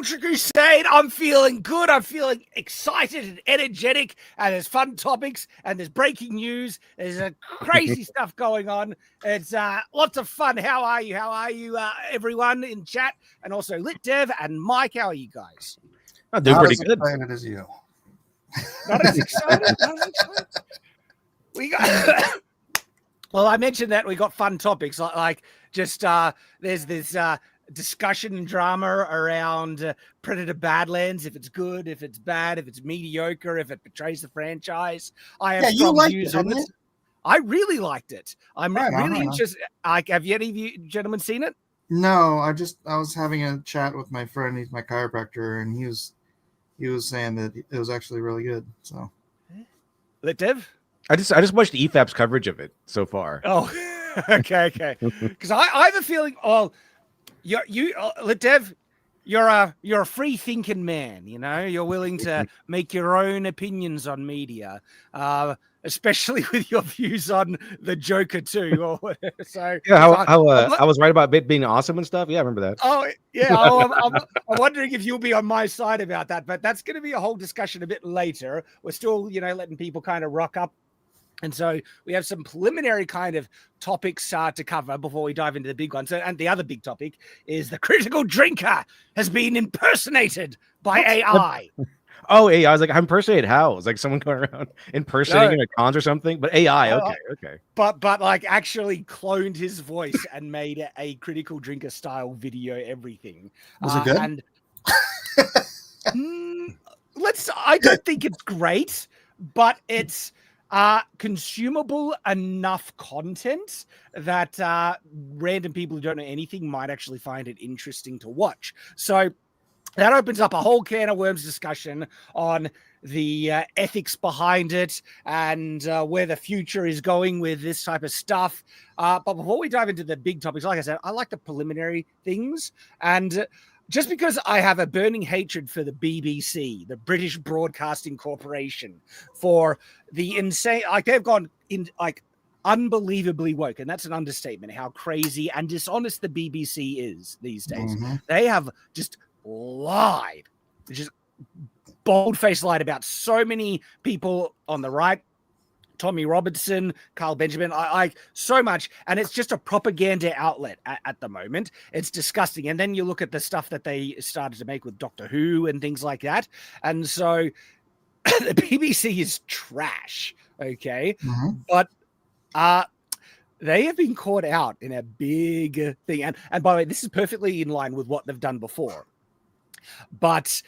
Culture Crusade. I'm feeling good. I'm feeling excited and energetic. And there's fun topics and there's breaking news. There's crazy stuff going on. It's lots of fun. How are you? How are you, everyone in chat? And also Lit Dev and Mike. How are you guys? I'm doing pretty good. Excited as you. Not as excited. Not as excited. We got. Well, I mentioned that we got fun topics like just there's this discussion and drama around Predator Badlands, if it's good, if it's bad, if it's mediocre, if it betrays the franchise. I have strong views on it. I really liked it. I'm really interested. Have any of you gentlemen seen it? No, I was having a chat with my friend. He's my chiropractor, and he was saying that it was actually really good. So, Lit Dev? I just watched EFAP's coverage of it so far. Oh, okay. Because I have a feeling. Oh, you, Lit Dev, you're a free thinking man. You know, you're willing to make your own opinions on media, especially with your views on the Joker too. So yeah, I was right about it being awesome and stuff. Yeah, I remember that. Oh yeah, I'm wondering if you'll be on my side about that, but that's going to be a whole discussion a bit later. We're still, letting people kind of rock up. And so we have some preliminary kind of topics to cover before we dive into the big one. So, and the other big topic is the critical drinker has been impersonated by AI. Oh, AI. I was like, impersonated how? It's like someone going around impersonating at cons or something. But AI, okay. But like actually cloned his voice and made a critical drinker style video, everything. Was it good? And I don't think it's great, but it's consumable enough content that random people who don't know anything might actually find it interesting to watch. So that opens up a whole can of worms discussion on the ethics behind it and where the future is going with this type of stuff. But before we dive into the big topics, like I said, I like the preliminary things. And just because I have a burning hatred for the BBC, the British Broadcasting Corporation, for the insane, like they've gone in, like unbelievably woke, and that's an understatement, how crazy and dishonest the BBC is these days. Mm-hmm. They have just lied, just bold-faced lied about so many people on the right, Tommy Robertson, Carl Benjamin, I so much. And it's just a propaganda outlet at the moment. It's disgusting. And then you look at the stuff that they started to make with Doctor Who and things like that. And so the BBC is trash. Okay. Mm-hmm. But they have been caught out in a big thing. And by the way, this is perfectly in line with what they've done before. But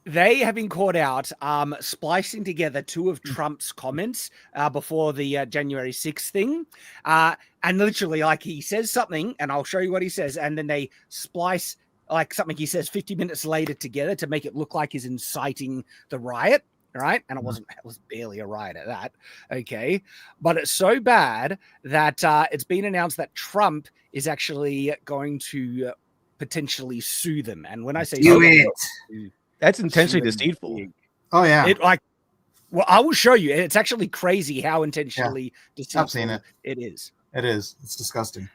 they have been caught out splicing together two of Trump's comments before the January 6th thing. And literally, like, he says something, and I'll show you what he says, and then they splice, like, something he says 50 minutes later together to make it look like he's inciting the riot, right? And it was barely a riot at that, okay? But it's so bad that it's been announced that Trump is actually going to potentially sue them. And when I say that's intentionally deceitful. Oh yeah. Well, I will show you. It's actually crazy how intentionally deceitful I've seen it. It is. It is. It's disgusting.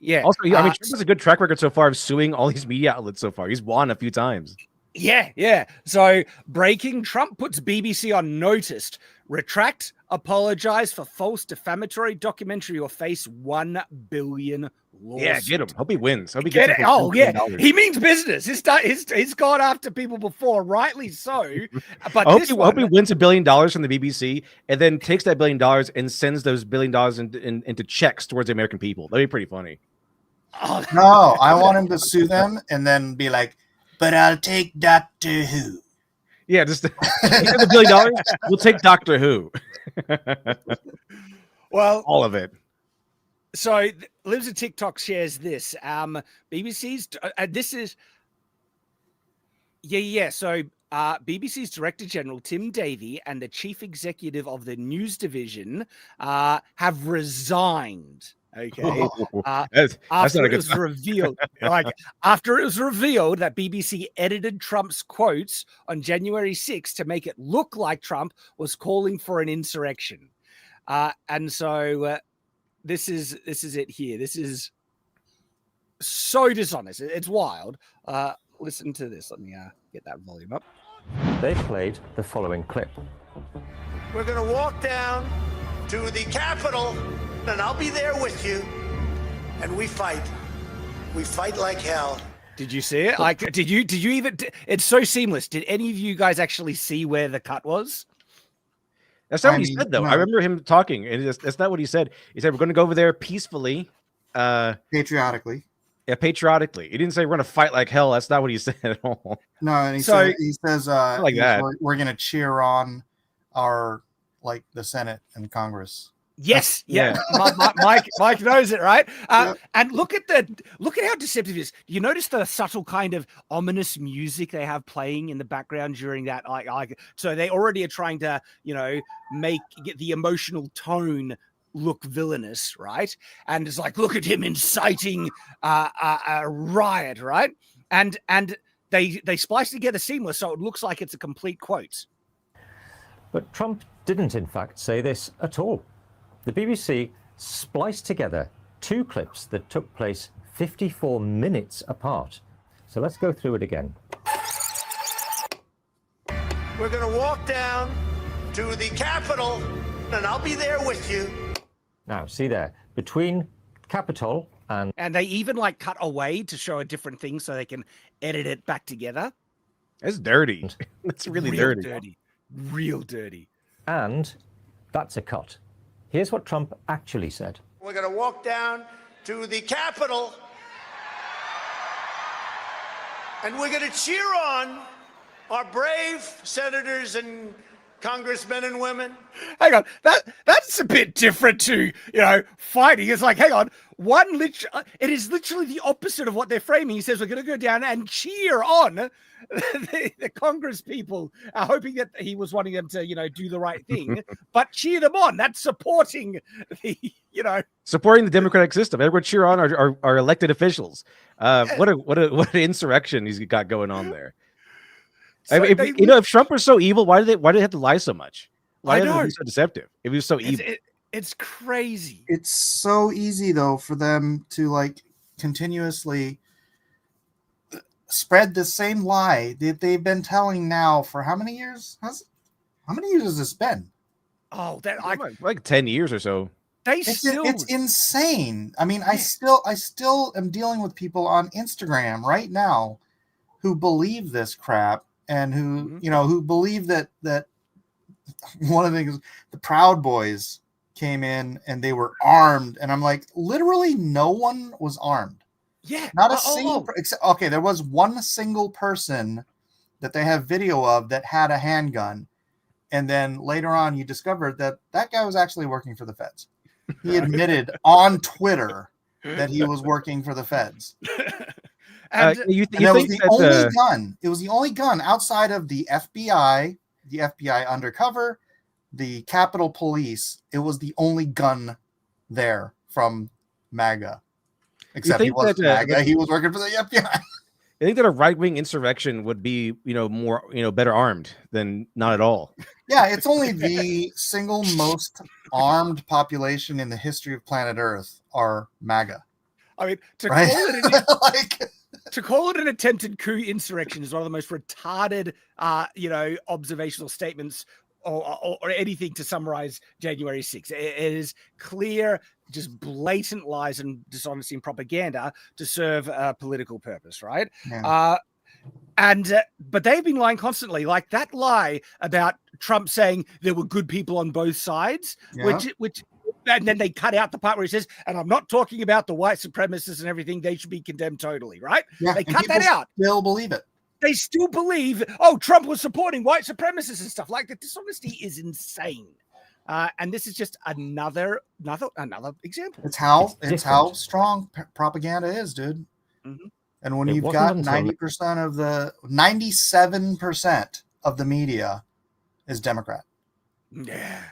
Yeah. Also, I mean, Trump has a good track record so far of suing all these media outlets so far. He's won a few times. Yeah. So breaking, Trump puts BBC on notice. Retract, apologize for false defamatory documentary or face $1 billion lawsuit. Yeah, get him. Hope he wins. Hope he gets it. Oh, yeah. He means business. He's gone after people before, rightly so. But I hope he wins $1 billion from the BBC and then takes that $1 billion and sends those $1 billion into checks towards the American people. That'd be pretty funny. Oh, no, I want him to sue them and then be like, but I'll take Doctor Who. Yeah, just $1 billion. We'll take Doctor Who. Well, all of it. So Lives of TikTok shares this. BBC's this is So BBC's Director General Tim Davie and the Chief Executive of the News Division have resigned. Okay. After it was revealed that BBC edited Trump's quotes on January 6th to make it look like Trump was calling for an insurrection. And so this is it here. This is so dishonest. It's wild. listen to this. Let me get that volume up. They played the following clip. We're going to walk down to the Capitol, and I'll be there with you. And we fight. We fight like hell. Did you see it? Like, did you even? It's so seamless. Did any of you guys actually see where the cut was? That's not what he said, though. No. I remember him talking, and that's not what he said. He said, we're going to go over there peacefully. Patriotically. Yeah, patriotically. He didn't say we're going to fight like hell. That's not what he said at all. No, and he says like that. We're going to cheer on our, like, the Senate and Congress. Yes, Yeah. Mike knows it, right? Yeah. And look at how deceptive it is. You notice the subtle kind of ominous music they have playing in the background during that, like so they already are trying to, get the emotional tone look villainous, right? And it's like, look at him inciting a riot, right? And they splice together seamless, so it looks like it's a complete quote. But Trump didn't, in fact, say this at all. The BBC spliced together two clips that took place 54 minutes apart. So let's go through it again. We're going to walk down to the Capitol, and I'll be there with you. Now, see there, between Capitol and they even like cut away to show a different thing so they can edit it back together. It's dirty. It's really dirty. Real dirty. And that's a cut. Here's what Trump actually said. We're going to walk down to the Capitol, and we're going to cheer on our brave senators and congressmen and women. Hang on, that's a bit different to fighting. It's like, hang on, it is literally the opposite of what they're framing. He says we're going to go down and cheer on the Congress people, hoping that he was wanting them to do the right thing, but cheer them on. That's supporting supporting the democratic system. Everyone cheer on our elected officials. What an insurrection he's got going on there. So if Trump was so evil, why did they have to lie so much? Why did he be so deceptive? If he was so evil, it's crazy. It's so easy though for them to continuously spread the same lie that they've been telling now for how many years? How many years has this been? Oh, that like 10 years or so. It's insane. I mean, I still am dealing with people on Instagram right now who believe this crap and who who believe that one of the things, the Proud Boys came in and they were armed, and I'm like, literally no one was armed. Yeah, not a single. Okay, there was one single person that they have video of that had a handgun, and then later on you discovered that guy was actually working for the feds. He admitted on Twitter that he was working for the feds. And that was the only gun. It was the only gun outside of the FBI undercover, the Capitol Police. It was the only gun there from MAGA. Except he wasn't MAGA. He was working for the FBI. I think that a right-wing insurrection would be, more, better armed than not at all. Yeah, it's only the single most armed population in the history of planet Earth are MAGA. I mean, to call it an attempted coup insurrection is one of the most retarded, observational statements or anything to summarize January 6th. It is clear, just blatant lies and dishonesty and propaganda to serve a political purpose, right? Yeah. But they've been lying constantly, like that lie about Trump saying there were good people on both sides, which and then they cut out the part where he says, and I'm not talking about the white supremacists and everything, they should be condemned totally, right? Yeah, they cut that out. Still believe it. They still believe, Trump was supporting white supremacists and stuff. Like, the dishonesty is insane. And this is just another example. It's how strong propaganda is, dude. Mm-hmm. And when you've got 97% of the media is Democrat. Yeah.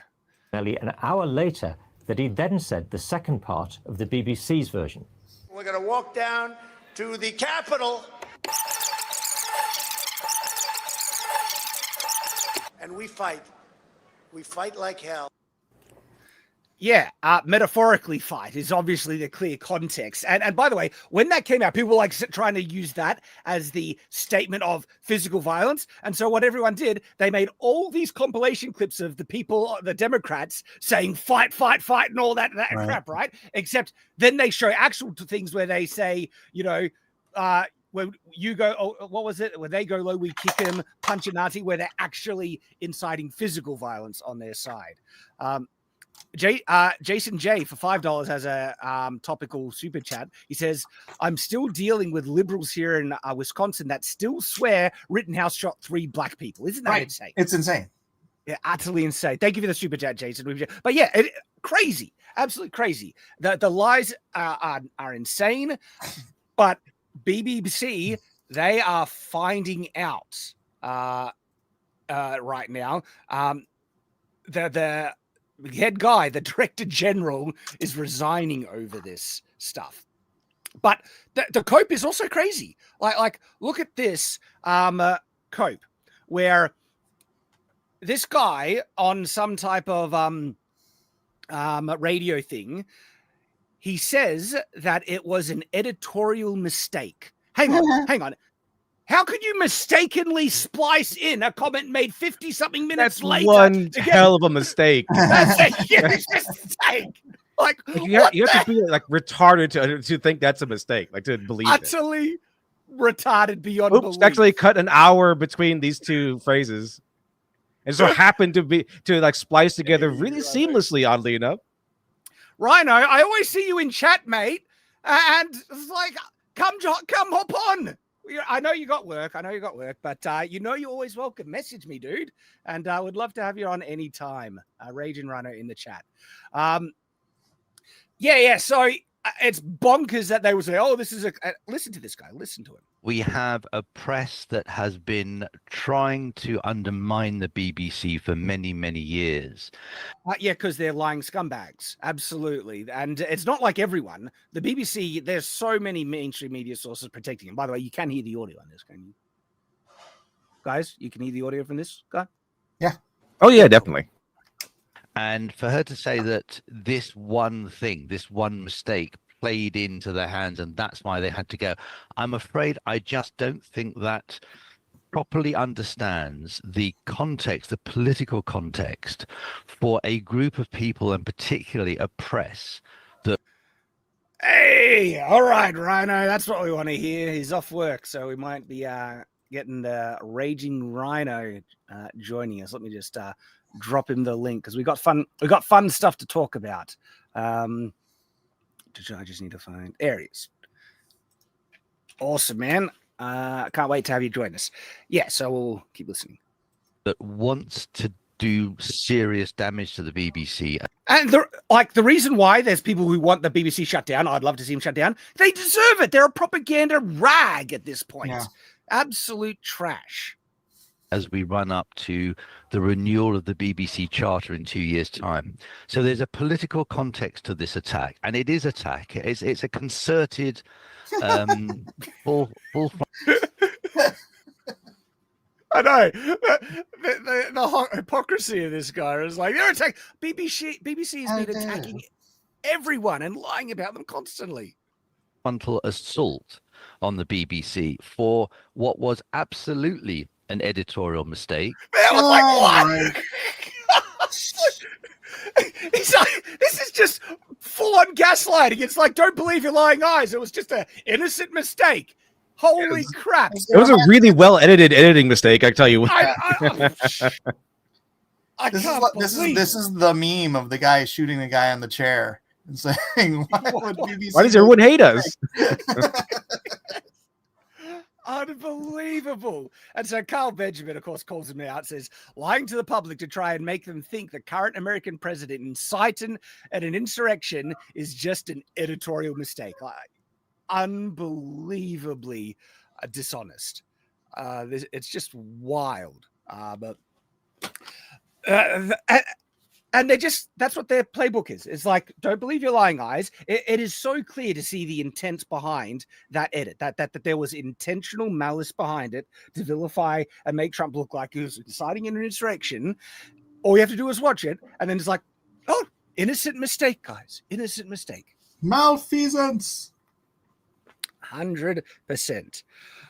Nearly an hour later, that he then said the second part of the BBC's version. We're going to walk down to the Capitol, and we fight. We fight like hell. Yeah, metaphorically fight is obviously the clear context. And by the way, when that came out, people were like trying to use that as the statement of physical violence. And so what everyone did, they made all these compilation clips of the people, the Democrats saying fight, fight, fight, and all that crap, right? Except then they show actual things where they say, when you go, oh, what was it? When they go low, we kick them, punch a Nazi, where they're actually inciting physical violence on their side. Jason J for $5 has a topical super chat. He says, I'm still dealing with liberals here in Wisconsin that still swear Rittenhouse shot 3 black people. Isn't that insane? It's insane. Yeah, utterly insane. Thank you for the super chat, Jason. But yeah, crazy, absolutely crazy. The lies are insane, but BBC, they are finding out right now. The head guy, the director general, is resigning over this stuff. But the cope is also crazy. Like look at this cope, where this guy on some type of radio thing, he says that it was an editorial mistake. Hang on. How could you mistakenly splice in a comment made 50-something minutes later? One hell of a mistake. That's a huge mistake. Like you have to be like retarded to think that's a mistake, like to believe utterly retarded beyond belief. Actually cut an hour between these two phrases. And so happened to like splice together really seamlessly, oddly enough. Rhino, I always see you in chat, mate. And it's like, come hop on. I know you got work, but you're always welcome. Message me, dude. And I would love to have you on any time. Raging Rhino in the chat. Yeah. So it's bonkers that they would say, oh, this is listen to this guy. Listen to him. We have a press that has been trying to undermine the BBC for many, many years. Yeah, because they're lying scumbags. Absolutely. And it's not like everyone. The BBC, there's so many mainstream media sources protecting them. By the way, you can hear the audio on this, can you? Guys, you can hear the audio from this guy? Yeah. Oh, yeah, definitely. And for her to say that this one thing, this one mistake played into their hands and that's why they had to go, I'm afraid I just don't think that properly understands the context, the political context for a group of people and particularly a press that. Hey, all right, Rhino, that's what we want to hear. He's off work, so we might be getting the Raging Rhino joining us. Let me just drop him the link because we got fun stuff to talk about. I just need to find. There he is. Awesome, man. Can't wait to have you join us. Yeah, so we'll keep listening. That wants to do serious damage to the BBC. And the reason why there's people who want the BBC shut down, I'd love to see them shut down. They deserve it. They're a propaganda rag at this point. Yeah. Absolute trash. As we run up to the renewal of the BBC Charter in 2 years' time. So there's a political context to this attack, and it is attack. It's a concerted full I know. The hypocrisy of this guy is like, they're attacking. BBC has been attacking everyone and lying about them constantly. Frontal assault on the BBC for what was absolutely an editorial mistake. Man, I was like, what? He's like, this is just full-on gaslighting. It's like, don't believe your lying eyes. It was just an innocent mistake. Holy crap. It was a really well-edited editing mistake, I tell you what. This is the meme of the guy shooting the guy on the chair and saying, why does everyone hate us? Unbelievable. And so Carl Benjamin, of course, calls him out, says, lying to the public to try and make them think the current American president inciting at an insurrection is just an editorial mistake. Unbelievably dishonest. It's just wild. And that's what their playbook is. It's like, don't believe your lying eyes. It is so clear to see the intent behind that edit, that there was intentional malice behind it to vilify and make Trump look like he was inciting an insurrection. All you have to do is watch it. And then it's like, oh, Innocent mistake, guys. Innocent mistake. Malfeasance. 100%.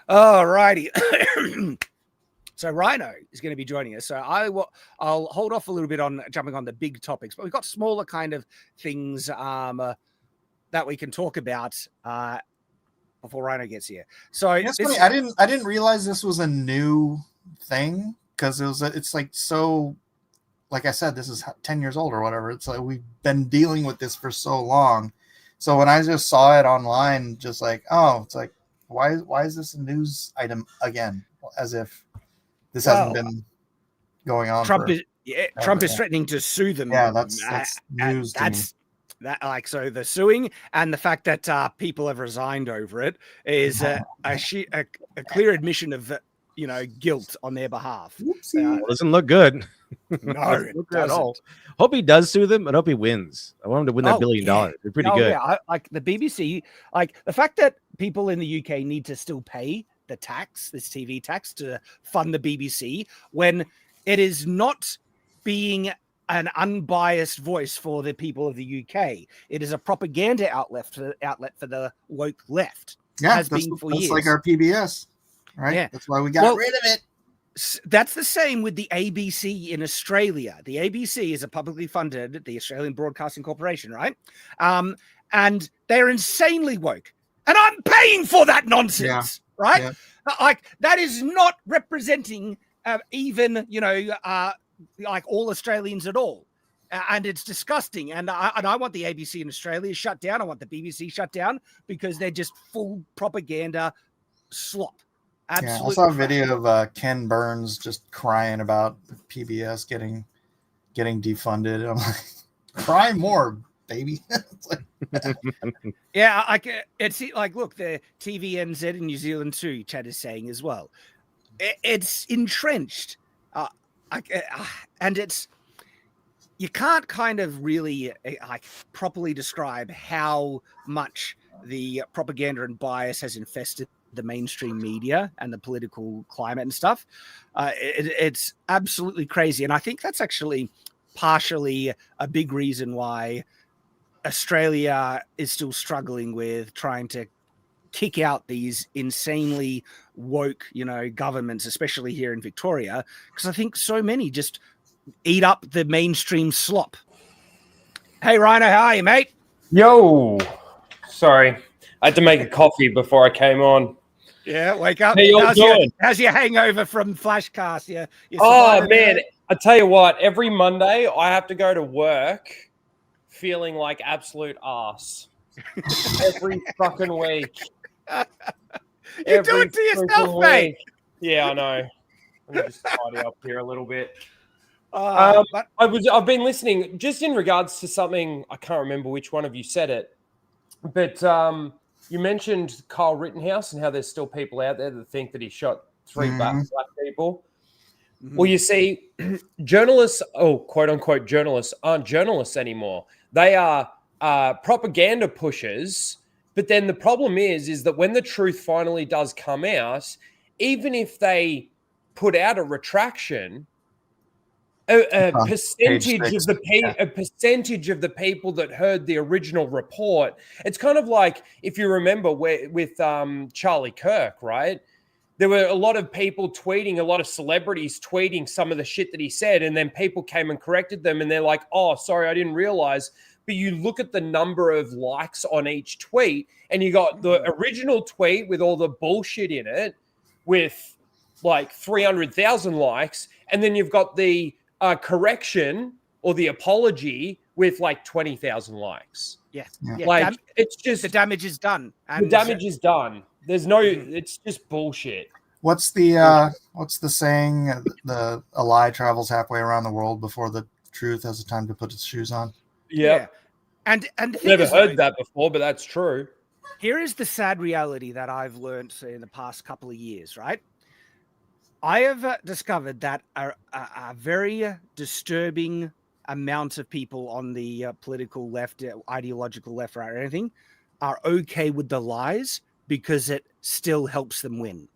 All righty. So Rhino is going to be joining us. So I'll hold off a little bit on jumping on the big topics, but we've got smaller kind of things that we can talk about before Rhino gets here. So I didn't realize this was a new thing, because it's like, so, like I said, this is 10 years old or whatever. It's like we've been dealing with this for so long. So when I just saw it online, just like, oh, it's like, why is this a news item again? As if this hasn't been going on. Trump is threatening to sue them. Yeah, that's news. That, like, so the suing and the fact that people have resigned over it is a clear admission of guilt on their behalf. It doesn't look good. No, it look good at all. Hope he does sue them, and hope he wins. I want him to win that $1 billion. They're pretty good. Yeah, like the BBC, like the fact that people in the UK need to still pay the tax, this TV tax, to fund the BBC when it is not being an unbiased voice for the people of the UK. It is a propaganda outlet for the woke left. Yeah, has been for years. Like our PBS, right? Yeah. That's why we got rid of it. That's the same with the ABC in Australia. The ABC is a publicly funded, the Australian Broadcasting Corporation, right? And they're insanely woke. And I'm paying for that nonsense, right? Yeah. Like, that is not representing even, like all Australians at all. And it's disgusting. And I want the ABC in Australia shut down. I want the BBC shut down because they're just full propaganda slop. Absolutely. Yeah, I saw a video of Ken Burns just crying about PBS getting defunded. I'm like, cry more, baby. Yeah, it's like, look, the TVNZ in New Zealand too, Chad is saying as well. It's entrenched. And it's, you can't kind of really properly describe how much the propaganda and bias has infested the mainstream media and the political climate and stuff. It's absolutely crazy. And I think that's actually partially a big reason why Australia is still struggling with trying to kick out these insanely woke, governments, especially here in Victoria, because I think so many just eat up the mainstream slop. Hey, Rhino, how are you, mate? Yo, sorry. I had to make a coffee before I came on. Yeah, wake up. Hey, how's your hangover from Flashcast? Yeah. Oh, man. I tell you what, every Monday I have to go to work feeling like absolute ass. Every fucking week. You do it to yourself, mate. Yeah, I know. Let me just tidy up here a little bit. I've been listening just in regards to something. I can't remember which one of you said it, but you mentioned Kyle Rittenhouse and how there's still people out there that think that he shot three black people. Mm-hmm. Well, you see, journalists, quote unquote journalists, aren't journalists anymore. They are propaganda pushers. But then the problem is that when the truth finally does come out, even if they put out a retraction, a percentage of the people that heard the original report, it's kind of like, if you remember with Charlie Kirk, right? There were a lot of people tweeting, a lot of celebrities tweeting some of the shit that he said, and then people came and corrected them, and they're like, oh, sorry, I didn't realize. But you look at the number of likes on each tweet, and you got the original tweet with all the bullshit in it with like 300,000 likes, and then you've got the correction or the apology with like 20,000 likes. Yeah. Like, it's just the damage is done. The damage is done. There's no, it's just bullshit. What's the saying? A lie travels halfway around the world before the truth has the time to put its shoes on. Yeah. And never heard that before, but that's true. Here is the sad reality that I've learned in the past couple of years, right? I have discovered that a very disturbing amount of people on the political left, ideological left, right, or anything, are okay with the lies because it still helps them win.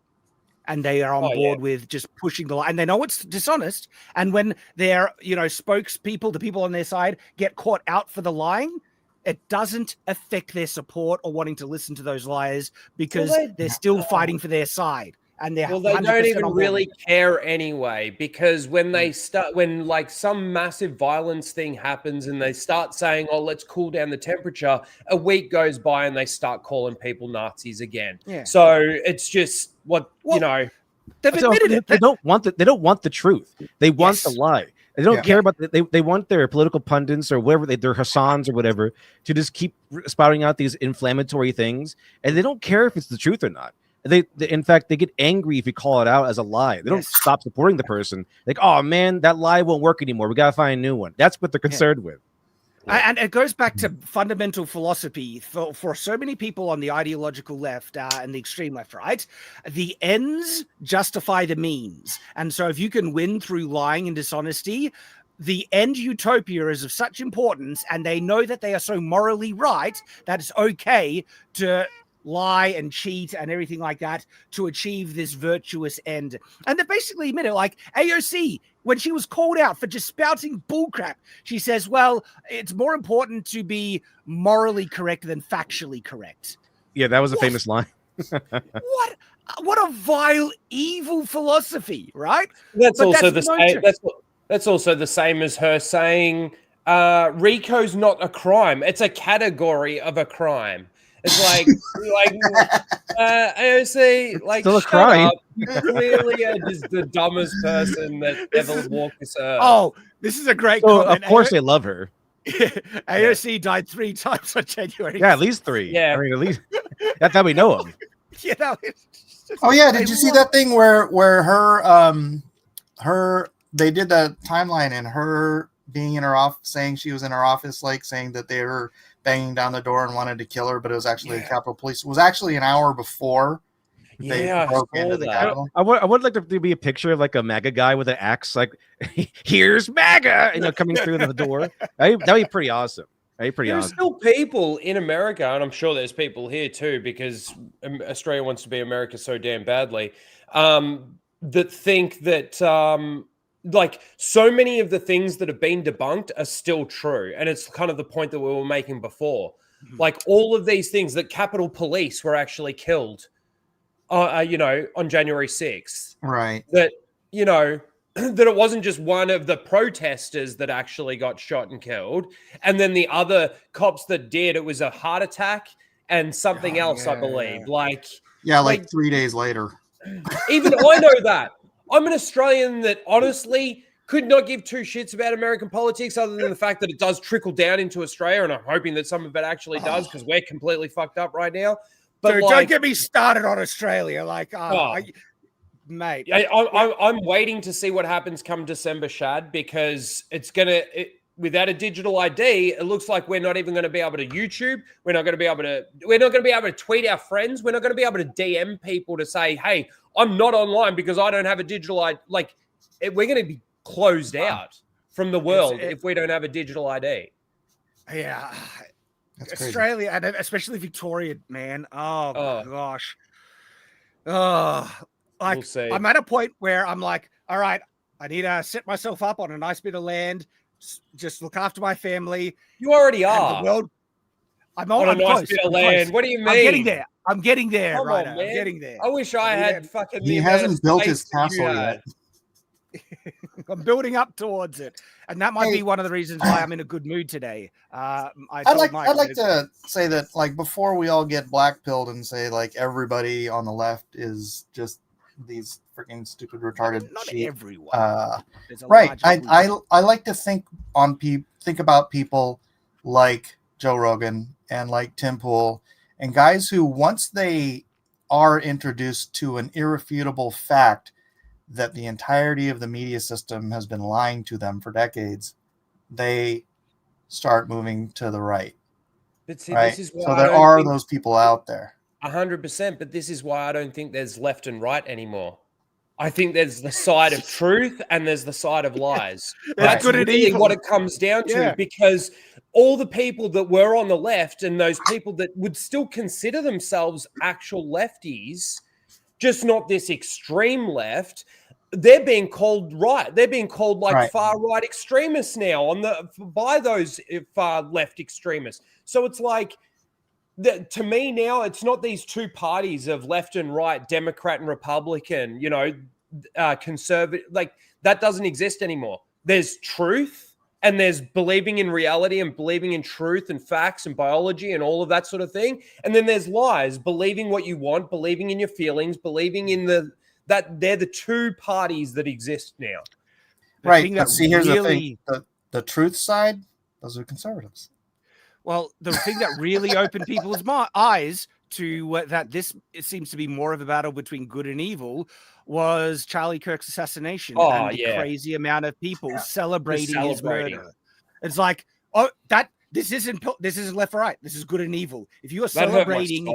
and they are on board with just pushing the line, and they know it's dishonest. And when their, spokespeople, the people on their side, get caught out for the lying, it doesn't affect their support or wanting to listen to those liars, because they're still fighting for their side. And they don't even really care anyway, because when they start, when like some massive violence thing happens and they start saying, "Oh, let's cool down the temperature," a week goes by and they start calling people Nazis again. Yeah. So it's just they've admitted it. They don't want the truth. They want the lie. They don't care about they want their political pundits or whatever their Hassans or whatever to just keep spouting out these inflammatory things, and they don't care if it's the truth or not. They in fact, they get angry if you call it out as a lie. They don't stop supporting the person. Like, oh man, that lie won't work anymore. We gotta find a new one. That's what they're concerned with. And it goes back to fundamental philosophy for so many people on the ideological left and the extreme left, right? The ends justify the means. And so if you can win through lying and dishonesty, the end utopia is of such importance, and they know that they are so morally right that it's okay to lie and cheat and everything like that to achieve this virtuous end. And they basically admit it. Like AOC, when she was called out for just spouting bullcrap, she says, well, it's more important to be morally correct than factually correct. Yeah, that was a famous line. What a vile, evil philosophy, right? That's also the same. That's also the same as her saying RICO's not a crime. It's a category of a crime. It's like AOC, like, still a crime. Up. You clearly are just the dumbest person that ever walked this earth. Oh, this is a great comment. Of course they love her. AOC died 3 times on January. Yeah, at least 3. Yeah, I mean, at least that's how we know of. Yeah. Did you see that thing where her they did the timeline and her being in her office, saying she was in her office, like saying that they were banging down the door and wanted to kill her, but it was actually the Capitol Police. It was actually an hour before they broke into the Capitol. I would like to be a picture of like a MAGA guy with an axe, like, here's MAGA, coming through the door. That'd be pretty awesome. There's still people in America, and I'm sure there's people here too, because Australia wants to be America so damn badly, that think that like so many of the things that have been debunked are still true. And it's kind of the point that we were making before. Like all of these things, that Capitol Police were actually killed, on January 6th. Right. That, that it wasn't just one of the protesters that actually got shot and killed. And then the other cops that did, it was a heart attack and something else, I believe. Like 3 days later. Even I know that. I'm an Australian that honestly could not give 2 shits about American politics, other than the fact that it does trickle down into Australia, and I'm hoping that some of it actually does, because we're completely fucked up right now. But dude, don't get me started on Australia. Like, mate, I'm waiting to see what happens come December, Shad, because it's gonna. Without a digital ID, it looks like we're not even going to be able to YouTube. We're not going to be able to tweet our friends. We're not going to be able to DM people to say, "Hey, I'm not online because I don't have a digital ID." Like, we're going to be closed out from the world if we don't have a digital ID. Yeah, that's Australia, and especially Victoria, man. Oh gosh. Like, we'll I'm at a point where I'm like, all right, I need to set myself up on a nice bit of land. Just look after my family. You already are. The world. I'm on a nice bit of land. What do you mean? I'm getting there. Come right on, now. I'm getting there. I wish I had fucking. He hasn't built his castle yet. I'm building up towards it, and that might be one of the reasons why I'm in a good mood today. I'd like to say that, like, before we all get black-pilled and say like everybody on the left is just these freaking stupid retarded not sheep. Everyone. Right. I like to think about people like Joe Rogan and like Tim Pool and guys who, once they are introduced to an irrefutable fact that the entirety of the media system has been lying to them for decades, they start moving to the right. But see, right? This is why so there are those people out there. 100%, but this is why I don't think there's left and right anymore. I think there's the side of truth and there's the side of lies. That's really what it comes down to, because all the people that were on the left and those people that would still consider themselves actual lefties just not this extreme left. They're being called right. They're being called like far right extremists now by those far left extremists. So it's like, to me now, it's not these two parties of left and right, Democrat and Republican, conservative. Like, that doesn't exist anymore. There's truth, and there's believing in reality and believing in truth and facts and biology and all of that sort of thing. And then there's lies, believing what you want, believing in your feelings, believing in that they're the two parties that exist now. Right. But see, here's the thing. The truth side, those are conservatives. Well, the thing that really opened people's eyes to that it seems to be more of a battle between good and evil was Charlie Kirk's assassination and the crazy amount of people celebrating his murder. It's like, this isn't left or right. This is good and evil. If you are celebrating,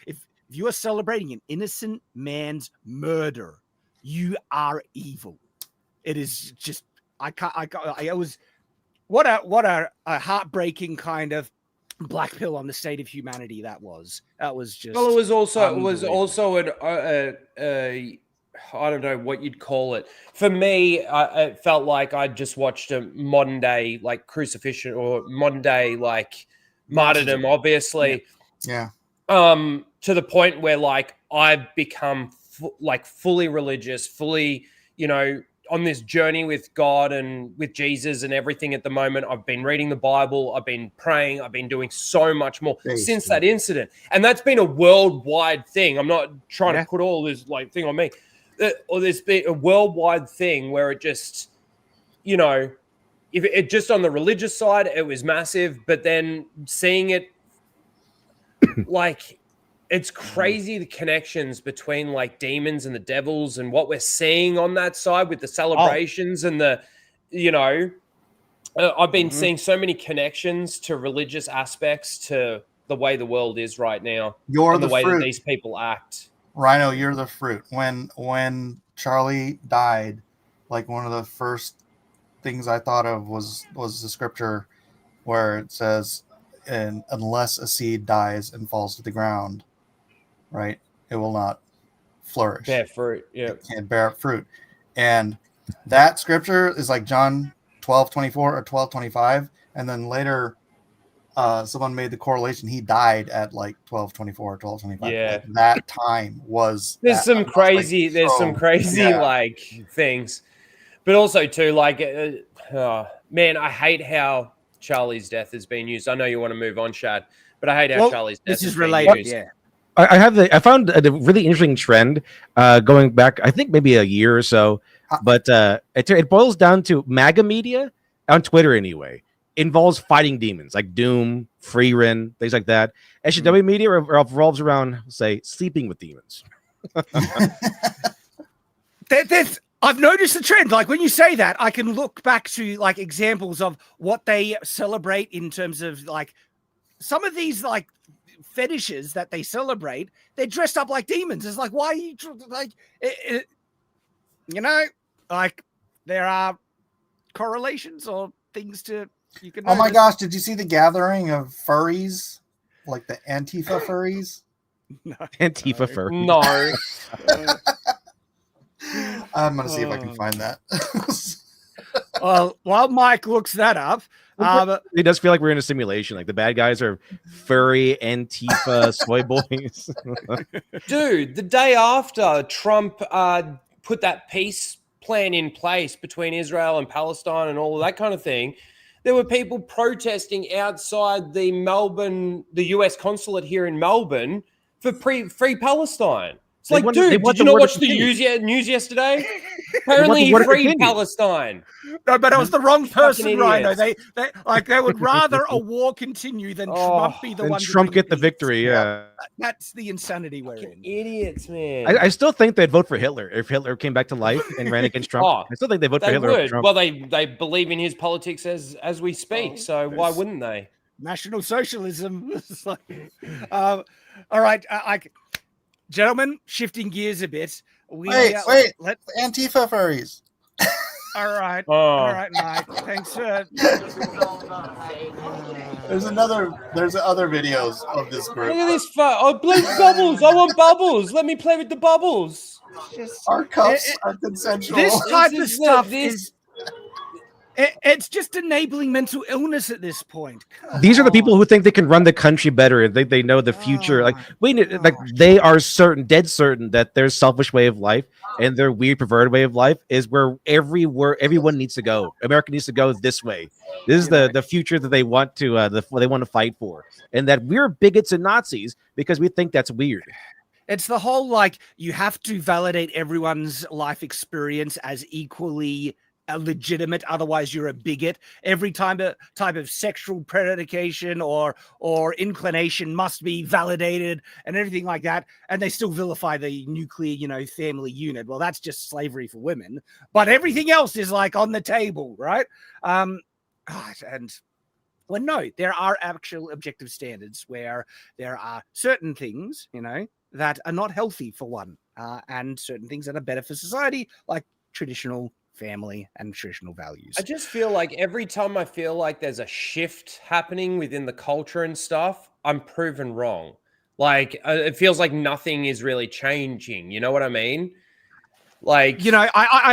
if you are celebrating an innocent man's murder, you are evil. It is just, what a heartbreaking kind of black pill on the state of humanity that was. That was just. Well, it was also I don't know what you'd call it. For me, it felt like I'd just watched a modern day like crucifixion or modern day like martyrdom, obviously. Yeah. To the point where like I've become fully religious, fully, on this journey with God and with Jesus and everything at the moment. I've been reading the Bible. I've been praying. I've been doing so much more since that incident. And that's been a worldwide thing. I'm not trying to put all this like thing on me. Or there's been a worldwide thing where it just, if it just on the religious side, it was massive. But then seeing it like, it's crazy the connections between like demons and the devils and what we're seeing on that side with the celebrations and the, I've been seeing so many connections to religious aspects to the way the world is right now. You're the way fruit. That these people act. Rhino, you're the fruit. When Charlie died, like one of the first things I thought of was the scripture where it says, and unless a seed dies and falls to the ground, right, it will not flourish. Bear fruit. Yeah. It can't bear fruit. And that scripture is like John 12:24 or 12:25. And then later someone made the correlation. He died at like 12:24 or 12:25. Yeah. Like that time was there's some crazy like things. But also too, like man, I hate how Charlie's death has been used. I know you want to move on, Shad, but I hate how Charlie's death is related. Used. Yeah. I found a really interesting trend going back, I think maybe a year or so, but it boils down to MAGA media on Twitter anyway. Involves fighting demons like Doom, Freerin, things like that. SJW media revolves around, say, sleeping with demons. I've noticed the trend. Like when you say that, I can look back to like examples of what they celebrate in terms of like some of these like fetishes that they celebrate. They're dressed up like demons. It's like, why are you like, like there are correlations or things to you can. Oh my gosh! Did you see the gathering of furries, like the Antifa furries? No. Antifa furries. No. I'm gonna see if I can find that. Well, while Mike looks that up, it does feel like we're in a simulation. Like the bad guys are furry Antifa soy boys. Dude, the day after Trump put that peace plan in place between Israel and Palestine and all of that kind of thing, there were people protesting outside the US consulate here in Melbourne for free Palestine. It's like, dude, did you not watch the news yesterday? Apparently he freed Palestine. No, but it was the wrong person, Rhino. They would rather a war continue than Trump be the one. Trump get the victory. Yeah, that's the insanity we're in. Idiots, man. I still think they'd vote for Hitler if Hitler came back to life and ran against Trump. I still think they vote for Hitler. Over Trump. Well, they believe in his politics as we speak. So why wouldn't they? National socialism. All right, gentlemen, shifting gears a bit. Wait, Antifa furries. All right, Mike. Thanks for. There's other videos of this group. Look at this. Oh, bubbles. I want bubbles. Let me play with the bubbles. Our cuffs are consensual. This type of stuff is. It's just enabling mental illness at this point. These are the people who think they can run the country better. They know the future. They are dead certain that their selfish way of life and their weird perverted way of life is where everyone needs to go. America needs to go this way. This is the future that they want to fight for, and that we're bigots and Nazis because we think that's weird. It's the whole you have to validate everyone's life experience as equally legitimate, otherwise you're a bigot. Every type of sexual predication or inclination must be validated and everything like that, and they still vilify the nuclear family unit. Well, that's just slavery for women, but everything else is on the table, right? And well, no, there are actual objective standards where there are certain things that are not healthy for one, and certain things that are better for society, like traditional family and traditional values. I just feel like every time I feel like there's a shift happening within the culture and stuff, I'm proven wrong. It feels like nothing is really changing. You know what I mean? I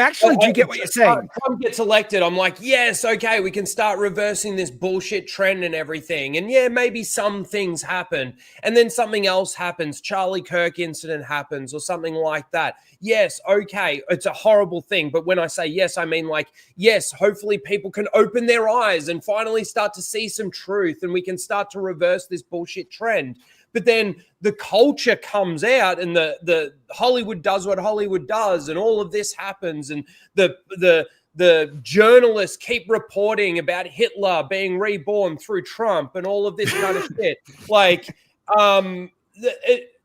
actually do get what you're saying. Trump gets elected, I'm like, yes, okay, we can start reversing this bullshit trend and everything. And yeah, maybe some things happen, and then something else happens. Charlie Kirk incident happens or something like that. Yes, okay, it's a horrible thing. But when I say yes, I mean yes, hopefully people can open their eyes and finally start to see some truth, and we can start to reverse this bullshit trend. But then the culture comes out, and the Hollywood does what Hollywood does, and all of this happens, and the journalists keep reporting about Hitler being reborn through Trump and all of this kind of shit.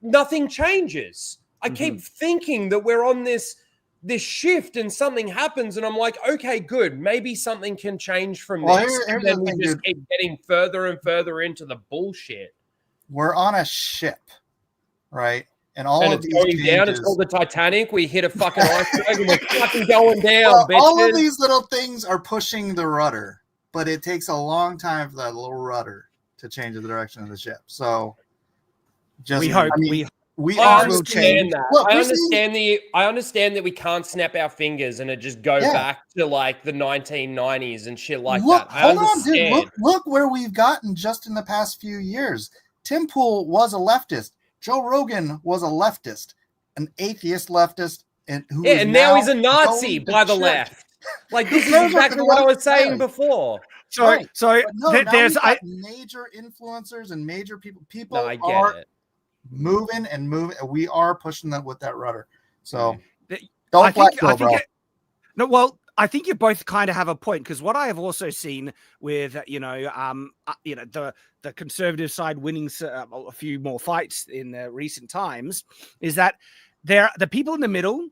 Nothing changes. I keep thinking that we're on this shift, and something happens, and I'm like, okay, good, maybe something can change from this. And then we just keep getting further and further into the bullshit. We're on a ship, right? And it's going down. It's called the Titanic. We hit a fucking iceberg and we're fucking going down. Well, all of these little things are pushing the rudder, but it takes a long time for that little rudder to change the direction of the ship. So, we hope. I understand that. Look, I understand that we can't snap our fingers and it just go back to the 1990s and shit like that. Hold on, dude. Look where we've gotten just in the past few years. Tim Pool was a leftist. Joe Rogan was a leftist, an atheist leftist, and now he's a Nazi by the left. This is exactly what I was saying before. Sorry. There's major influencers and major people. People are moving and moving. We are pushing that with that rudder. So don't let go, bro. I think you both kind of have a point, because what I have also seen with the conservative side winning a few more fights in recent times is that the people in the middle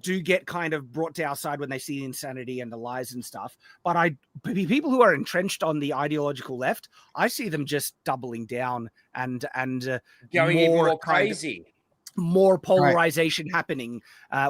do get kind of brought to our side when they see the insanity and the lies and stuff. But people who are entrenched on the ideological left, I see them just doubling down and going even more crazy. More polarization happening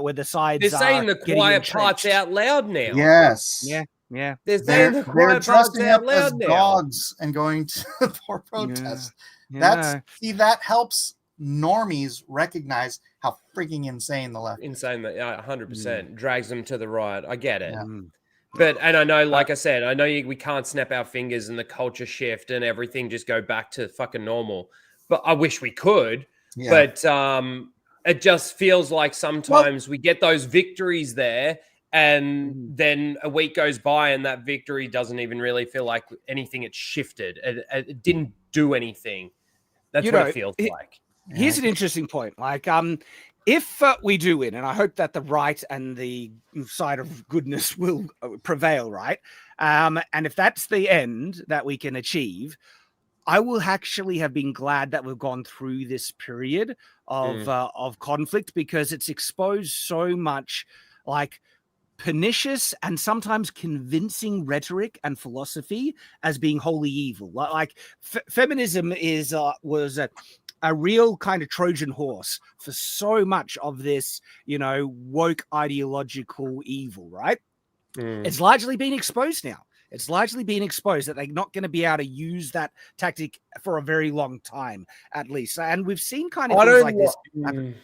where the sides they're saying the quiet parts out loud now. Yes. Yeah. They're saying the quiet parts out loud now. Dogs and going to for protests. Yeah. That helps normies recognize how freaking insane the left is. Insane, 100% drags them to the right. I get it. Yeah. And I know, like I said, we can't snap our fingers and the culture shift and everything just go back to fucking normal. But I wish we could. Yeah. But it just feels like sometimes we get those victories there, and then a week goes by and that victory doesn't even really feel like anything had shifted. It didn't do anything. That's what it feels like. Here's an interesting point. If we do win, and I hope that the right and the side of goodness will prevail, right? And if that's the end that we can achieve, I will actually have been glad that we've gone through this period of conflict, because it's exposed so much pernicious and sometimes convincing rhetoric and philosophy as being wholly evil. Feminism was a real kind of Trojan horse for so much of this, woke ideological evil, right? It's largely been exposed now. It's largely been exposed that they're not going to be able to use that tactic for a very long time, at least. And we've seen kind of things like this.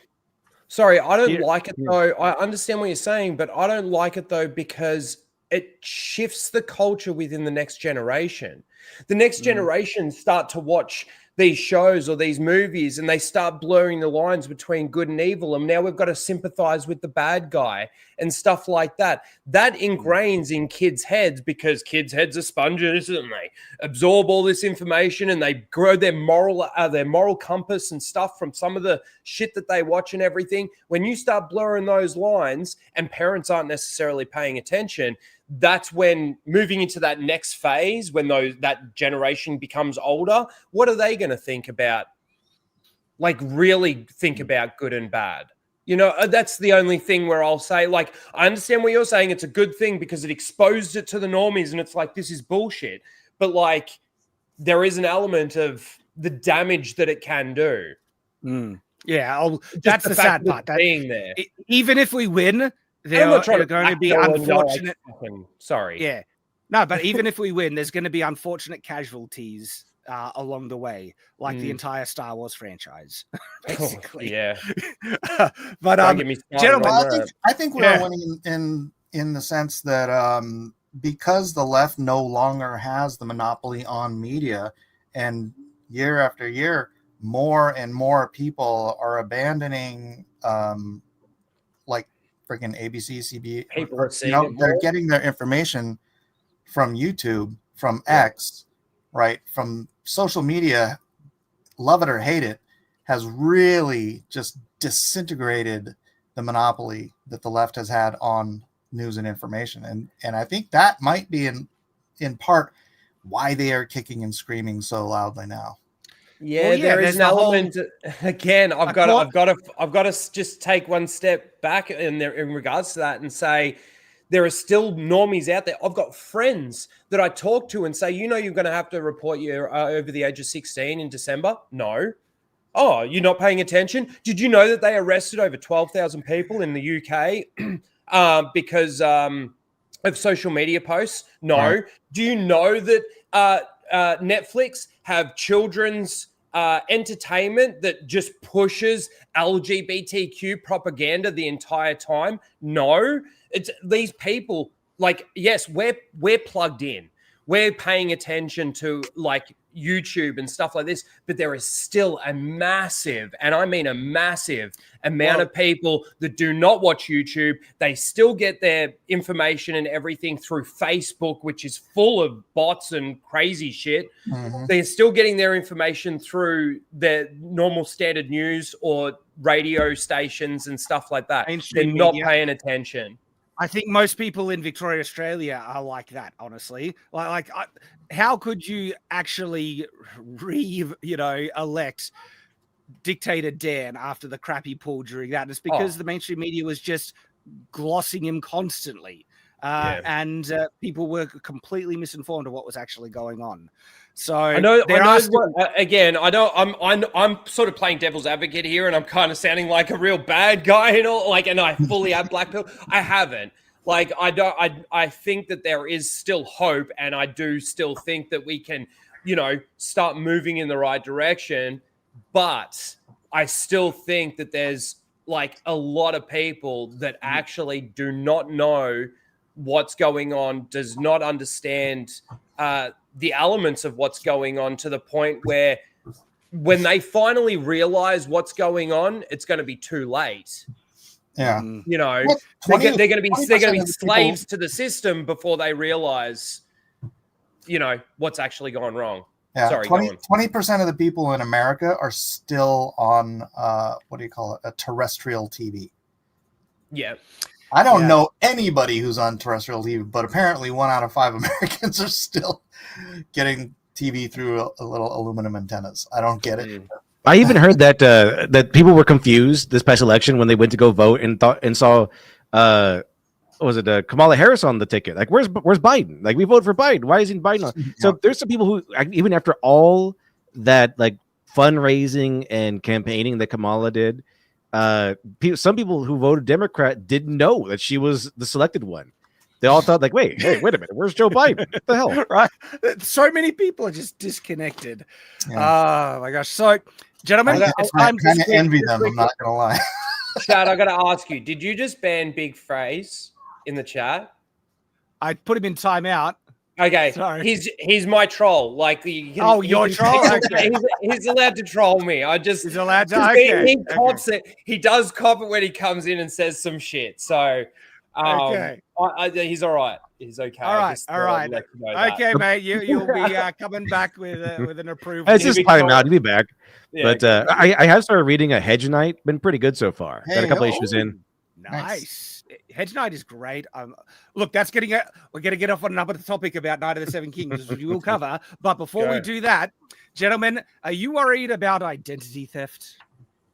Sorry, I don't like it though. I understand what you're saying, but I don't like it though because it shifts the culture within the next generation. The next generation start to watch these shows or these movies and they start blurring the lines between good and evil. And now we've got to sympathize with the bad guy and stuff like that. That ingrains in kids' heads because kids' heads are sponges and they absorb all this information and they grow their moral compass and stuff from some of the shit that they watch and everything. When you start blurring those lines and parents aren't necessarily paying attention, that's when moving into that next phase, when that generation becomes older, what are they going to think about? Like really think about good and bad. You know, that's the only thing where I'll say, like, I understand what you're saying. It's a good thing because it exposed it to the normies and it's like, this is bullshit. But like, there is an element of the damage that it can do. Yeah, that's the sad part. Being there. Even if we win, there are going to be unfortunate. Sorry. Yeah. No, but even if we win, there's going to be unfortunate casualties along the way, like the entire Star Wars franchise, basically. Yeah. But gentlemen, I think we're winning in the sense that because the left no longer has the monopoly on media, and year after year, more and more people are abandoning like freaking ABC, CBS. They're getting their information from YouTube, from X, right? From social media, love it or hate it, has really just disintegrated the monopoly that the left has had on news and information. And I think that might be in part why they are kicking and screaming so loudly now. Yeah, there is an element. Again, I've got to just take one step back in regards to that and say there are still normies out there. I've got friends that I talk to and say, you're going to have to report you're over the age of 16 in December. No. Oh, you're not paying attention? Did you know that they arrested over 12,000 people in the UK because of social media posts? No. Right. Do you know that Netflix have children's entertainment that just pushes LGBTQ propaganda the entire time? No. It's these people, like, yes, we're plugged in. We're paying attention to like YouTube and stuff like this, but there is still a massive, and I mean a massive amount of people that do not watch YouTube. They still get their information and everything through Facebook, which is full of bots and crazy shit. They're still getting their information through their normal standard news or radio stations and stuff like that. They're not paying attention. I think most people in Victoria, Australia are like that, honestly. How could you actually elect dictator Dan after the crap he pulled during that? It's because the mainstream media was just glossing him constantly. And people were completely misinformed of what was actually going on. So I'm sort of playing devil's advocate here, and I'm kind of sounding like a real bad guy and all. And I fully have black pill. I haven't. I think that there is still hope, and I do still think that we can, start moving in the right direction. But I still think that there's a lot of people that actually do not know what's going on, does not understand the elements of what's going on, to the point where when they finally realize what's going on, it's going to be too late. Yeah. They're going to be slaves to the system before they realize, what's actually gone wrong. Yeah. Sorry, 20% of the people in America are still on, a terrestrial TV. Yeah. I don't know anybody who's on terrestrial TV, but apparently 1 out of 5 Americans are still getting TV through a little aluminum antennas. I don't get it. I even heard that that people were confused this past election when they went to go vote and saw Kamala Harris on the ticket. Like, where's Biden? Like, we voted for Biden. Why isn't Biden on? So there's some people who, even after all that fundraising and campaigning that Kamala did, some people who voted Democrat didn't know that she was the selected one. They all thought like, wait a minute, where's Joe Biden? What the hell? Right? So many people are just disconnected. Yeah. Oh my gosh! So, gentlemen, it's I time to kind of envy them. I'm not gonna lie. Shad, I got to ask you, did you just ban Big Phrase in the chat? I put him in timeout. Okay, Sorry. he's my troll. Like, your troll? Okay. He's allowed to troll me. He's allowed to. 'cause Okay. He cops it. He does cop it when he comes in and says some shit. So, Okay. he's all right. He's okay. All right. Just All right. let you know that. Okay, mate. You'll be coming back with an approval. It's just time out. He'll be back. Yeah, But I have started reading a Hedge Knight. Been pretty good so far. Got a couple issues in. Nice. Hedge Knight is great. Look, that's we're going to get off on another topic about Night of the Seven Kings, which we will cover. But before we do that, gentlemen, are you worried about identity theft?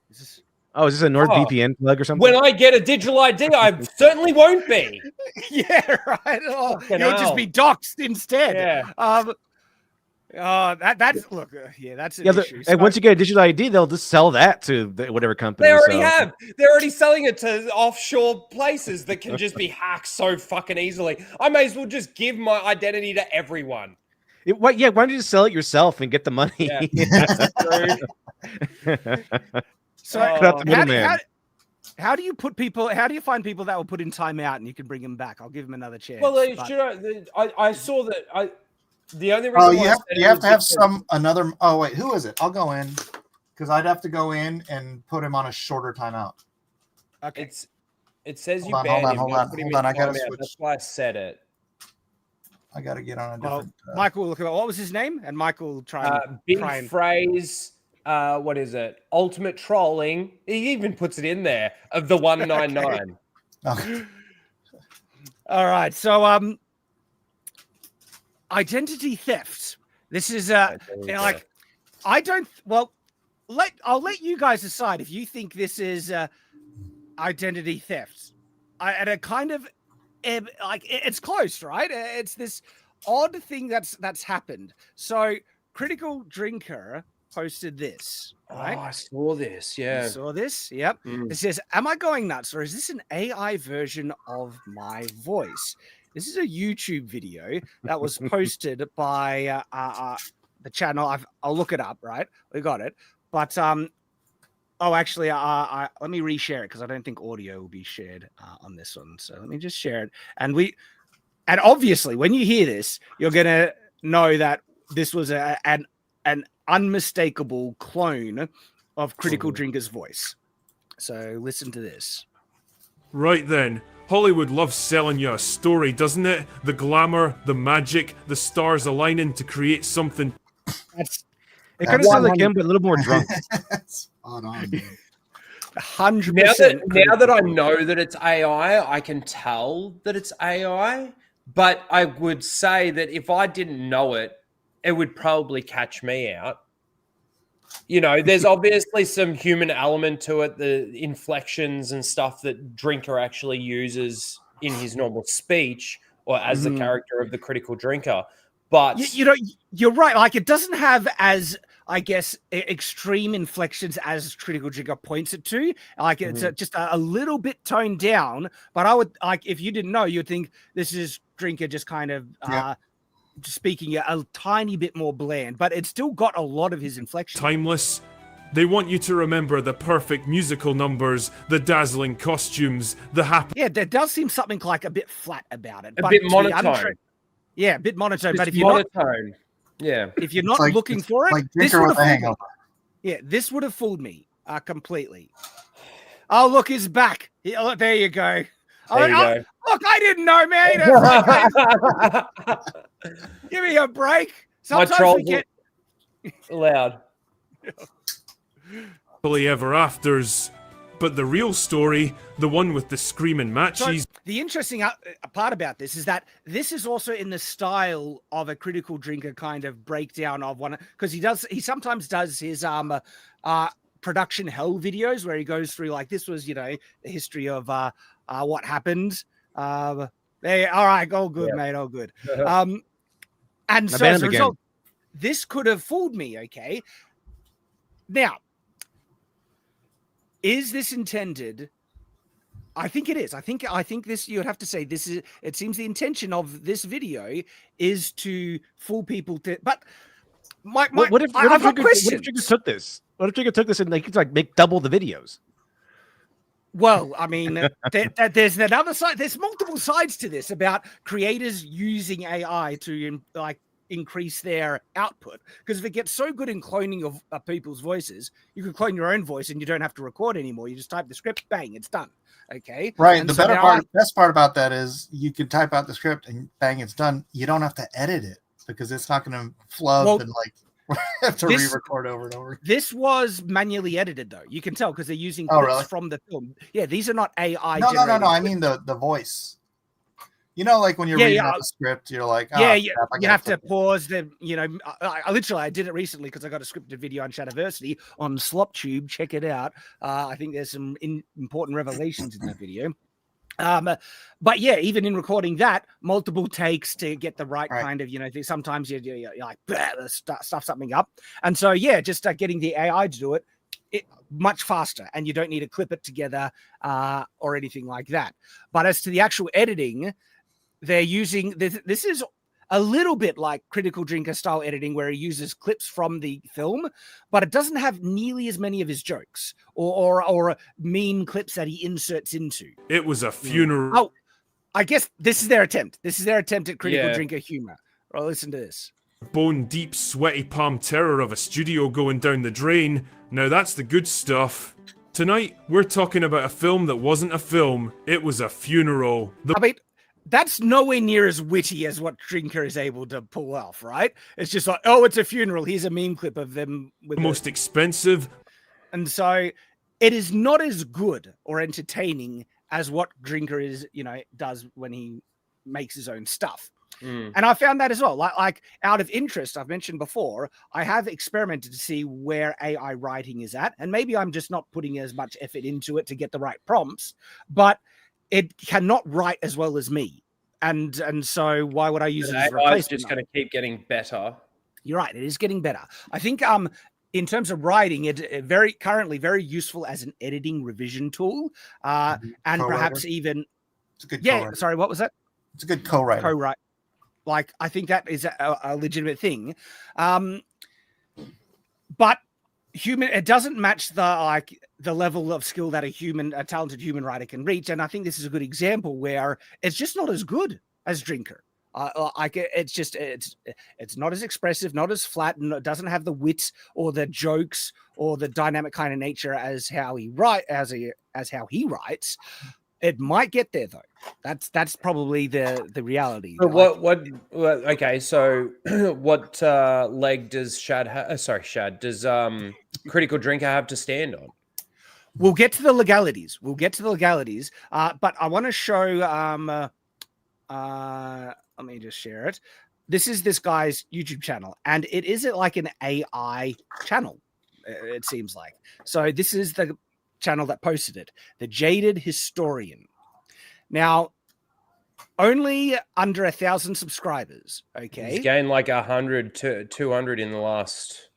Is this a NordVPN plug or something? When I get a digital ID, I certainly won't be. Yeah, right. You'll just be doxxed instead. Yeah. That's look. That's an issue. And once you get a digital ID, they'll just sell that to whatever company. They already have. They're already selling it to offshore places that can just be hacked so fucking easily. I may as well just give my identity to everyone. Why don't you just sell it yourself and get the money? Yeah. That's true. So how do you put people? How do you find people that will put in timeout and you can bring them back? I'll give them another chance. Well, I saw that. The only reason you have to have another. Oh wait, who is it? I'll go in because I'd have to go in and put him on a shorter timeout. Okay. It says you hold banned him. Hold on. I gotta switch. That's why I said it. I gotta get on a different. Michael, look at what was his name, and Michael try and Phrase. What is it? Ultimate trolling. He even puts it in there of the 199. Okay. All right. So identity theft. This is I don't. Well, I'll let you guys decide if you think this is identity theft. And a kind of it's close, right? It's this odd thing that's happened. So Critical Drinker posted this. Right? Oh, I saw this. Yeah. You saw this? Yep. It says, "Am I going nuts, or is this an AI version of my voice?" This is a YouTube video that was posted by the channel. I'll look it up. Right, we got it. But actually, let me reshare it because I don't think audio will be shared on this one. So let me just share it. And obviously, when you hear this, you're gonna know that this was an unmistakable clone of Critical Drinker's voice. So listen to this. Right then, Hollywood loves selling you a story, doesn't it? The glamour, the magic, the stars aligning to create something. It kind of sounds like him, but a little more drunk. Spot on, man. 100%. Now that I know that it's AI, I can tell that it's AI. But I would say that if I didn't know it, it would probably catch me out. You know, there's obviously some human element to it, the inflections and stuff that Drinker actually uses in his normal speech or as the character of the Critical Drinker. But you're right. Like, it doesn't have as, I guess, extreme inflections as Critical Drinker points it to. Like, it's just a little bit toned down. But I would, like, if you didn't know, you'd think this is Drinker just kind of speaking a tiny bit more bland, but it's still got a lot of his inflection. Timeless. They want you to remember the perfect musical numbers, the dazzling costumes, the happy... Yeah, there does seem something like a bit flat about it. A bit monotone. A bit monotone. But if you're not looking for it, like Drinker with a hangover. This would have fooled me completely. Oh, look, he's back. There you go. Look, I didn't know, man. Give me a break. Sometimes we get loud. Happily ever afters. But the real story, the one with the screaming matches. So the interesting part about this is that this is also in the style of a Critical Drinker kind of breakdown of one, because he sometimes does his production hell videos where he goes through, like, this was, the history of what happened. All right, all good, mate, all good. And so as a result, this could have fooled me. Okay, now, is this intended I think it is. I think this, you would have to say this is, it seems the intention of this video is to fool people to, but what if Trigger took this? What if Trigger took this and they could like make double the videos? Well, I mean, there's another side. There's multiple sides to this about creators using AI to like increase their output. Because if it gets so good in cloning of people's voices, you can clone your own voice and you don't have to record anymore. You just type the script, bang, it's done. Okay. Right. And the best part about that is you can type out the script and bang, it's done. You don't have to edit it because it's not going to flub and like have to re-record over and over. This was manually edited though. You can tell because they're using clips from the film. Yeah, these are not AI. No. I mean the voice. You know, like when you're reading out the script, you're like, you have to pause the, you know, I did it recently because I got a scripted video on Shadiversity on SlopTube. Check it out. I think there's some important revelations in that video. But yeah, even in recording that, multiple takes to get the right kind of, you know, sometimes you like stuff something up. And so, yeah, just getting the AI to do it much faster, and you don't need to clip it together or anything like that. But as to the actual editing, they're using this is a little bit like Critical Drinker style editing, where he uses clips from the film, but it doesn't have nearly as many of his jokes or mean clips that he inserts into. It was a funeral. Oh, I guess this is their attempt. This is their attempt at Critical Drinker humor. Well, listen to this. Bone deep, sweaty palm terror of a studio going down the drain. Now that's the good stuff. Tonight, we're talking about a film that wasn't a film. It was a funeral. I mean, that's nowhere near as witty as what Drinker is able to pull off, right? It's just like, oh, it's a funeral. Here's a meme clip of them with the most expensive. And so it is not as good or entertaining as what Drinker is, you know, does when he makes his own stuff. And I found that as well. Like out of interest, I've mentioned before, I have experimented to see where AI writing is at. And maybe I'm just not putting as much effort into it to get the right prompts, but it cannot write as well as me. And so why would I use it as a replacement? It's just going to keep getting better. You're right. It is getting better. I think in terms of writing, it currently very useful as an editing revision tool. And perhaps even... It's a good co-writer. Sorry, what was that? It's a good co-writer. Co-write. Like, I think that is a legitimate thing. But it doesn't match the level of skill that a talented human writer can reach. And I think this is a good example where it's just not as good as Drinker. It's not as expressive, not as flat, and it doesn't have the wit or the jokes or the dynamic kind of nature as how he writes. It might get there though. That's probably the reality. Okay, so what leg does Shad have? Shad, does Critical Drinker have to stand on? We'll get to the legalities. But I want to show let me just share it. This is this guy's YouTube channel, and it is like an AI channel, it seems like. So this is the channel that posted it, The Jaded Historian. Now, only under 1,000 subscribers. Okay, he's gained like 100 to 200 in the last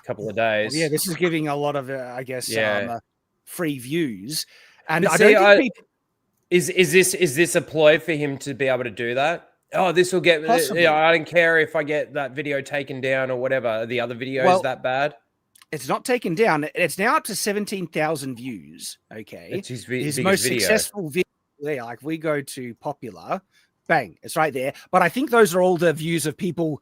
couple of days. Yeah, this is giving a lot of, I guess, free views. And I don't think people... is this a ploy for him to be able to do that? Oh, this will get. I don't care if I get that video taken down or whatever. The other video is that bad. It's not taken down. It's now up to 17,000 views. Okay. It's his most successful video. Yeah, like we go to popular, bang, it's right there. But I think those are all the views of people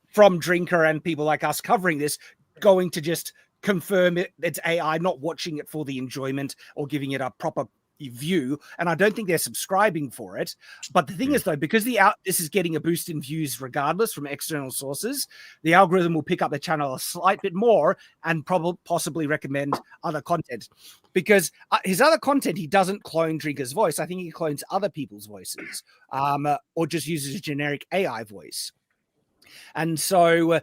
from Drinker and people like us covering this, going to just confirm it's AI, not watching it for the enjoyment or giving it a proper view. And I don't think they're subscribing for it. But the thing is, though, because this is getting a boost in views regardless from external sources, the algorithm will pick up the channel a slight bit more and possibly recommend other content. Because his other content, he doesn't clone Drinker's voice. I think he clones other people's voices, or just uses a generic AI voice. And so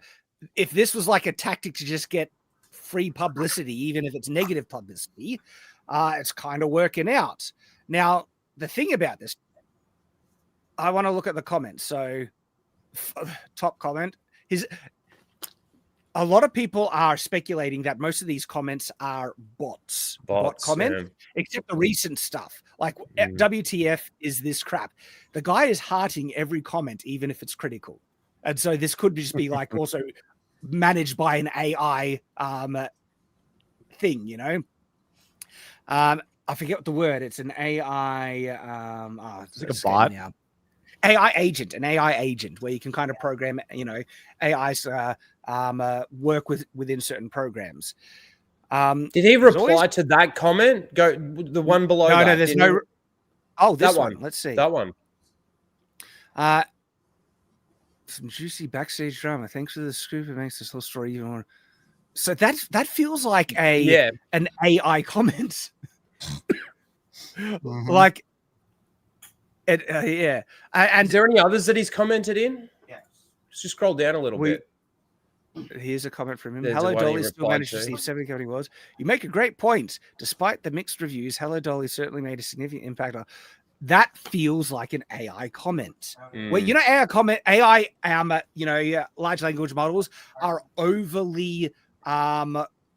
if this was like a tactic to just get free publicity, even if it's negative publicity, it's kind of working out. Now, the thing about this, I want to look at the comments. So, top comment, a lot of people are speculating that most of these comments are bot comment, except the recent stuff. Like, WTF is this crap? The guy is hearting every comment, even if it's critical. And so this could just be like also managed by an AI thing, you know? I forget what the word. It's an AI. It's like a bot. Now. AI agent, an AI agent, where you can kind of program, you know, AIs work within certain programs. Did he reply to that comment? Go the one below. No, there's no. Oh, this one. Let's see that one. Some juicy backstage drama. Thanks for the scoop. It makes this whole story even more. So that feels like an AI comment. Like it, And is there any others that he's commented in? Yeah, just scroll down a little bit. Here's a comment from him. Hello Dolly still managed to receive 70 company awards. You make a great point. Despite the mixed reviews, Hello Dolly certainly made a significant impact on. That feels like an AI comment. Well, you know, AI, large language models are overly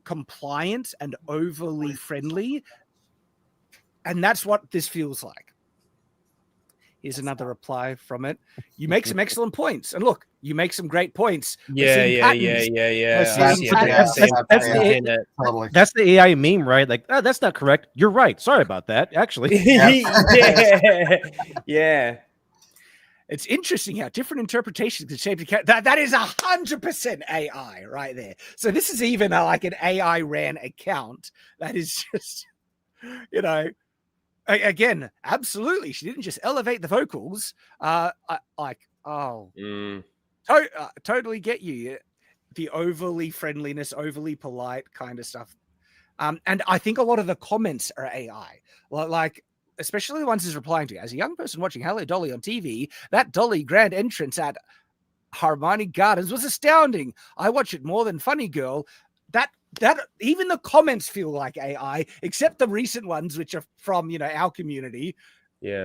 compliant and overly friendly. And that's what this feels like. Here's another reply from it. You make some excellent points. And look, you make some great points. Yeah. That's the AI meme, right? Like, oh, that's not correct. You're right. Sorry about that, actually. Yeah. It's interesting how different interpretations can shape the character. That is 100% AI right there. So this is even like an AI ran account. That is just, you know, again, absolutely. She didn't just elevate the vocals. Totally get you. The overly friendliness, overly polite kind of stuff. And I think a lot of the comments are AI. Like, especially the ones he's replying to. As a young person watching Hello Dolly on TV, that Dolly grand entrance at Harmony Gardens was astounding. I watch it more than Funny Girl. That even the comments feel like AI, except the recent ones, which are from, you know, our community,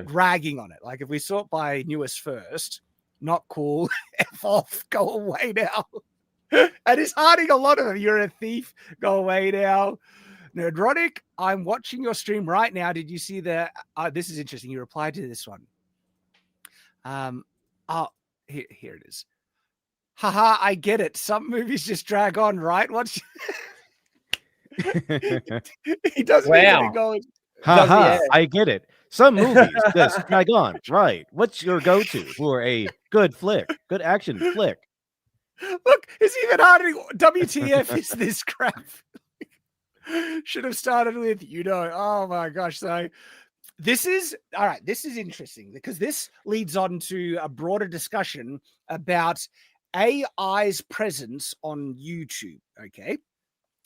bragging on it. Like if we sort by newest first, not cool, F off, go away now. And it's harding a lot of them. You're a thief, go away now. Nerdrotic, I'm watching your stream right now. Did you see the? This is interesting. You replied to this one. Here it is. Haha, I get it. Some movies just drag on, right? What's he doesn't even go. Haha, I get it. Some movies just drag on, right? What's your go-to for a good flick, good action flick? Look, it's even harder. WTF is this crap? Should have started with, you know, oh my gosh. So this is all right. This is interesting because this leads on to a broader discussion about AI's presence on YouTube. Okay.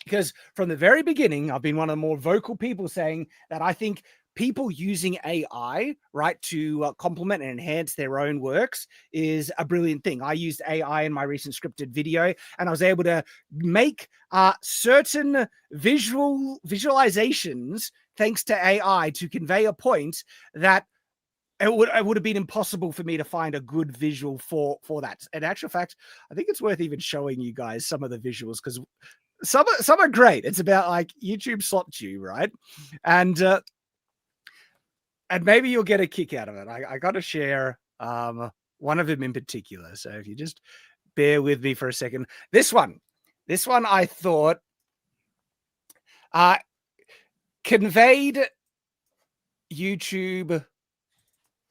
Because from the very beginning, I've been one of the more vocal people saying that I think people using AI, right, to complement and enhance their own works is a brilliant thing. I used AI in my recent scripted video, and I was able to make certain visualizations thanks to AI to convey a point that it would have been impossible for me to find a good visual for that. In actual fact, I think it's worth even showing you guys some of the visuals because some are great. It's about like YouTube slot you, right? And maybe you'll get a kick out of it. I got to share one of them in particular. So if you just bear with me for a second. This one I thought conveyed YouTube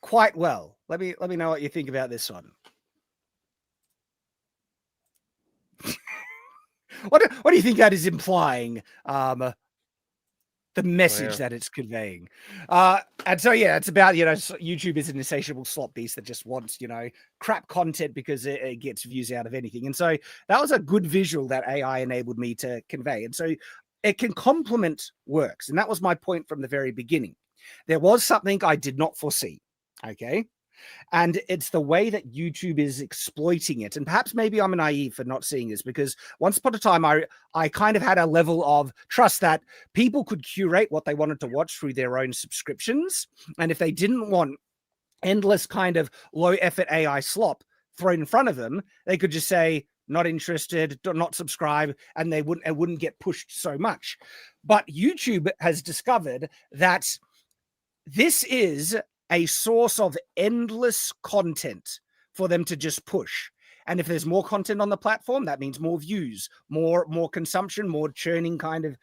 quite well. Let me know what you think about this one. What do you think that is implying? The message that it's conveying. And so, yeah, it's about, you know, YouTube is an insatiable slot beast that just wants, you know, crap content because it gets views out of anything. And so that was a good visual that AI enabled me to convey. And so it can complement works. And that was my point from the very beginning. There was something I did not foresee. Okay. And it's the way that YouTube is exploiting it. And perhaps maybe I'm naive for not seeing this because once upon a time, I kind of had a level of trust that people could curate what they wanted to watch through their own subscriptions. And if they didn't want endless kind of low effort AI slop thrown in front of them, they could just say, not interested, not subscribe, and it wouldn't get pushed so much. But YouTube has discovered that this is a source of endless content for them to just push. And if there's more content on the platform, that means more views, more consumption, more churning kind of,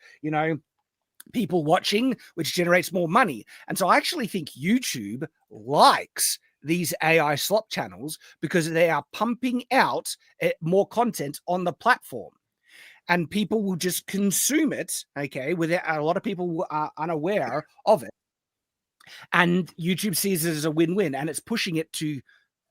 people watching, which generates more money. And so I actually think YouTube likes these AI slop channels because they are pumping out more content on the platform. And people will just consume it, okay, with a lot of people are unaware of it. And YouTube sees it as a win-win, and it's pushing it to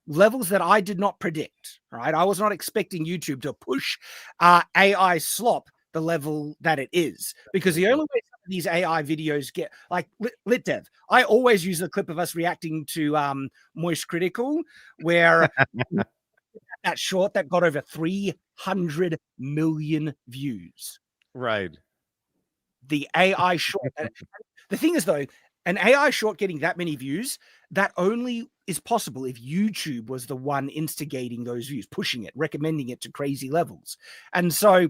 levels that I did not predict, right? I was not expecting YouTube to push AI slop the level that it is, because the only way some of these AI videos get, like LitDev, I always use the clip of us reacting to Moist Critical, where that short that got over 300 million views. Right. The AI short. The thing is, though, an AI short getting that many views, that only is possible if YouTube was the one instigating those views, pushing it, recommending it to crazy levels. And so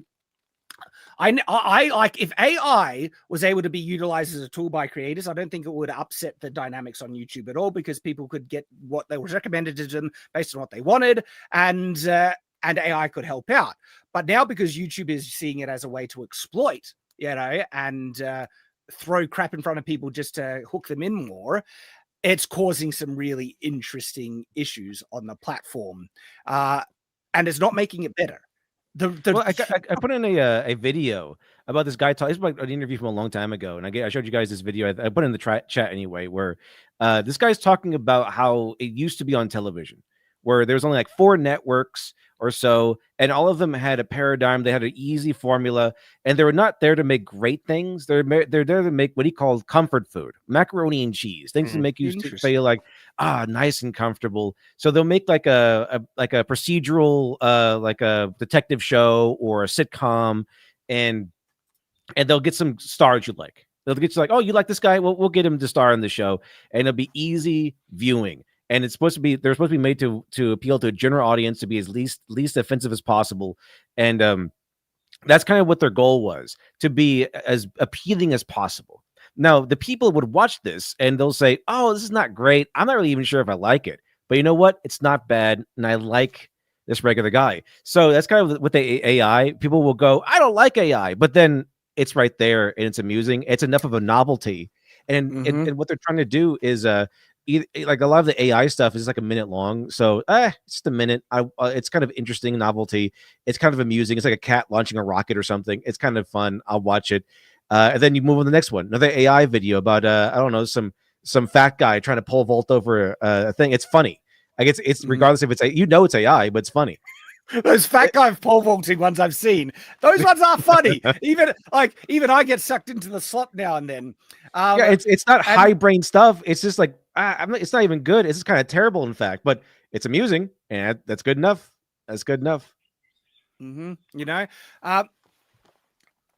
I like, if AI was able to be utilized as a tool by creators, I don't think it would upset the dynamics on YouTube at all, because people could get what they was recommended to them based on what they wanted, and AI could help out. But now, because YouTube is seeing it as a way to exploit, and throw crap in front of people just to hook them in more, it's causing some really interesting issues on the platform, and it's not making it better. Well, I put in a video about this guy talking. It's like an interview from a long time ago, and I showed you guys this video. I put it in the chat anyway, where this guy's talking about how it used to be on television, where there was only like 4 networks or so, and all of them had a paradigm. They had an easy formula, and they were not there to make great things. They're there to make what he called comfort food, macaroni and cheese, things to make you feel like nice and comfortable. So they'll make like a procedural, like a detective show or a sitcom, and they'll get some stars you like. They'll get you like, oh, you like this guy? Well, we'll get him to star in the show, and it'll be easy viewing. And it's supposed to be, they're supposed to be made to appeal to a general audience, to be as least offensive as possible. And that's kind of what their goal was, to be as appealing as possible. Now, the people would watch this and they'll say, oh, this is not great. I'm not really even sure if I like it. But you know what? It's not bad. And I like this regular guy. So that's kind of with the AI. People will go, I don't like AI. But then it's right there and it's amusing. It's enough of a novelty. And, and what they're trying to do is like a lot of the AI stuff is like a minute long, so it's just a minute. It's kind of interesting novelty. It's kind of amusing. It's like a cat launching a rocket or something. It's kind of fun. I'll watch it, and then you move on to the next one. Another AI video about I don't know, some fat guy trying to pole vault over a thing. It's funny. Like it's regardless if it's it's AI, but it's funny. Those fat guy pole vaulting ones I've seen, those ones are funny. Even I get sucked into the slot now and then. It's not high brain stuff. It's just like it's not even good. It's just kind of terrible, in fact, but it's amusing, and that's good enough. That's good enough.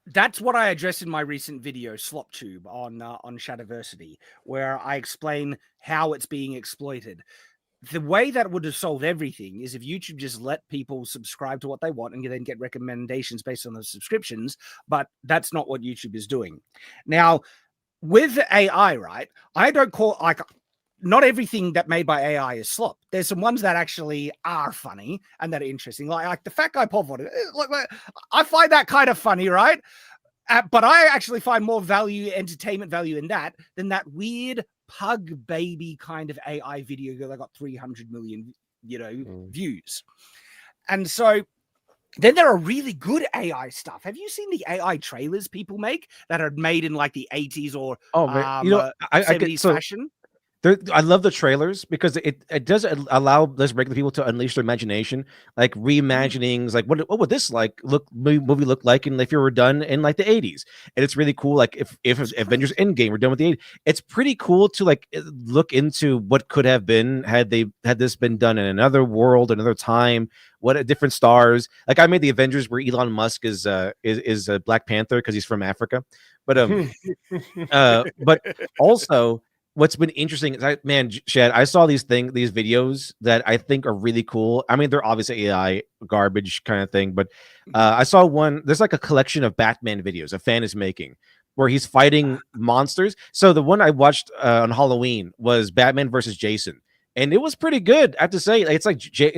That's what I addressed in my recent video, SlopTube, on Shadiversity, where I explain how it's being exploited. The way that would have solved everything is if YouTube just let people subscribe to what they want and then get recommendations based on those subscriptions. But that's not what YouTube is doing. Now, with AI, right? I don't call, like, not everything that made by AI is slop. There's some ones that actually are funny and that are interesting. Like the fat guy pole vault. I find that kind of funny, right? But I actually find more entertainment value in that than that weird pug baby kind of AI video that got 300 million, views. And so then there are really good AI stuff. Have you seen the AI trailers people make that are made in like the 80s or 70s fashion? I love the trailers because it does allow those regular people to unleash their imagination, like reimaginings, like what would this movie look like, and if you were done in like the 80s, and it's really cool. Like if Avengers Endgame were done with the 80s, it's pretty cool to like look into what could have been had this been done in another world, another time. What different stars? Like I made the Avengers where Elon Musk is Black Panther because he's from Africa, but but also. what's been interesting is Shad, I saw these videos that I think are really cool. I mean, they're obviously AI garbage kind of thing, but I saw one. There's like a collection of Batman videos a fan is making where he's fighting monsters. So the one I watched on Halloween was Batman versus Jason. And it was pretty good. I have to say, it's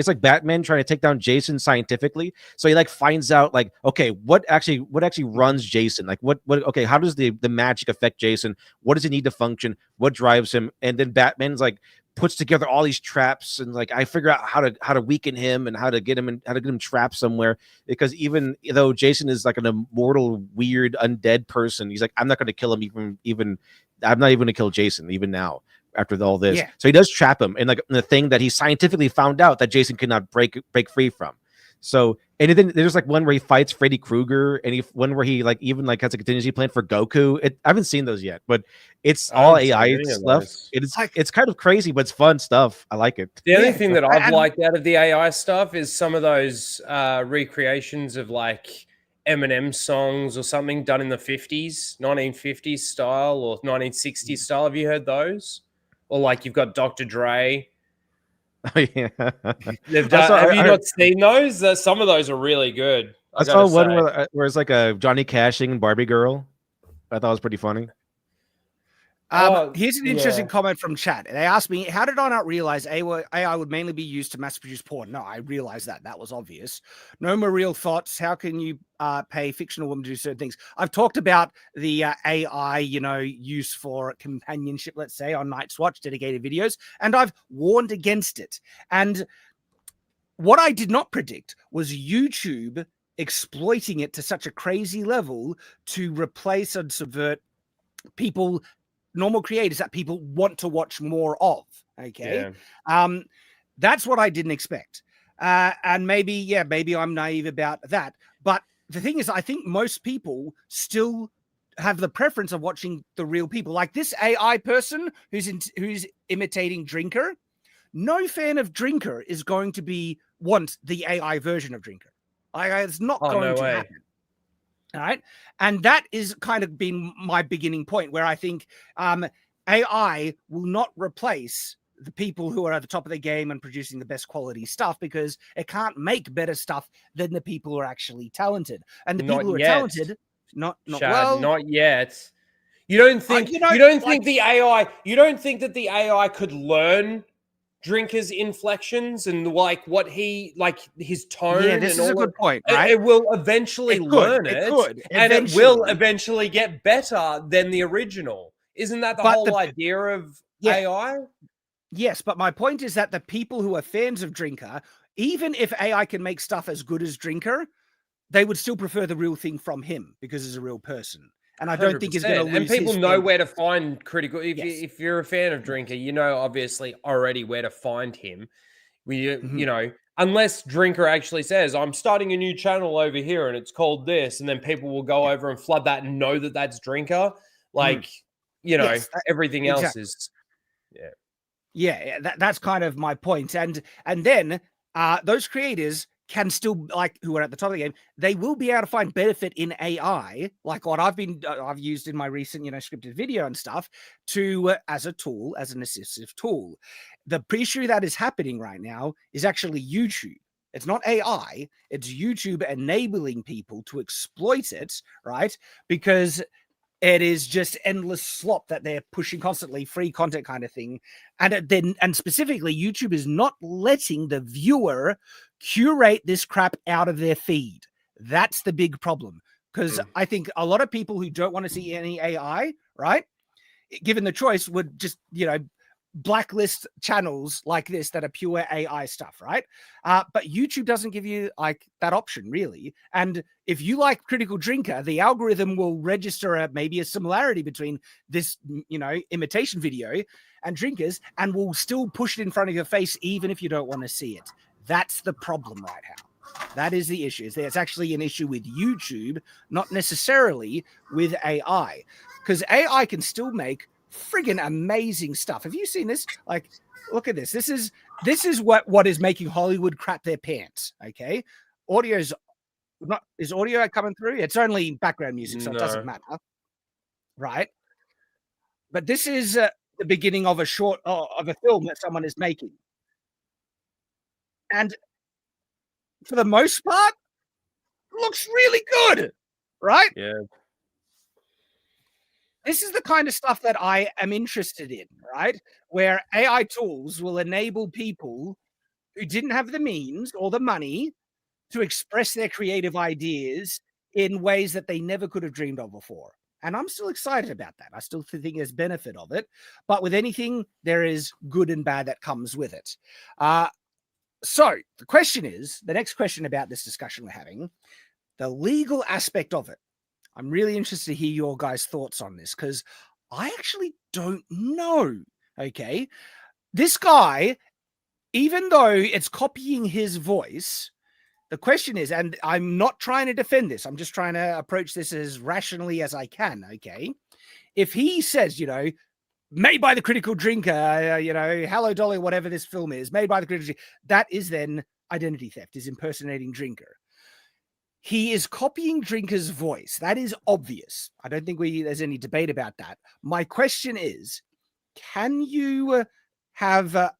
like Batman trying to take down Jason scientifically. So he like finds out like, okay, what actually runs Jason? Like what okay, how does the magic affect Jason? What does he need to function? What drives him? And then Batman's like puts together all these traps and like I figure out how to weaken him and how to get him trapped somewhere. Because even though Jason is like an immortal, weird, undead person, he's like, I'm not going to kill him even I'm not even going to kill Jason even now. After all this, so he does trap him in like the thing that he scientifically found out that Jason could not break free from. So, and then there's like one where he fights Freddy Krueger, and one where he like even like has a contingency plan for Goku. I haven't seen those yet, but it's all AI stuff. It's kind of crazy, but it's fun stuff. I like it. The only thing that I've liked out of the AI stuff is some of those recreations of like Eminem songs or something done in the 50s, 1950s style or 1960s style. Have you heard those? Or like you've got Dr. Dre. Oh, yeah. Have you not seen those? Some of those are really good. I saw one where it's like a Johnny Cashing and Barbie girl. I thought it was pretty funny. Here's an interesting comment from chat. They asked me, how did I not realize AI would mainly be used to mass produce porn? No, I realized that. That was obvious. No more real thoughts. How can you pay fictional women to do certain things? I've talked about the AI, use for companionship, let's say, on Night's Watch, dedicated videos, and I've warned against it. And what I did not predict was YouTube exploiting it to such a crazy level to replace and subvert normal creators that people want to watch more of. Okay. Yeah. That's what I didn't expect. And maybe I'm naive about that. But the thing is, I think most people still have the preference of watching the real people. Like this AI person who's imitating Drinker. No fan of Drinker is going to want the AI version of Drinker. It's not going to happen. All right. And that is kind of been my beginning point where I think AI will not replace the people who are at the top of the game and producing the best quality stuff because it can't make better stuff than the people who are actually talented. And the people who are talented, not yet. You don't think you don't think that the AI could learn Drinker's inflections and like what his tone. Yeah, this is a good point, right? It will eventually learn it, and it will eventually get better than the original. Isn't that the whole idea of AI? Yes, but my point is that the people who are fans of Drinker, even if AI can make stuff as good as Drinker, they would still prefer the real thing from him because he's a real person. And I don't think he's going to lose. And people know where to find critical. If you're a fan of Drinker, you know obviously already where to find him. Unless Drinker actually says, "I'm starting a new channel over here, and it's called this," and then people will go over and flood that and know that that's Drinker. Everything else is, that's kind of my point. And then those creators can still, like, who are at the top of the game, they will be able to find benefit in AI, like what I've used in my recent, scripted video and stuff, to as a tool, as an assistive tool. The issue that is happening right now is actually YouTube. It's not AI, it's YouTube enabling people to exploit it, right? Because it is just endless slop that they're pushing constantly, free content kind of thing. And specifically, YouTube is not letting the viewer curate this crap out of their feed. That's the big problem. Because I think a lot of people who don't want to see any AI, right, given the choice, would just, blacklist channels like this that are pure AI stuff, right? But YouTube doesn't give you like that option really. And if you like Critical Drinker, the algorithm will register maybe a similarity between this, imitation video and Drinkers, and will still push it in front of your face even if you don't want to see it. That's the problem right now. That is the issue. It's actually an issue with YouTube, not necessarily with AI, because AI can still make friggin' amazing stuff. Have you seen this? Like, look at this. This is what is making Hollywood crap their pants. Okay, is audio coming through? It's only background music, so it doesn't matter, right? But this is the beginning of a film that someone is making. And for the most part, looks really good, right? Yeah. This is the kind of stuff that I am interested in, right? Where AI tools will enable people who didn't have the means or the money to express their creative ideas in ways that they never could have dreamed of before. And I'm still excited about that. I still think there's benefit of it. But with anything, there is good and bad that comes with it. So the next question about this discussion we're having, the legal aspect of it. I'm really interested to hear your guys' thoughts on this because I actually don't know. Okay. This guy, even though it's copying his voice, the question is, and I'm not trying to defend this, I'm just trying to approach this as rationally as I can. Okay. If he says, made by the Critical Drinker, Hello Dolly, whatever this film is, made by the Critical Drinker, that is then identity theft, is impersonating Drinker. He is copying Drinker's voice. That is obvious. I don't think there's any debate about that. My question is, can you have,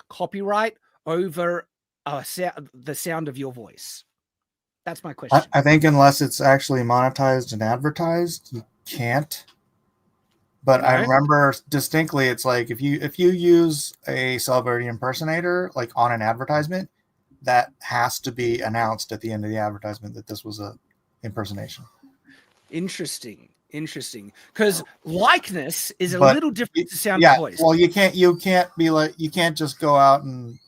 copyright over the sound of your voice? That's my question. I think unless it's actually monetized and advertised, you can't. But I remember distinctly, it's like if you use a celebrity impersonator like on an advertisement, that has to be announced at the end of the advertisement that this was a impersonation. Interesting. Because likeness is a little different to sound of voice. Well, you can't just go out and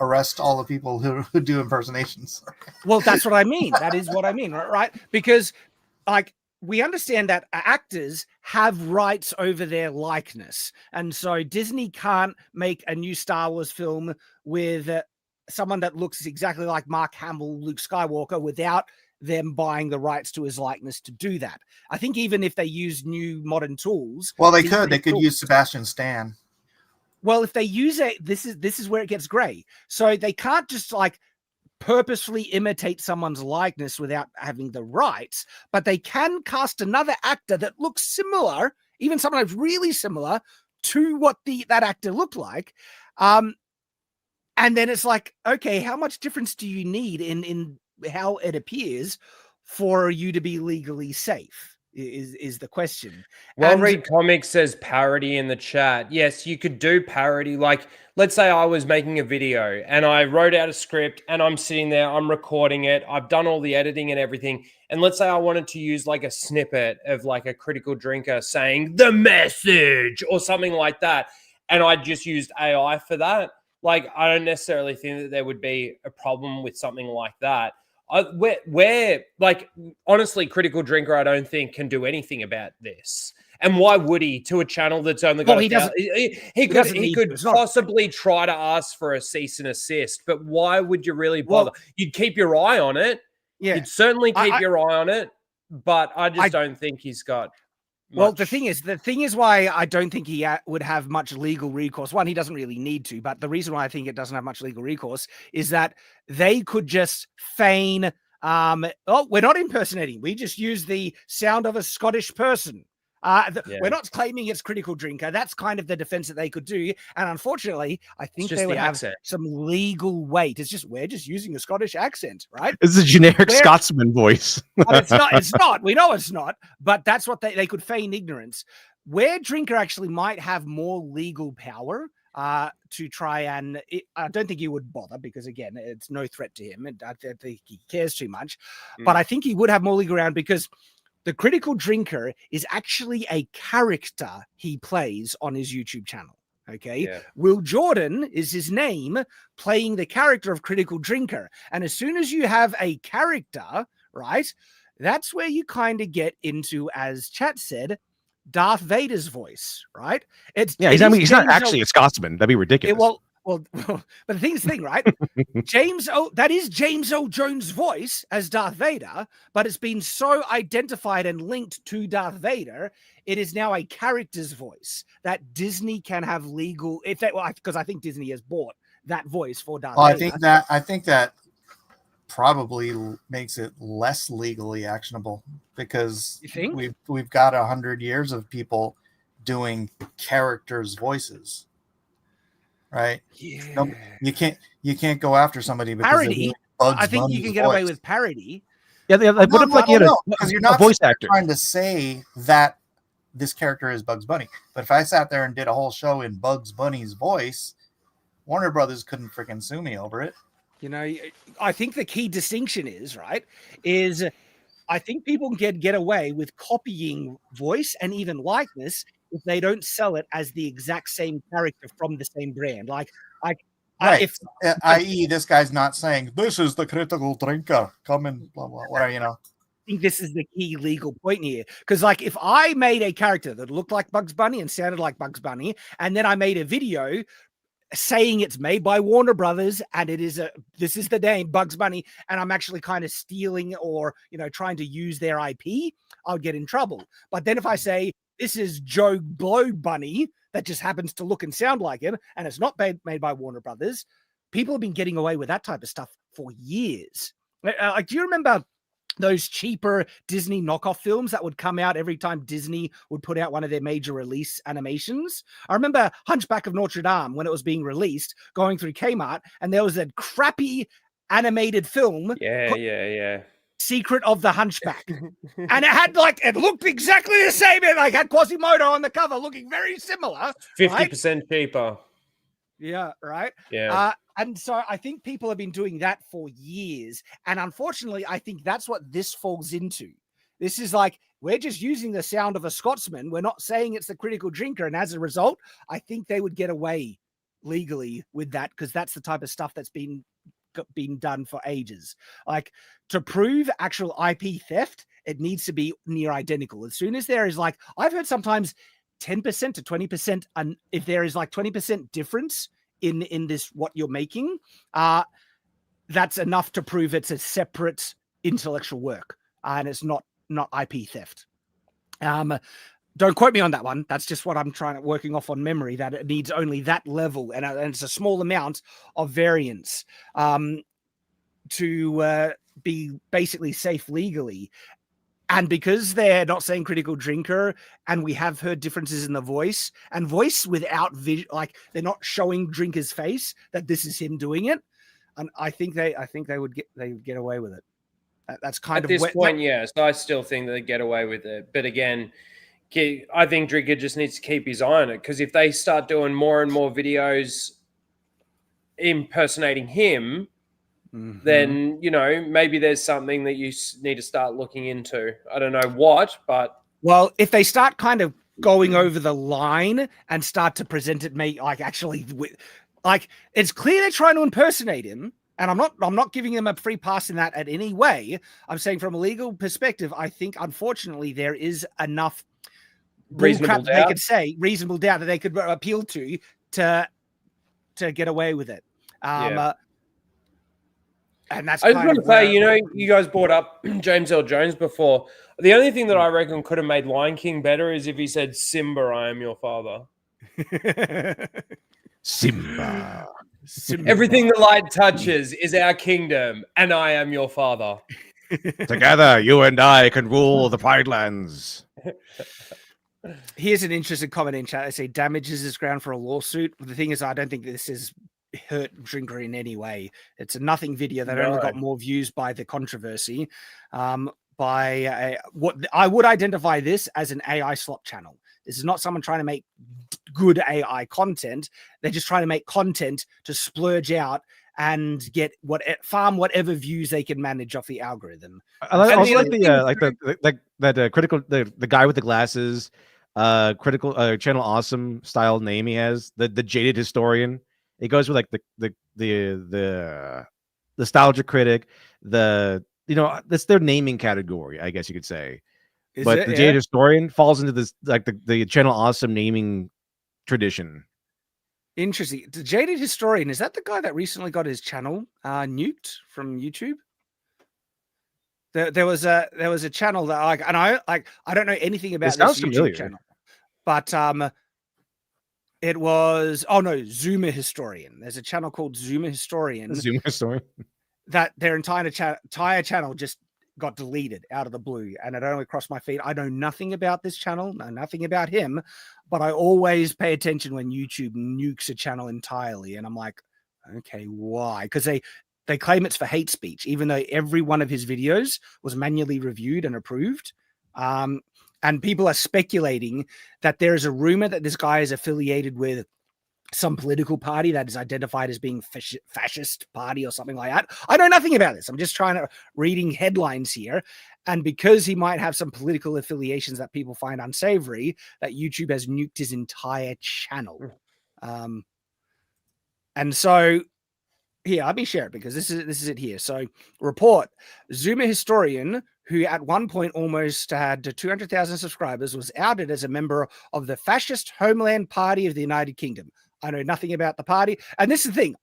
arrest all the people who do impersonations. Well, that's what I mean. That is what I mean, right? Because we understand that actors have rights over their likeness. And so Disney can't make a new Star Wars film with someone that looks exactly like Mark Hamill, Luke Skywalker, without them buying the rights to his likeness to do that. I think even if they use new modern tools. Well, they could use Sebastian Stan. Well, if they use it, this is where it gets gray. So they can't just purposefully imitate someone's likeness without having the rights, but they can cast another actor that looks similar, even sometimes really similar to what that actor looked like. And then it's okay, how much difference do you need in how it appears for you to be legally safe is the question. Read Comics says parody in the chat. Yes, you could do parody. Let's say I was making a video and I wrote out a script and I'm sitting there, I'm recording it. I've done all the editing and everything. And let's say I wanted to use a snippet of a Critical Drinker saying the message or something like that. And I just used AI for that. I don't necessarily think that there would be a problem with something like that. Honestly, Critical Drinker, I don't think can do anything about this. And why would he to a channel that's only got he could possibly try to ask for a cease and assist, but why would you really bother? You'd keep your eye on it. Yeah, you'd certainly keep your eye on it, but I don't think he's got. Well, the thing is why I don't think he would have much legal recourse. One, he doesn't really need to, but the reason why I think it doesn't have much legal recourse is that they could just feign, we're not impersonating. We just use the sound of a Scottish person. We're not claiming it's Critical Drinker. That's kind of the defense that they could do. And unfortunately, I think they would have some legal weight. We're just using a Scottish accent, right? It's a generic Scotsman voice. It's not. We know it's not. But that's what they could feign ignorance. Where Drinker actually might have more legal power to try and I don't think he would bother because, again, it's no threat to him. And I don't think he cares too much. But I think he would have more legal ground because the Critical Drinker is actually a character he plays on his YouTube channel. Okay. Yeah. Will Jordan is his name, playing the character of Critical Drinker. And as soon as you have a character, right, that's where you kind of get into, as chat said, Darth Vader's voice, right? He's not actually a Scotsman. That'd be ridiculous. Well, but the thing, right? That is James Earl Jones' voice as Darth Vader, but it's been so identified and linked to Darth Vader, it is now a character's voice that Disney can have legal, because I think Disney has bought that voice for Darth Vader. I think that probably makes it less legally actionable because we've got 100 years of people doing characters' voices, right? Yeah. No, you can't go after somebody because Parody. Bugs I think you Bunny's can get voice. away with parody. Yeah, like, what if like you had because you're a not voice actor trying to say that this character is Bugs Bunny. But if I sat there and did a whole show in Bugs Bunny's voice, Warner Brothers couldn't freaking sue me over it. You know, I think the key distinction is I think people can get away with copying voice and even likeness if they don't sell it as the exact same character from the same brand. Like right. I.e., this guy's not saying this is the critical drinker. Come and blah blah. Whatever, you know. I think this is the key legal point here. Because, like, if I made a character that looked like Bugs Bunny and sounded like Bugs Bunny, and then I made a video saying it's made by Warner Brothers and this is the name Bugs Bunny, and I'm actually kind of stealing or, you know, trying to use their IP, I'll get in trouble. But then if I say this is Joe Blow Bunny that just happens to look and sound like him, and it's not made by Warner Brothers, people have been getting away with that type of stuff for years. Like, do you remember those cheaper Disney knockoff films that would come out every time Disney would put out one of their major release animations? I remember Hunchback of Notre Dame when it was being released, going through Kmart, and there was a crappy animated film. Yeah. Secret of the Hunchback. And it looked exactly the same. It had Quasimodo on the cover looking very similar. 50% cheaper. Yeah, right. Yeah. And so I think people have been doing that for years. And unfortunately, I think that's what this falls into. This is like, we're just using the sound of a Scotsman. We're not saying it's the critical drinker. And as a result, I think they would get away legally with that, because that's the type of stuff that's been done for ages. Like, to prove actual IP theft, it needs to be near identical. As soon as there is, like, I've heard sometimes 10% to 20%, and if there is like 20% difference in this what you're making, that's enough to prove it's a separate intellectual work, and it's not IP theft. Don't quote me on that one. That's just what I'm working off on memory, that it needs only that level, and it's a small amount of variance to be basically safe legally. And because they're not saying critical drinker, and we have heard differences in the voice, and voice without like they're not showing drinker's face that this is him doing it, and I think they would get away with it. That's kind at of this point, yes. I still think they get away with it, but again, I think Drinker just needs to keep his eye on it, because if they start doing more and more videos impersonating him, then, you know, maybe there's something that you need to start looking into. I don't know what, but... Well, if they start kind of going over the line and start to present it, like, actually, like, it's clear they're trying to impersonate him, and I'm not giving them a free pass in that at any way. I'm saying from a legal perspective, I think, unfortunately, there is enough reasonable doubt they could say, reasonable doubt that they could appeal to get away with it. And that's, I just want to say, you know, you guys brought up James L. Jones before. The only thing that I reckon could have made Lion King better is if he said, "Simba, I am your father." Simba. Everything the light touches is our kingdom, and I am your father. Together, you and I can rule the Badlands. Here's an interesting comment in chat. They say damages is ground for a lawsuit. But the thing is, I don't think this is hurt Drinker in any way. It's a nothing video that only got more views by the controversy. What I would identify this as an AI slop channel. This is not someone trying to make good AI content. They're just trying to make content to splurge out and get farm whatever views they can manage off the algorithm. I also like the guy with the glasses, critical channel awesome style name he has, the jaded historian. It goes with like the nostalgia critic, that's their naming category, I guess you could say. But the jaded historian falls into this, like the channel awesome naming tradition. Interesting. The jaded historian, is that the guy that recently got his channel nuked from YouTube? There was a channel that I don't know anything about this YouTube channel, but it was Zoomer Historian. There's a channel called Zoomer Historian. Zoomer Historian. That their entire channel just got deleted out of the blue, and it only crossed my feed. I know nothing about this channel, know nothing about him, but I always pay attention when YouTube nukes a channel entirely, and I'm like, okay, why? Because they claim it's for hate speech, even though every one of his videos was manually reviewed and approved. And people are speculating that there is a rumor that this guy is affiliated with some political party that is identified as being fascist party or something like that. I know nothing about this. I'm just reading headlines here. And because he might have some political affiliations that people find unsavory, that YouTube has nuked his entire channel. And so here, let me share it because this is it here. So report, Zoomer historian who at one point almost had 200,000 subscribers was outed as a member of the fascist Homeland Party of the United Kingdom. I know nothing about the party. And this is the thing.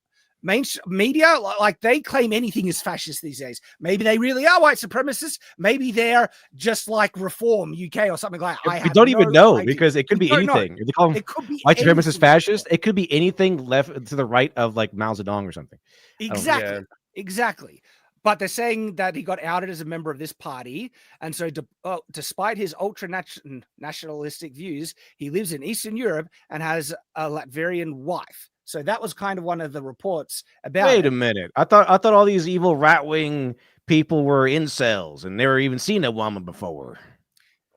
Mainstream media, like they claim anything is fascist these days. Maybe they really are white supremacists. Maybe they're just like Reform UK or something like that. We don't even know because it could be anything. If they call them white supremacist fascist, it could be anything left to the right of like Mao Zedong or something. Exactly. Exactly. But they're saying that he got outed as a member of this party. And so despite his ultra-nationalistic views, he lives in Eastern Europe and has a Latvian wife. So that was kind of one of the reports about Wait a minute. I thought all these evil rat-wing people were incels and never even seen a woman before.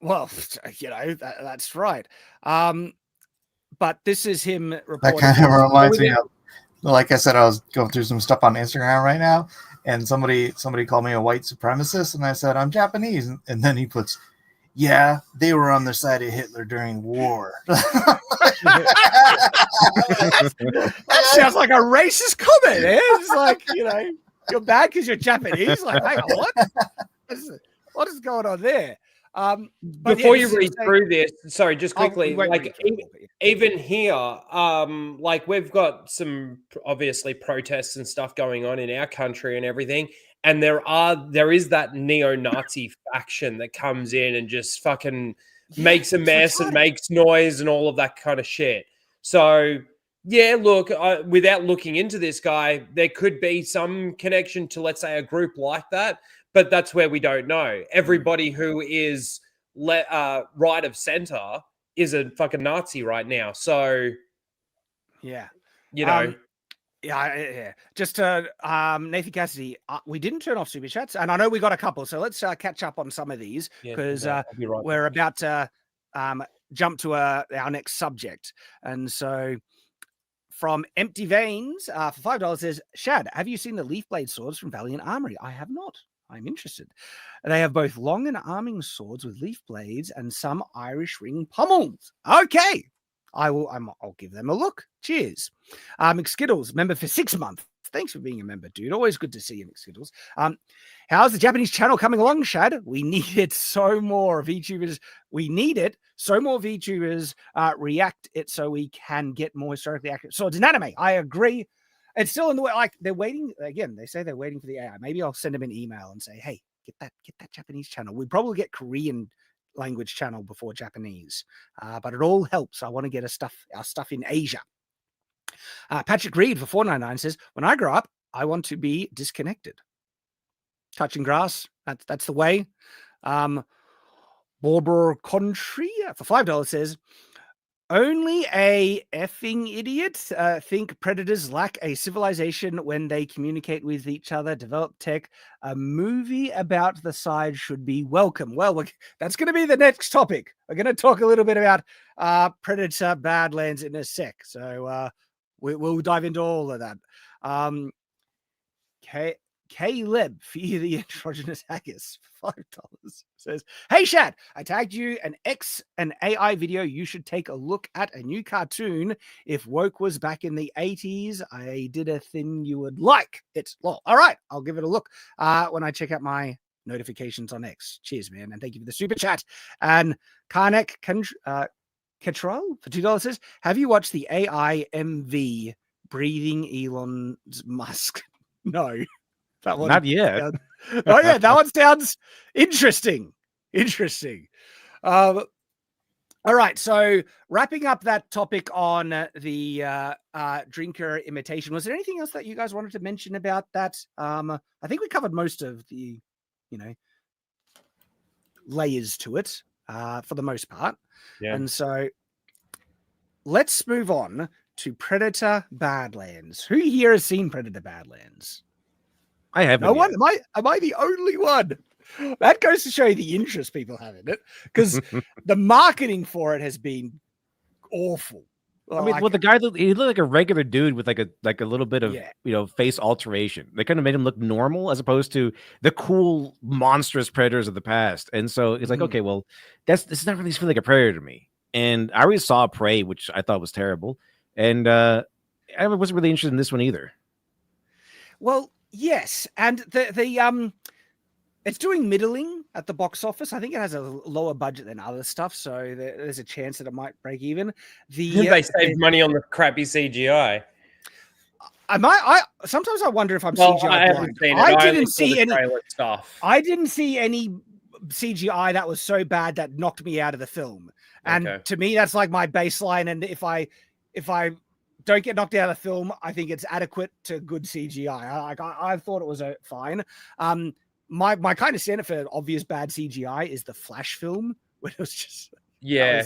Well, you know, that's right. But this is him reporting. That kind of reminds me of, like I said, I was going through some stuff on Instagram right now, and somebody called me a white supremacist, and I said, I'm Japanese. And then he puts, yeah, they were on the side of Hitler during war. That sounds like a racist comment. Eh? It's like, you know, you're bad because you're Japanese. Like, hang on, what is going on there? Before you read through this, sorry, just quickly, like even here, like we've got some obviously protests and stuff going on in our country and everything, and there is that neo-Nazi faction that comes in and just fucking makes a mess and makes noise and all of that kind of shit. So yeah, look, without looking into this guy, there could be some connection to, let's say, a group like that. But that's where we don't know. Everybody who is right of center is a fucking Nazi right now. So, yeah, you know, yeah. Just Nathan Cassidy, we didn't turn off super chats, and I know we got a couple. So let's catch up on some of these because we're about to jump to our next subject. And so, from Empty Veins for $5 says, Shad, have you seen the leaf blade swords from Valiant Armory? I have not. I'm interested. They have both long and arming swords with leaf blades and some Irish ring pommels. Okay. I'll give them a look. Cheers. McSkittles, member for 6 months. Thanks for being a member, dude. Always good to see you, McSkittles. How's the Japanese channel coming along, Shad? We need it so more VTubers. We need it so more VTubers react it so we can get more historically accurate swords in anime. I agree. It's still in the way, like they're waiting. Again, they say they're waiting for the AI. Maybe I'll send them an email and say, hey, get that Japanese channel. We'd probably get Korean language channel before Japanese. But it all helps. I want to get our stuff in Asia. Patrick Reed for $4.99 says, when I grow up, I want to be disconnected. Touching grass, that's the way. Barbara Country for $5 says, only a effing idiot think predators lack a civilization when they communicate with each other, develop tech. A movie about the side should be welcome. Well, that's going to be the next topic. We're going to talk a little bit about Predator Badlands in a sec. So we'll dive into all of that. Caleb, Fear the Androgynous Haggis, $5 says, hey, Shad, I tagged you an X and AI video. You should take a look at a new cartoon. If woke was back in the 80s, I did a thing you would like. It's lol. All right, I'll give it a look when I check out my notifications on X. Cheers, man, and thank you for the super chat. And Karnek Catrol for $2 says, have you watched the AI MV breathing Elon Musk? No. That one not yet. Oh yeah, that one sounds interesting. All right, so wrapping up that topic on the drinker imitation, was there anything else that you guys wanted to mention about that? I think we covered most of the, layers to it for the most part. Yeah. And so let's move on to Predator Badlands. Who here has seen Predator Badlands? I haven't. No one? Am I the only one? That goes to show you the interest people have in it, because the marketing for it has been awful. I mean, well, the guy he looked like a regular dude with like a little bit of face alteration. They kind of made him look normal as opposed to the cool monstrous predators of the past. And so it's like, okay, well, this is not really feel like a predator to me. And I already saw Prey, which I thought was terrible, and I wasn't really interested in this one either. Well, yes, and the it's doing middling at the box office. I think it has a lower budget than other stuff, so there's a chance that it might break even. They saved money on the crappy CGI. Sometimes I wonder if I'm CGI blind. I didn't see any stuff. I didn't see any CGI that was so bad that knocked me out of the film. And to me, that's like my baseline. And if I don't get knocked out of the film, I think it's adequate to good CGI. I thought it was fine. My kind of standard for obvious bad CGI is the Flash film, where it was just a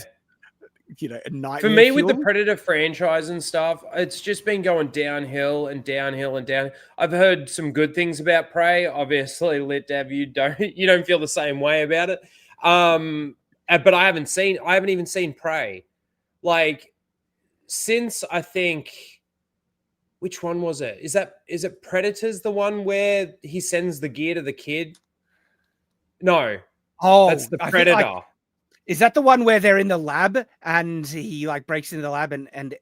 nightmare. For me, with the Predator franchise and stuff, it's just been going downhill and downhill and down. I've heard some good things about Prey. Obviously, Dev, you don't feel the same way about it. But I haven't even seen Prey. Like, since I think, which one was it? Is it Predators, the one where he sends the gear to the kid? No. Oh, that's the Predator. Is that the one where they're in the lab and he breaks into the lab and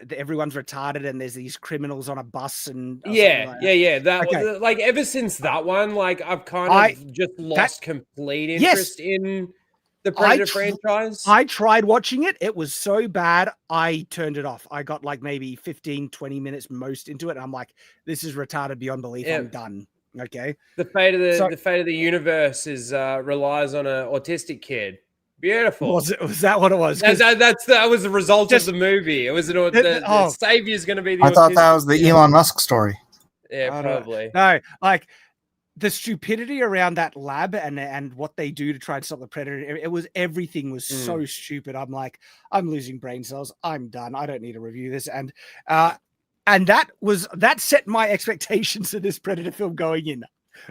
everyone's retarded and there's these criminals on a bus and That like ever since that one, like I've kind of just lost complete interest in the Predator franchise. I tried watching it. It was so bad. I turned it off. I got like maybe 15, 20 minutes most into it. And I'm like, this is retarded beyond belief. Yeah. I'm done. Okay. The fate of the universe relies on an autistic kid. Beautiful. Was that what it was? That was the result of the movie. It was the savior's going to be the I thought that was the Elon Musk story. Yeah, probably. No, like the stupidity around that lab and what they do to try to stop the Predator. Everything was so stupid. I'm like, I'm losing brain cells. I'm done. I don't need to review this. And that set my expectations of this Predator film going in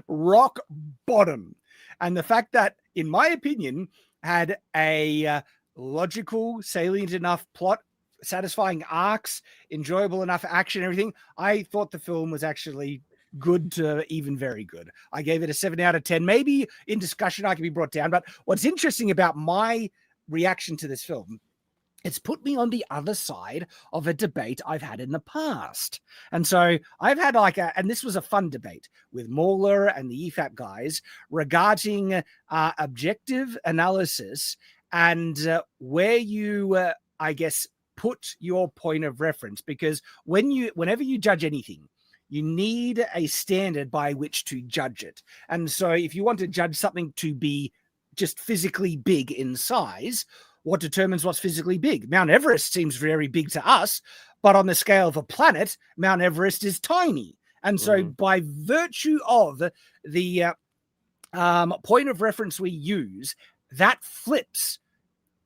rock bottom. And the fact that, in my opinion, had a logical, salient enough plot, satisfying arcs, enjoyable enough action, everything. I thought the film was actually good to even very good. I gave it a 7 out of 10. Maybe in discussion I can be brought down. But what's interesting about my reaction to this film, it's put me on the other side of a debate I've had in the past. And so I've had and this was a fun debate with Mauler and the EFAP guys regarding objective analysis and where you, I guess, put your point of reference. Because whenever you judge anything, you need a standard by which to judge it. And so if you want to judge something to be just physically big in size, what determines what's physically big? Mount Everest seems very big to us, but on the scale of a planet, Mount Everest is tiny. And so by virtue of the point of reference we use, that flips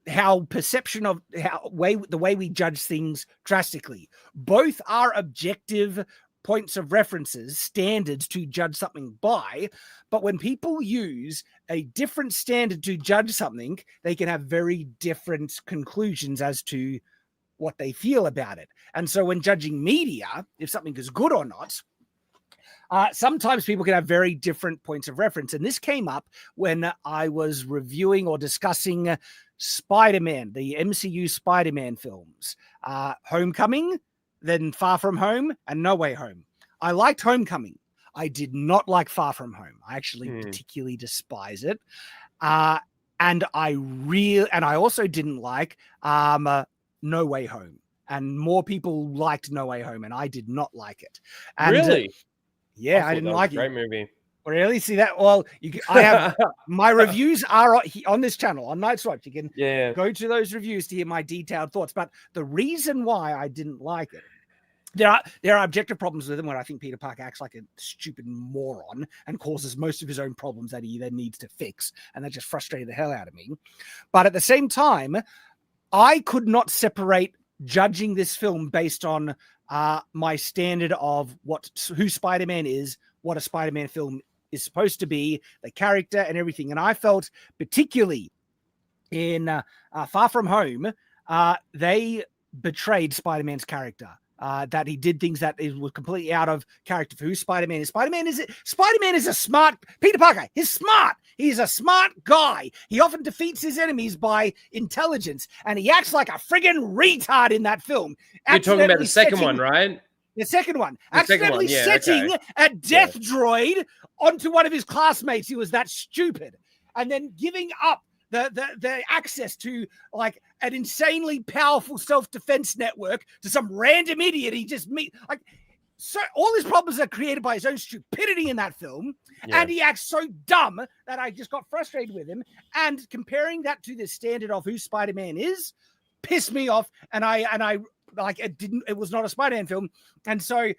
how perception of the way we judge things drastically. Both are objective points of references, standards to judge something by, but when people use a different standard to judge something, they can have very different conclusions as to what they feel about it. And so when judging media, if something is good or not, sometimes people can have very different points of reference. And this came up when I was reviewing or discussing Spider-Man, the MCU Spider-Man films, Homecoming, then Far From Home, and No Way Home. I liked Homecoming. I did not like Far From Home. I actually particularly despise it. And I also didn't like No Way Home. And more people liked No Way Home, and I did not like it. And, really? Yeah, I didn't like it. Great movie. Really? See that? Well, I have my reviews are on this channel on Night's Watch. You can go to those reviews to hear my detailed thoughts. But the reason why I didn't like it there are objective problems with him where I think Peter Parker acts like a stupid moron and causes most of his own problems that he then needs to fix, and that just frustrated the hell out of me. But at the same time, I could not separate judging this film based on my standard of who Spider-Man is, what a Spider-Man film is supposed to be, the character and everything. And I felt particularly in Far From Home, they betrayed Spider-Man's character. That he did things that were completely out of character for who Spider-Man is. Spider-Man is a smart Peter Parker. He's smart. He's a smart guy. He often defeats his enemies by intelligence, and he acts like a friggin' retard in that film. You're talking about the second one, right? The second one. The Accidentally setting a death droid onto one of his classmates who was that stupid, and then giving up the access to like an insanely powerful self-defense network to some random idiot he just meet. Like, so all his problems are created by his own stupidity in that film, and he acts so dumb that I just got frustrated with him. And comparing that to the standard of who Spider-Man is pissed me off, and I like it was not a Spider-Man film. And so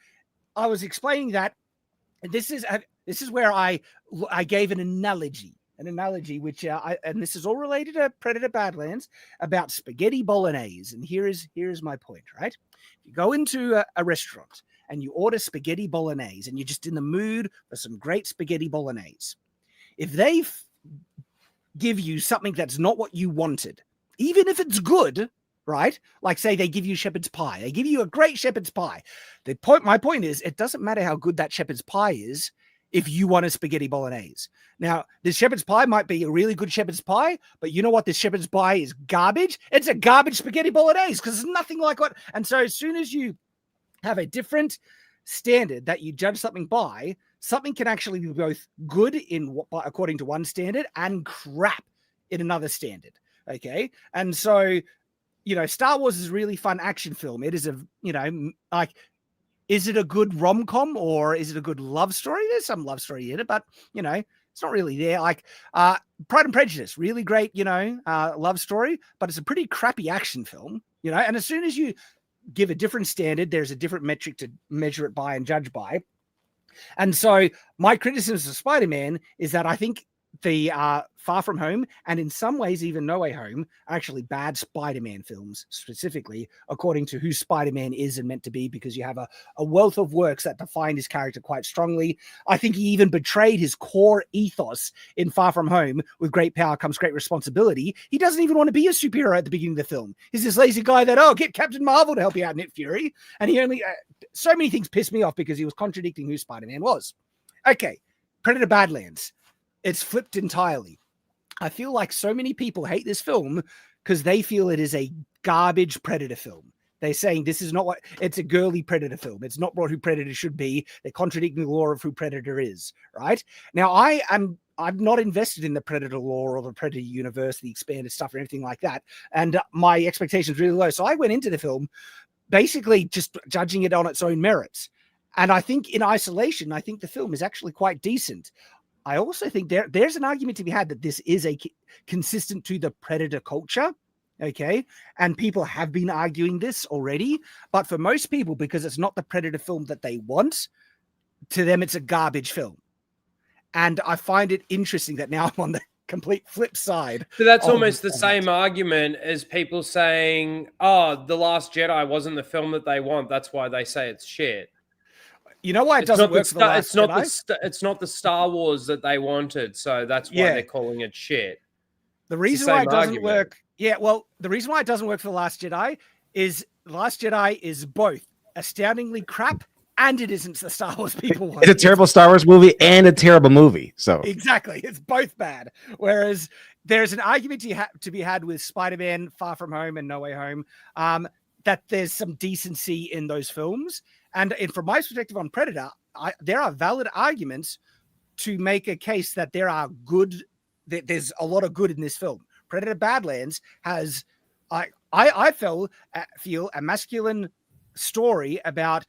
I was explaining that this is where I gave an analogy which and this is all related to Predator Badlands, about spaghetti bolognese. And here is my point, right? You go into a restaurant and you order spaghetti bolognese, and you're just in the mood for some great spaghetti bolognese. If they give you something that's not what you wanted, even if it's good, right? Like, say they give you shepherd's pie. They give you a great shepherd's pie. My point is, it doesn't matter how good that shepherd's pie is if you want a spaghetti bolognese. Now, this shepherd's pie might be a really good shepherd's pie, but you know what? This shepherd's pie is garbage. It's a garbage spaghetti bolognese because it's nothing like what. And so as soon as you have a different standard that you judge something by, something can actually be both good according to one standard and crap in another standard. Okay. And so, Star Wars is a really fun action film. It is is it a good rom-com or is it a good love story? There's some love story in it, but it's not really there. Like Pride and Prejudice, really great, love story, but it's a pretty crappy action film, and as soon as you give a different standard, there's a different metric to measure it by and judge by. And so my criticism of Spider-Man is that I think the Far From Home, and in some ways even No Way Home, are actually bad Spider-Man films, specifically according to who Spider-Man is and meant to be, because you have a wealth of works that define his character quite strongly. I think he even betrayed his core ethos in Far From Home. With great power comes great responsibility. He doesn't even want to be a superhero at the beginning of the film. He's this lazy guy that, get Captain Marvel to help you out, Nick Fury. And he only... so many things pissed me off because he was contradicting who Spider-Man was. Okay, Predator Badlands. It's flipped entirely. I feel like so many people hate this film because they feel it is a garbage Predator film. They're saying this is not what it's a girly Predator film. It's not what who Predator should be. They're contradicting the lore of who Predator is, right? Now, I'm not invested in the Predator lore or the Predator universe, the expanded stuff or anything like that. And my expectations really low. So I went into the film basically just judging it on its own merits. And I think in isolation, I think the film is actually quite decent. I also think there's an argument to be had that this is consistent to the Predator culture, okay? And people have been arguing this already. But for most people, because it's not the Predator film that they want, to them it's a garbage film. And I find it interesting that now I'm on the complete flip side. So that's almost the same argument as people saying, The Last Jedi wasn't the film that they want. That's why they say it's shit. You know why it doesn't work for The Last Jedi? It's not the Star Wars that they wanted, so that's why they're calling it shit. The reason why it doesn't work, the reason why it doesn't work for The Last Jedi is The Last Jedi is both astoundingly crap and it isn't the Star Wars people want. It's a terrible Star Wars movie and a terrible movie. So exactly, it's both bad. Whereas there's an argument to be had with Spider-Man, Far From Home, and No Way Home, that there's some decency in those films. And from my perspective on Predator, there are valid arguments to make a case that there's a lot of good in this film. Predator Badlands has, I feel a masculine story about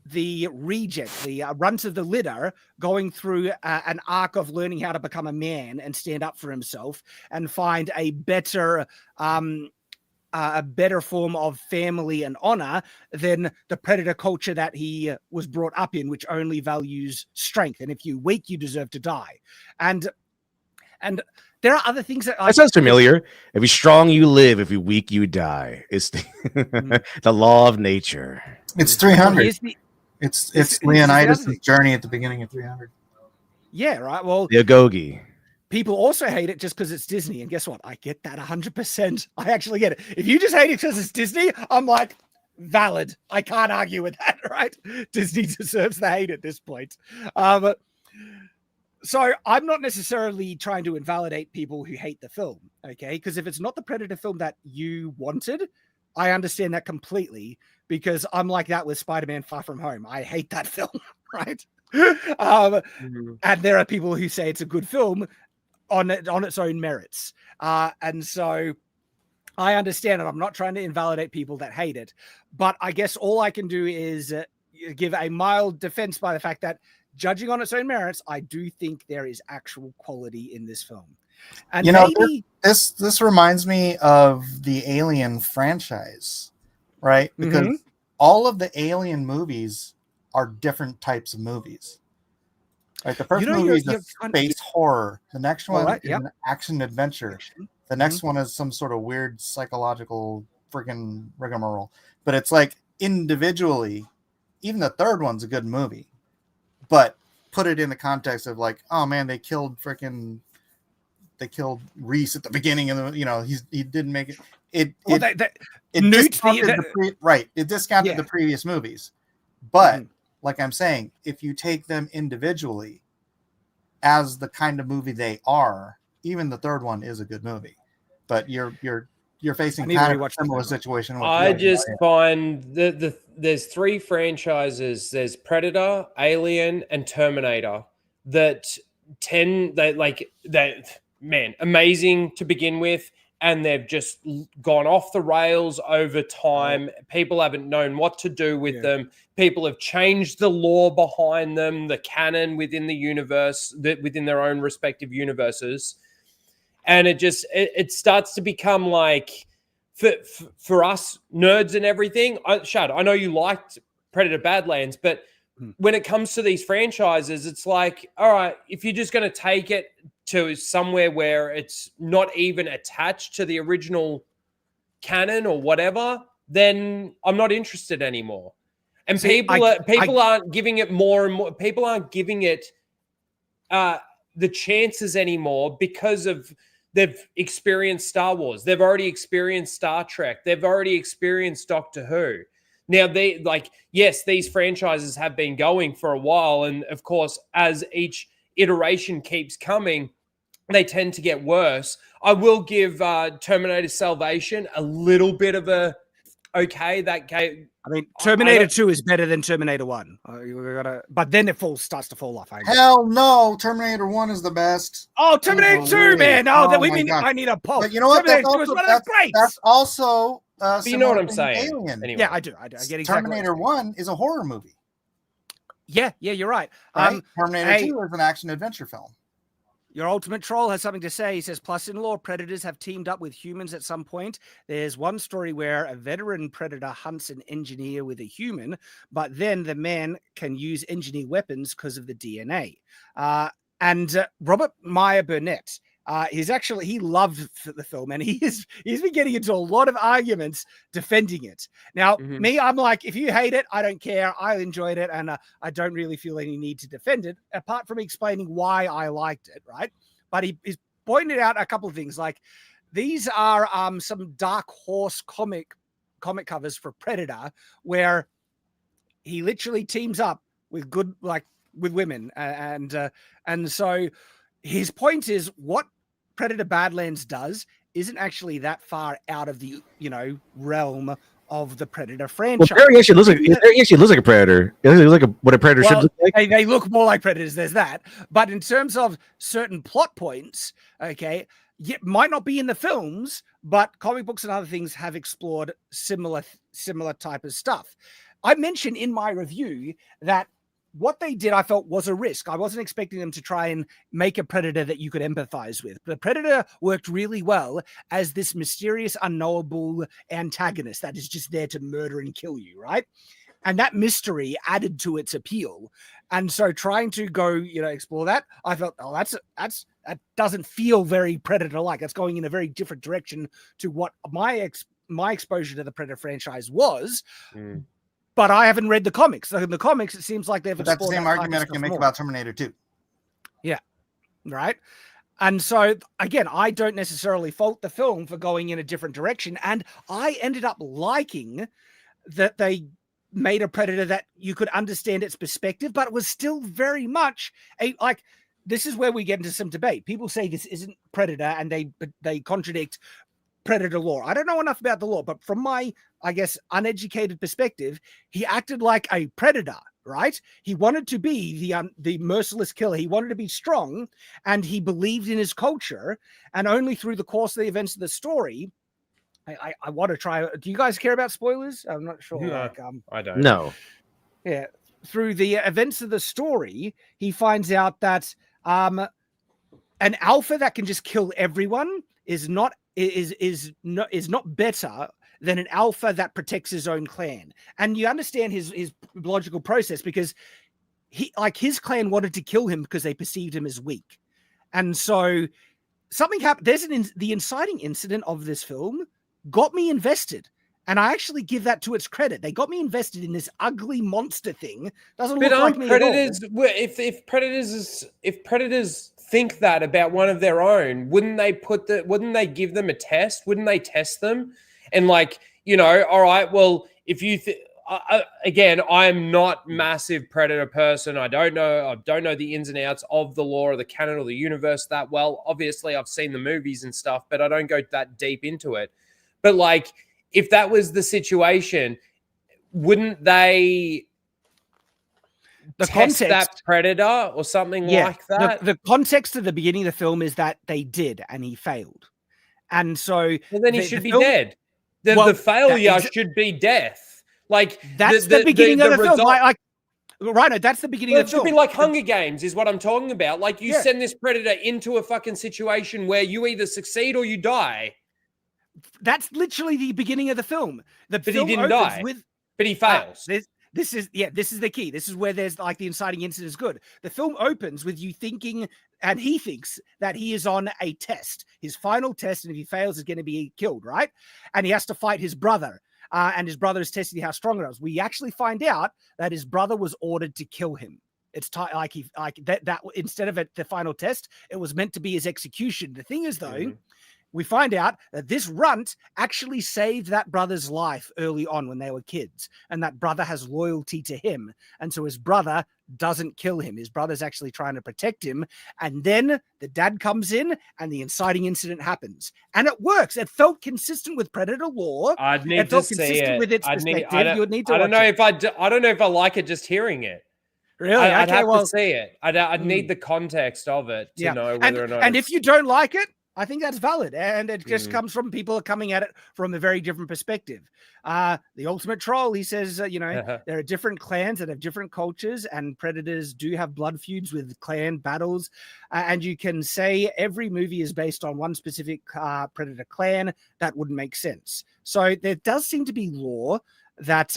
the reject, the runt of the litter, going through an arc of learning how to become a man and stand up for himself and find a better a better form of family and honor than the predator culture that he was brought up in, which only values strength. And if you're weak, you deserve to die. And there are other things that sounds familiar. If you're strong, you live. If you're weak, you die. It's the, the law of nature. It's 300. It's Leonidas' journey at the beginning of 300. Yeah, right. Well, the Agogi. People also hate it just because it's Disney. And guess what? I get that 100%. I actually get it. If you just hate it because it's Disney, I'm like, valid. I can't argue with that, right? Disney deserves the hate at this point. So I'm not necessarily trying to invalidate people who hate the film, okay? Because if it's not the Predator film that you wanted, I understand that completely, because I'm like that with Spider-Man Far From Home. I hate that film, right? And there are people who say it's a good film on its own merits. And so I understand it. I'm not trying to invalidate people that hate it, but I guess all I can do is give a mild defense by the fact that, judging on its own merits, I do think there is actual quality in this film. And you know, this reminds me of the Alien franchise, right? Because all of the Alien movies are different types of movies. Like the first movie is a space horror. The next one is an action adventure. The next one is some sort of weird psychological freaking rigmarole. But it's like individually, even the third one's a good movie. But put it in the context of like, oh man, they killed Reese at the beginning, and he didn't make it. It discounted the previous movies. But like I'm saying, if you take them individually as the kind of movie they are, even the third one is a good movie. But you're facing kind of a similar situation. I just find there's three franchises. There's Predator, Alien, and Terminator that amazing to begin with, and they've just gone off the rails over time. People haven't known what to do with them. People have changed the lore behind them, the canon within the universe, within their own respective universes. And it starts to become like, for us nerds and everything, Shad, I know you liked Predator Badlands, but when it comes to these franchises, it's like, all right, if you're just going to take it to somewhere where it's not even attached to the original canon or whatever, then I'm not interested anymore. And people aren't giving it more and more. People aren't giving it the chances anymore because of they've experienced Star Wars. They've already experienced Star Trek. They've already experienced Doctor Who. Now, these franchises have been going for a while. And of course, as each iteration keeps coming, they tend to get worse. I will give Terminator Salvation a little bit of a okay. I mean, Terminator 2 is better than Terminator 1. But then it starts to fall off. Hell no, Terminator 1 is the best. Oh, Terminator 2, man! I need a poll. But you know what? That's also you know what I'm saying. Alien. Anyway. Yeah, I do. I get exactly. Terminator 1 is a horror movie. Yeah, you're right. Terminator 2 is an action adventure film. Your Ultimate Troll has something to say. He says, plus in lore, predators have teamed up with humans at some point. There's one story where a veteran predator hunts an engineer with a human, but then the man can use engineer weapons because of the DNA. And Robert Meyer Burnett, he loved the film, and he's been getting into a lot of arguments defending it. Now, me, I'm like, if you hate it, I don't care. I enjoyed it, and I don't really feel any need to defend it, apart from explaining why I liked it, right? But he's pointed out a couple of things, like these are some Dark Horse comic covers for Predator, where he literally teams up with with women, and so his point is what Predator Badlands does isn't actually that far out of the realm of the Predator franchise. Well, he actually looks like a predator. He looks like what a predator should look like. They look more like predators. There's that. But in terms of certain plot points, okay, it might not be in the films, but comic books and other things have explored similar type of stuff. I mentioned in my review that what they did, I felt, was a risk. I wasn't expecting them to try and make a predator that you could empathize with. The predator worked really well as this mysterious, unknowable antagonist that is just there to murder and kill you, right? And that mystery added to its appeal. And so trying to go, explore that, I felt, that doesn't feel very Predator-like. That's going in a very different direction to what my exposure to the Predator franchise was. But I haven't read the comics. So in the comics, it seems like they've But that's the same argument I can make about Terminator 2. Yeah, right. And so, again, I don't necessarily fault the film for going in a different direction. And I ended up liking that they made a Predator that you could understand its perspective, but it was still very much this is where we get into some debate. People say this isn't Predator, and they contradict Predator lore. I don't know enough about the lore, but from my, I guess, uneducated perspective, he acted like a predator, right? He wanted to be the merciless killer. He wanted to be strong, and he believed in his culture. And only through the course of the events of the story, I want to try. Do you guys care about spoilers? I'm not sure. No, I don't. No. Yeah. Through the events of the story, he finds out that an alpha that can just kill everyone is not better than an alpha that protects his own clan. And you understand his logical process, because his clan wanted to kill him because they perceived him as weak. And so something happened. There's the inciting incident of this film got me invested. And I actually give that to its credit. They got me invested in this ugly monster thing. Doesn't look like me predators, at all. If predators think that about one of their own, wouldn't they give them a test? Wouldn't they test them? And all right, well, if you again, I'm not massive Predator person. I don't know the ins and outs of the lore or the canon or the universe that well. Obviously, I've seen the movies and stuff, but I don't go that deep into it. But if that was the situation, wouldn't they test that predator or something like that? The context of the beginning of the film is that they did, and he failed. And so... Well, then he should be dead. The failure should be death. That's the beginning of the film. Right, that's the beginning of the film. It should be like Hunger Games is what I'm talking about. You send this predator into a fucking situation where you either succeed or you die. That's literally the beginning of the film. But he didn't die. But he fails. This is the key. This is where there's the inciting incident is good. The film opens with you thinking, and he thinks that he is on a test, his final test, and if he fails, he's going to be killed, right? And he has to fight his brother, and his brother is testing how strong it is. We actually find out that his brother was ordered to kill him. It's that instead of the final test, it was meant to be his execution. The thing is, though. We find out that this runt actually saved that brother's life early on when they were kids, and that brother has loyalty to him. And so his brother doesn't kill him. His brother's actually trying to protect him. And then the dad comes in and the inciting incident happens. And it works. It felt consistent with Predator lore. I'd need to see it. With its perspective. You would need to I don't know if I like it just hearing it. Really? I'd have to see it. I'd need the context of it to know whether or not. And if you don't like it, I think that's valid, and it just comes from people coming at it from a very different perspective. The Ultimate Troll, he says, there are different clans that have different cultures, and predators do have blood feuds with clan battles, and you can say every movie is based on one specific predator clan. That wouldn't make sense. So there does seem to be lore that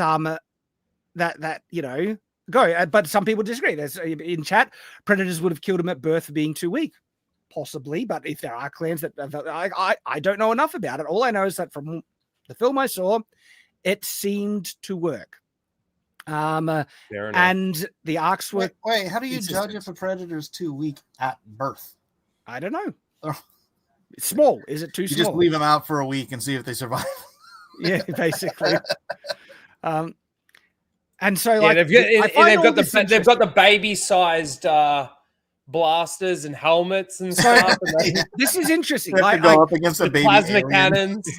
go, but some people disagree. There's in chat, predators would have killed him at birth for being too weak. Possibly, but if there are clans that I don't know enough about it. All I know is that from the film I saw, it seemed to work. And the arcs were. Wait, how do you judge if a predator's too weak at birth? I don't know. It's small. Is it too small? You just leave them out for a week and see if they survive. Yeah, basically. And so they've got the baby-sized blasters and helmets and stuff. This is interesting. Go up against a baby plasma alien. cannons.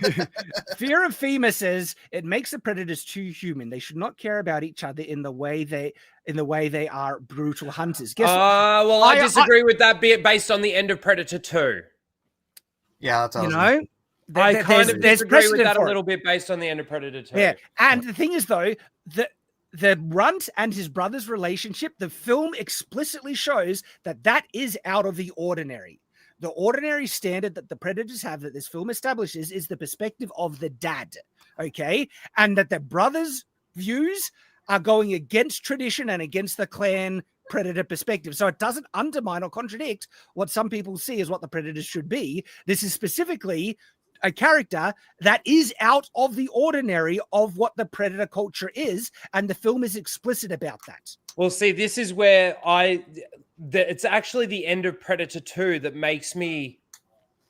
Fear of FEMA says it makes the predators too human. They should not care about each other in the way they are brutal hunters. I disagree with that based on the end of Predator 2. Yeah, that's I kind of disagree with that a little bit based on the end of Predator 2. Yeah, and the thing is though that the runt and his brother's relationship, the film explicitly shows that that is out of the ordinary. The ordinary standard that the predators have, that this film establishes, is the perspective of the dad, okay? And that the brother's views are going against tradition and against the clan predator perspective. So it doesn't undermine or contradict what some people see as what the predators should be. This is specifically a character that is out of the ordinary of what the predator culture is, and the film is explicit about that. Well, see, this is where it's actually the end of Predator 2 that makes me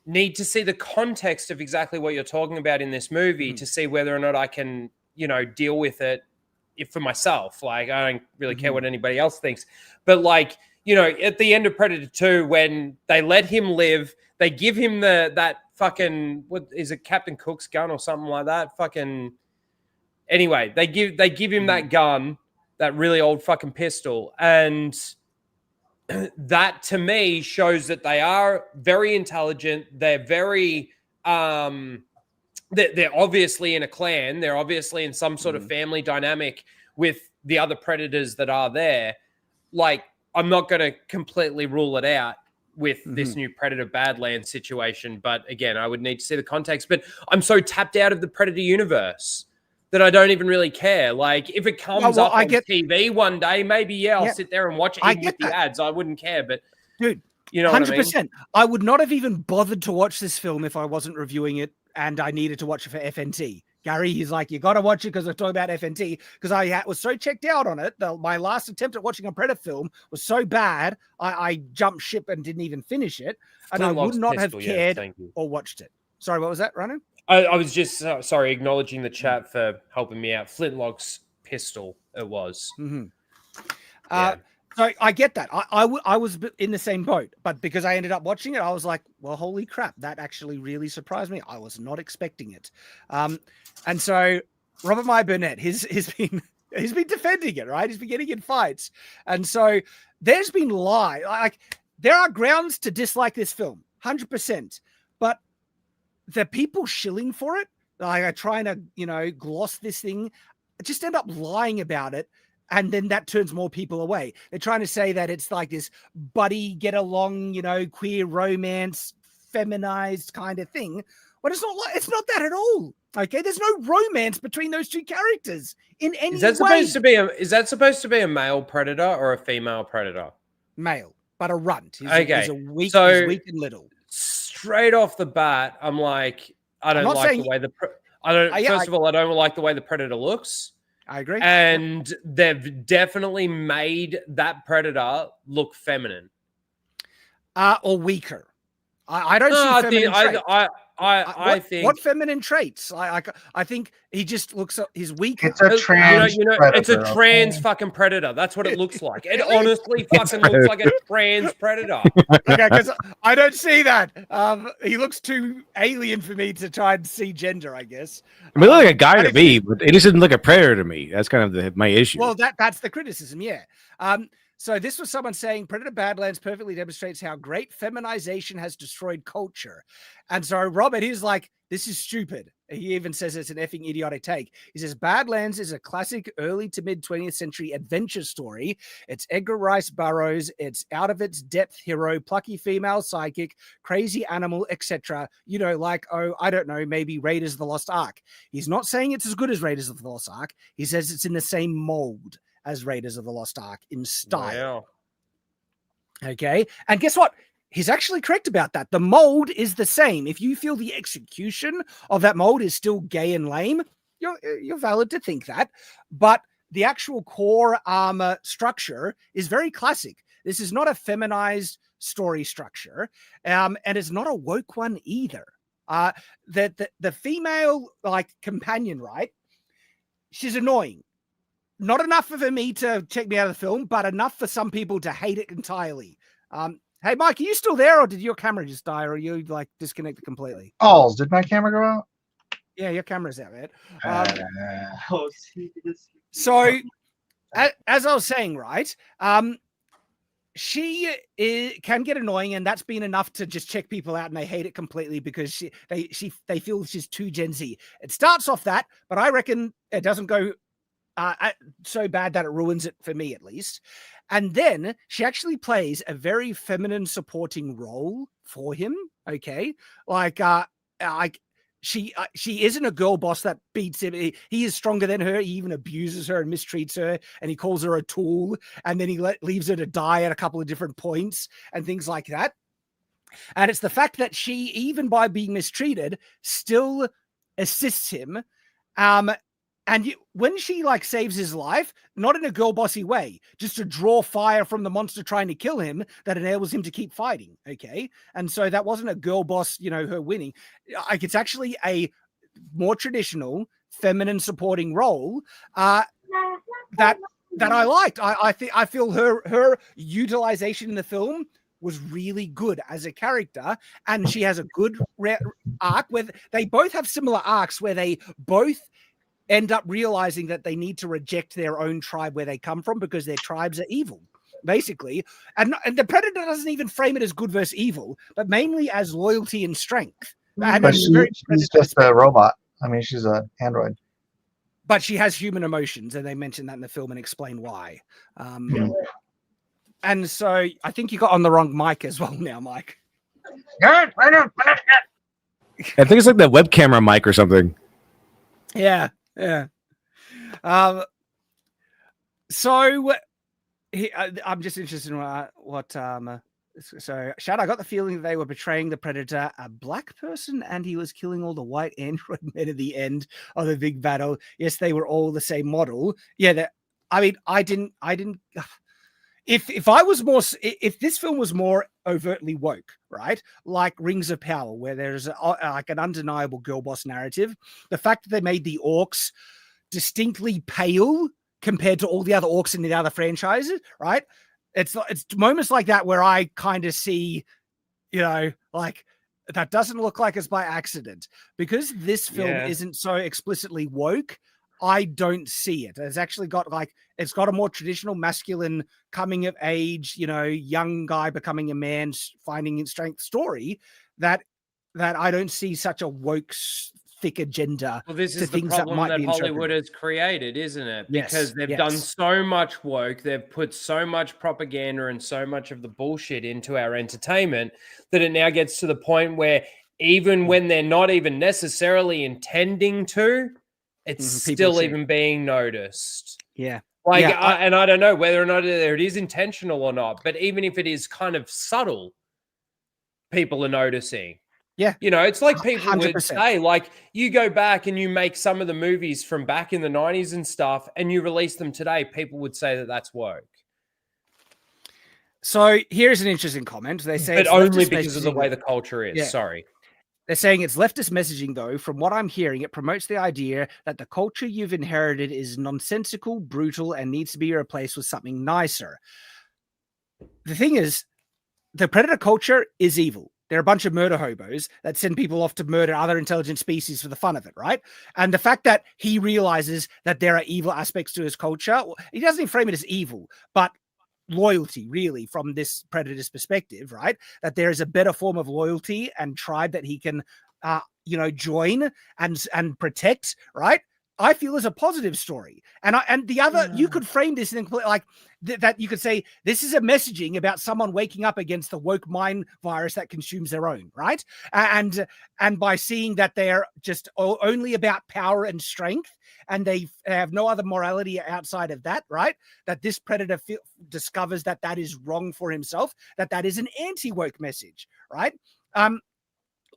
need to see the context of exactly what you're talking about in this movie to see whether or not I can, deal with it for myself. Like, I don't really care what anybody else thinks. But like, at the end of Predator 2, when they let him live, they give him that fucking, what is it, Captain Cook's gun or something like that? Fucking, anyway, they give him that gun, that really old fucking pistol, and that to me shows that they are very intelligent. They're very they're obviously in a clan. They're obviously in some sort of family dynamic with the other predators that are there. Like, I'm not going to completely rule it out with this new Predator Badlands situation, but again, I would need to see the context. But I'm so tapped out of the Predator universe that I don't even really care. Like, if it comes up on TV one day, maybe, I'll sit there and watch it with the ads. I wouldn't care, but dude, you know 100%. what I mean? I would not have even bothered to watch this film if I wasn't reviewing it and I needed to watch it for FNT. Gary, he's like, you got to watch it because we're talking about FNT, because I was so checked out on it. My last attempt at watching a Predator film was so bad, I jumped ship and didn't even finish it. And I would not have cared or watched it. Sorry, what was that, Ranu? I was just, acknowledging the chat for helping me out. Flintlock's pistol, it was. So I get that. I was in the same boat, but because I ended up watching it, I was like, well, holy crap, that actually really surprised me. I was not expecting it. And so Robert Meyer Burnett, he's been defending it, right? He's been getting in fights. And so there's been like there are grounds to dislike this film, 100%. But the people shilling for it, like, are trying to, gloss this thing, just end up lying about it. And then that turns more people away. They're trying to say that it's like this buddy, get along, queer romance, feminized kind of thing. But it's not that at all. Okay, there's no romance between those two characters in any way. Is that supposed to be a male predator or a female predator? Male, but a runt. He's weak and little. Straight off the bat, I'm like, I don't like the way first of all, I don't like the way the predator looks. I agree. And they've definitely made that predator look feminine. Or weaker. I don't see feminine traits. I think what feminine traits? I think he just looks. He's weak. It's a trans. It's a trans fucking predator. That's what it looks like. It honestly fucking looks like a trans predator. Okay, because I don't see that. He looks too alien for me to try and see gender, I guess. I mean, look like a guy to me, but it just didn't look a predator to me. That's kind of my issue. Well, that's the criticism, yeah. So this was someone saying Predator Badlands perfectly demonstrates how great feminization has destroyed culture. And so Robert, he's like, this is stupid. He even says it's an effing idiotic take. He says Badlands is a classic early to mid 20th century adventure story. It's Edgar Rice Burroughs. It's out of its depth hero, plucky female psychic, crazy animal, etc. Like, I don't know, maybe Raiders of the Lost Ark. He's not saying it's as good as Raiders of the Lost Ark. He says it's in the same mold as Raiders of the Lost Ark in style. Wow. Okay. And guess what? He's actually correct about that. The mold is the same. If you feel the execution of that mold is still gay and lame, you're valid to think that. But the actual core structure is very classic. This is not a feminized story structure. And it's not a woke one either. The female companion, right? She's annoying. Not enough for me to check me out of the film, but enough for some people to hate it entirely. Hey, Mike, are you still there, or did your camera just die, or are you disconnected completely? Oh, did my camera go out? Yeah, your camera's out, man. So, as I was saying, right, she can get annoying, and that's been enough to just check people out, and they hate it completely because they feel she's too Gen Z. It starts off that, but I reckon it doesn't go so bad that it ruins it for me, at least. And then she actually plays a very feminine supporting role for him. Okay, like she isn't a girl boss that beats him. He is stronger than her. He even abuses her and mistreats her, and he calls her a tool. And then he leaves her to die at a couple of different points and things like that. And it's the fact that she, even by being mistreated, still assists him. And when she like saves his life, not in a girl bossy way, just to draw fire from the monster trying to kill him, that enables him to keep fighting. Okay. And so that wasn't a girl boss, her winning. Like, it's actually a more traditional feminine supporting role that I liked. I feel her utilization in the film was really good as a character, and she has a good arc where they both have similar arcs where they both end up realizing that they need to reject their own tribe where they come from because their tribes are evil, basically. And the Predator doesn't even frame it as good versus evil, but mainly as loyalty and strength. But she's just a robot. I mean, she's an android. But she has human emotions, and they mention that in the film and explain why. And so I think you got on the wrong mic as well now, Mike. I think it's like the web camera mic or something. Yeah. So I'm just interested in what so Shad, I got the feeling that they were betraying the Predator, a black person, and he was killing all the white android men at the end of the big battle. Yes, they were all the same model. Yeah, I didn't. If this film was more overtly woke, right, like Rings of Power, where there's like an undeniable girl boss narrative, the fact that they made the orcs distinctly pale compared to all the other orcs in the other franchises, right? It's moments like that where I kind of see, like, that doesn't look like it's by accident. Because this film isn't so explicitly woke, I don't see it. It's actually got it's got a more traditional masculine coming of age, young guy becoming a man, finding his strength story that I don't see such a woke, thick agenda. Well, this is the problem that Hollywood has created, isn't it? Because they've done so much woke, they've put so much propaganda and so much of the bullshit into our entertainment that it now gets to the point where even when they're not even necessarily intending to, it's still even being noticed. Yeah. And I don't know whether or not it is intentional or not, but even if it is kind of subtle, people are noticing. Yeah. It's like people 100%. would say, like, you go back and you make some of the movies from back in the 90s and stuff, and you release them today, people would say that that's woke. So here's an interesting comment. They say, but only because of the way the culture is. Yeah. Sorry. They're saying it's leftist messaging, though. From what I'm hearing, it promotes the idea that the culture you've inherited is nonsensical, brutal, and needs to be replaced with something nicer. The thing is, the Predator culture is evil. They're a bunch of murder hobos that send people off to murder other intelligent species for the fun of it, right? And the fact that he realizes that there are evil aspects to his culture, he doesn't even frame it as evil, but loyalty, really, from this Predator's perspective, right? That there is a better form of loyalty and tribe that he can, join and protect, right? I feel is a positive story. And the other, you could frame this in like that. You could say this is a messaging about someone waking up against the woke mind virus that consumes their own, right? And by seeing that they're just only about power and strength, and they have no other morality outside of that, right? That this Predator discovers that is wrong for himself, that is an anti-woke message, right?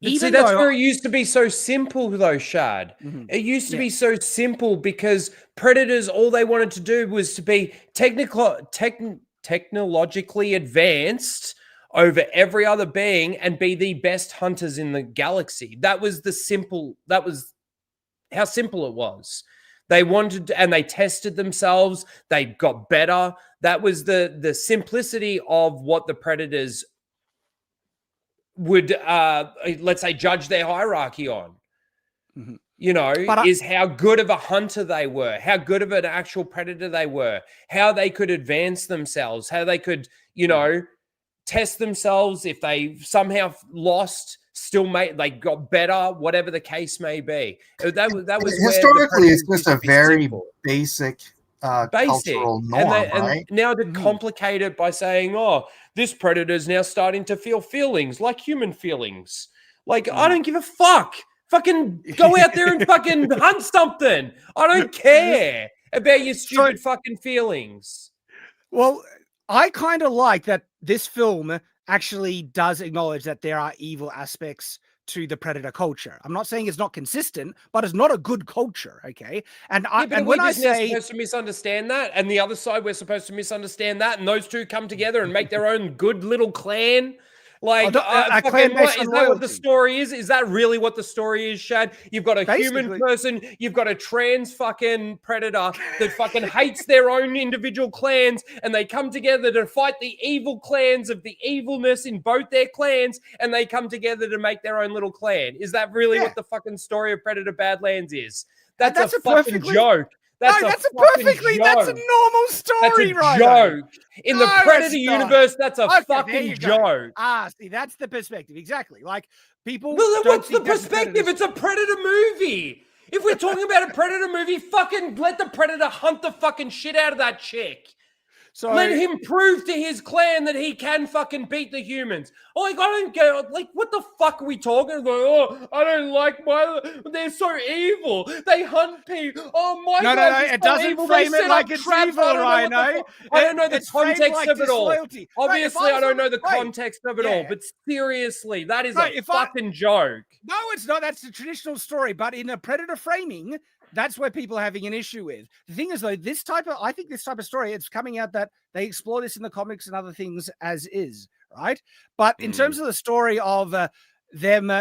See, that's where it used to be so simple, though, Shad. It used to be so simple because Predators, all they wanted to do was to be technologically advanced over every other being and be the best hunters in the galaxy. That was how simple it was. They wanted and they tested themselves. They got better. That was the simplicity of what the Predators would let's say judge their hierarchy on, is how good of a hunter they were, how good of an actual predator they were, how they could advance themselves, how they could test themselves. If they somehow lost, still they got better, whatever the case may be. That was historically, it's just a very basic cultural norm, and right? Now to complicate it by saying, "Oh, this predator's now starting to feel feelings like human feelings." Like, I don't give a fuck. Fucking go out there and fucking hunt something. I don't care about your stupid fucking feelings. Well, I kind of like that this film actually does acknowledge that there are evil aspects to the predator culture. I'm not saying it's not consistent, but it's not a good culture, okay? And when I say supposed to misunderstand that, and the other side we're supposed to misunderstand that, and those two come together and make their own good little clan. Like, a clan based on is that what the story is? Is that really what the story is, Shad? You've got a human person, you've got a trans fucking predator that fucking hates their own individual clans, and they come together to fight the evil clans of the evilness in both their clans, and they come together to make their own little clan. Is that really what the fucking story of Predator Badlands is? That's a fucking joke. That's a normal story, right? Joke. In the Predator universe, that's a fucking joke. See, that's the perspective. Exactly. Like, people. Well, then what's the perspective? It's a Predator movie. If we're talking about a Predator movie, fucking let the Predator hunt the fucking shit out of that chick. So let him prove to his clan that he can fucking beat the humans. Like, I don't get, like, what the fuck are we talking about? Oh, I don't like they're so evil. They hunt people. Oh, my God. No, it doesn't frame it like it's evil, Rhino. I don't know the context of it all. Obviously, I don't know the context of it all, but seriously, that is a fucking joke. No, it's not. That's the traditional story, but in a Predator framing, that's where people are having an issue with. The thing is, though, I think this type of story, it's coming out that they explore this in the comics and other things as is, right? But in terms of the story of them,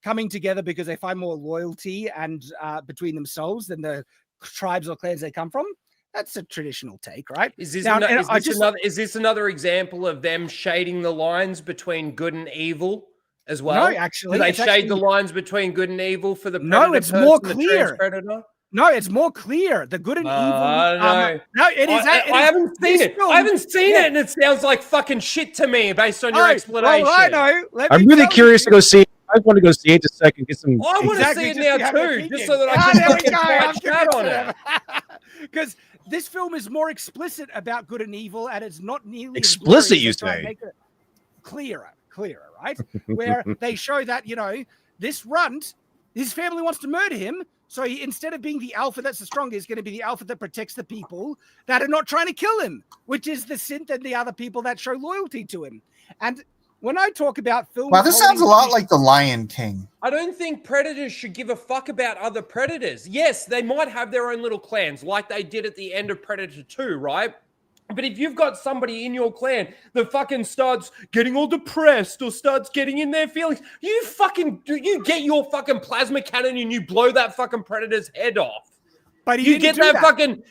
coming together because they find more loyalty and between themselves than the tribes or clans they come from, that's a traditional take, right? Is this another example of them shading the lines between good and evil as well? No, actually. Do they shade the lines between good and evil for the Predator? No, it's more clear. No, it's more clear. The good and evil. No, it is. I haven't seen it. I haven't seen it, and it sounds like fucking shit to me based on your explanation. Well, I know. I'm really curious to go see it. I want to go see it just so I can get some. I want to see it now too, just so that I can fucking fight Shad on it. Because this film is more explicit about good and evil, and it's not nearly explicit. You say make it clearer, right? Where they show that this runt, his family wants to murder him. So instead of being the alpha that's the strongest, he's going to be the alpha that protects the people that are not trying to kill him, which is the synth and the other people that show loyalty to him. And when I talk about films... Wow, this sounds a lot like The Lion King. I don't think predators should give a fuck about other predators. Yes, they might have their own little clans like they did at the end of Predator 2, right? But if you've got somebody in your clan that fucking starts getting all depressed or starts getting in their feelings, you get your fucking plasma cannon and you blow that fucking predator's head off. But you get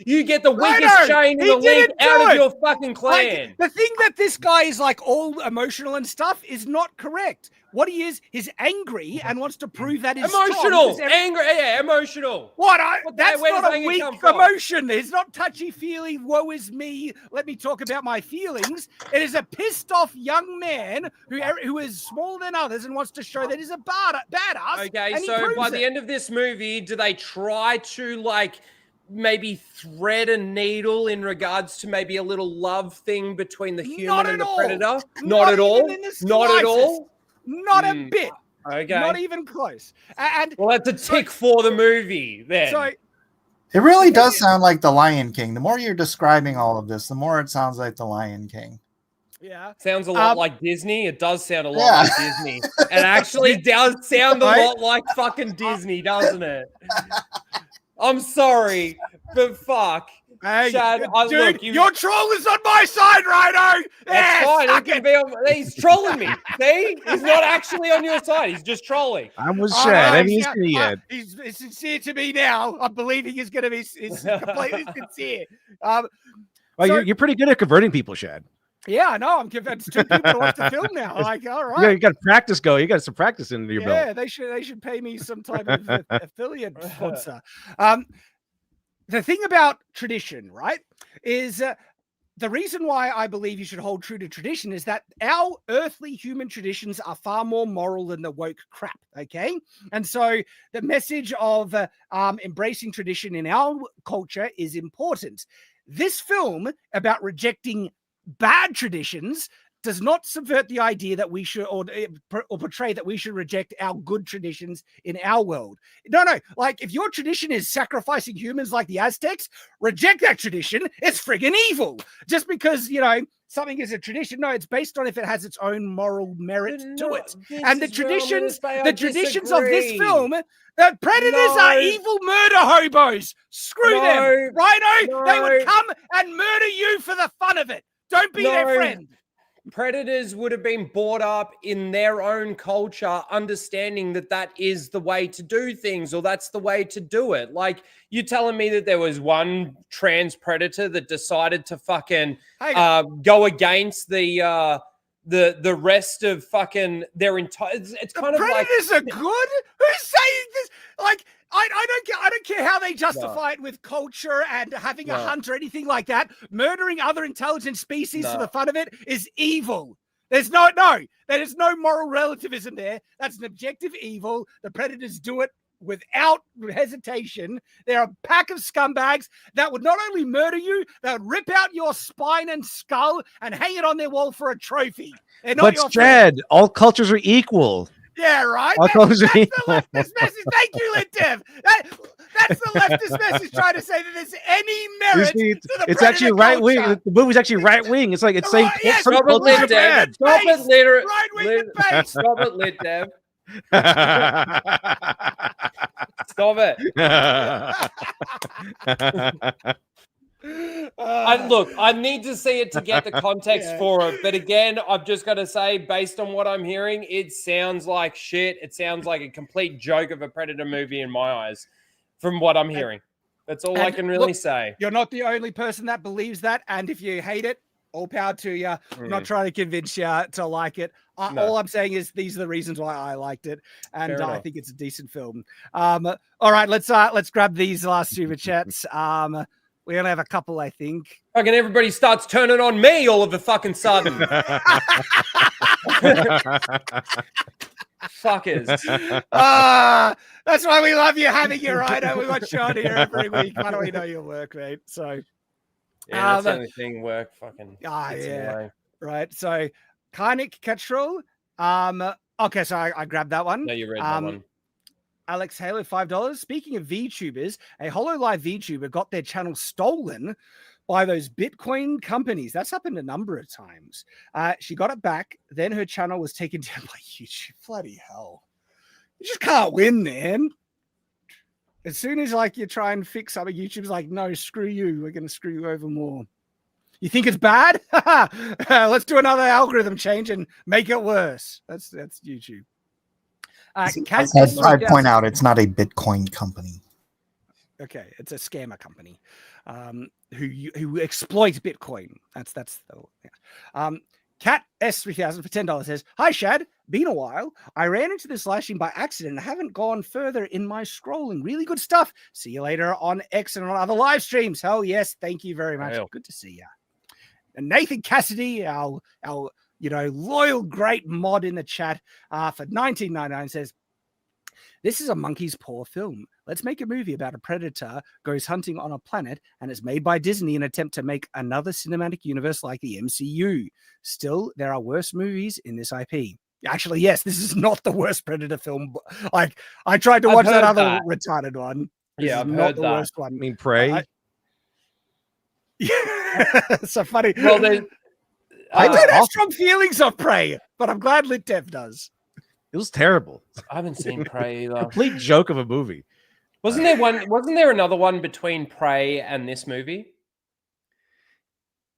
you get the weakest chain in the link out of your fucking clan. Like, the thing that this guy is like all emotional and stuff is not correct. What he is angry and wants to prove that he's emotional. Angry, yeah, emotional. That's not a weak emotion. It's not touchy-feely, woe is me, let me talk about my feelings. It is a pissed-off young man who is smaller than others and wants to show that he's a badass. Okay, so by the end of this movie, do they try to, maybe thread a needle in regards to maybe a little love thing between the human and the predator? Not at all? Not at all? Not a bit. Okay. Not even close. Well, that's a tick for the movie then. So, it really does sound like The Lion King. The more you're describing all of this, the more it sounds like The Lion King. Yeah. Sounds a lot like Disney. It does sound a lot like Disney. It actually does sound a lot like fucking Disney, doesn't it? I'm sorry, but fuck. Hey, Shad, dude, your troll is on my side, Rhino. That's fine. He's trolling me. See? He's not actually on your side. He's just trolling. I'm with Shad. I haven't seen it yet. He's sincere to me now. I'm believing he's going to be completely sincere. You're pretty good at converting people, Shad. Yeah, I know. I'm convinced 2 people to watch the film now. Like, all right. Yeah, you got practice going. You got some practice into your belt. Yeah, they should pay me some type of affiliate sponsor. The thing about tradition, right, is the reason why I believe you should hold true to tradition is that our earthly human traditions are far more moral than the woke crap. Okay. And so the message of embracing tradition in our culture is important. This film about rejecting bad traditions does not subvert the idea that we should, or portray that we should reject our good traditions in our world. No. Like, if your tradition is sacrificing humans like the Aztecs, reject that tradition. It's friggin' evil. Just because, something is a tradition. No, it's based on if it has its own moral merit to it. And the traditions of this film, the predators are evil murder hobos. Screw them. Rhino, they would come and murder you for the fun of it. Don't be their friend. Predators would have been brought up in their own culture, understanding that that is the way to do things, or that's the way to do it. Like, you telling me that there was one trans predator that decided to fucking go against the rest of fucking their entire. It's kind of like predators are good. Who's saying this? Like, I don't care how they justify it with culture and having a hunt or anything like that. Murdering other intelligent species for the fun of it is evil. There is no moral relativism there. That's an objective evil. The predators do it without hesitation. They're a pack of scumbags that would not only murder you, they would rip out your spine and skull and hang it on their wall for a trophy. But Shad, all cultures are equal. Yeah, right. All That's cultures are the equal. leftist message. Thank you, Lindev. That's the leftist message trying to say that there's any merit to the it's actually right wing. The movie's actually right wing. It's like it's saying some cultures are bad. Stop it, literally. Right-wing debate. Stop it, Lindev. Stop it. I need to see it to get the context for it. But again, I've just got to say, based on what I'm hearing, it sounds like shit. It sounds like a complete joke of a Predator movie in my eyes, from what I'm hearing. That's all I can really say. You're not the only person that believes that. And if you hate it, all power to you. I'm not trying to convince you to like it. All I'm saying is these are the reasons why I liked it, and I think it's a decent film. All right, let's grab these last super chats. We only have a couple, I think. Fucking everybody starts turning on me all of a fucking sudden. Fuckers. That's why we love you having you, Rhino. We got Shad here every week. Why don't we know your work, mate? So, yeah, that's the only thing work fucking. Yeah. Right. So, Karnik Ketrel. Okay, so I grabbed that one. No, you read that one. Alex Halo, $5. Speaking of VTubers, a HoloLive VTuber got their channel stolen by those Bitcoin companies. That's happened a number of times. She got it back. Then her channel was taken down by YouTube. Bloody hell. You just can't win, man. As soon as you try and fix something, YouTube's like, no, screw you. We're going to screw you over more. You think it's bad? Let's do another algorithm change and make it worse. That's YouTube. I'd point out it's not a Bitcoin company. Okay, it's a scammer company who exploits Bitcoin. That's Cat S3000 for $10 says, "Hi Shad, been a while. I ran into this lashing by accident and haven't gone further in my scrolling. Really good stuff. See you later on X and on other live streams." Hell yes, thank you very much. Good to see you. And Nathan Cassidy, our loyal great mod in the chat for $19.99 says, "This is a monkey's paw film. Let's make a movie about a predator goes hunting on a planet and is made by Disney in an attempt to make another cinematic universe like the MCU. Still, there are worse movies in this IP." Actually, yes, this is not the worst Predator film. Like, I tried to watch that other retarded one. Yeah, I've not heard the that. worst one. I mean, Prey. Yeah, so funny. Well, then, I don't have strong feelings of Prey, but I'm glad Litdev does. It was terrible. I haven't seen Prey either. Complete joke of a movie. Wasn't there another one between Prey and this movie?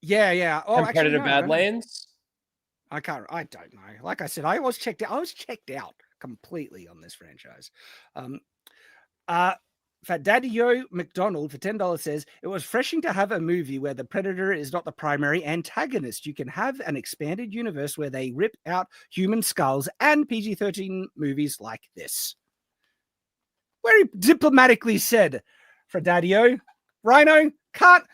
Yeah. Oh, and Predator Badlands? I don't know. Like I said, I was checked out completely on this franchise. Fat Daddy Yo McDonald for $10 says, "It was refreshing to have a movie where the Predator is not the primary antagonist. You can have an expanded universe where they rip out human skulls and PG-13 movies like this." Very diplomatically said, Fat Daddy Yo. Rhino, can't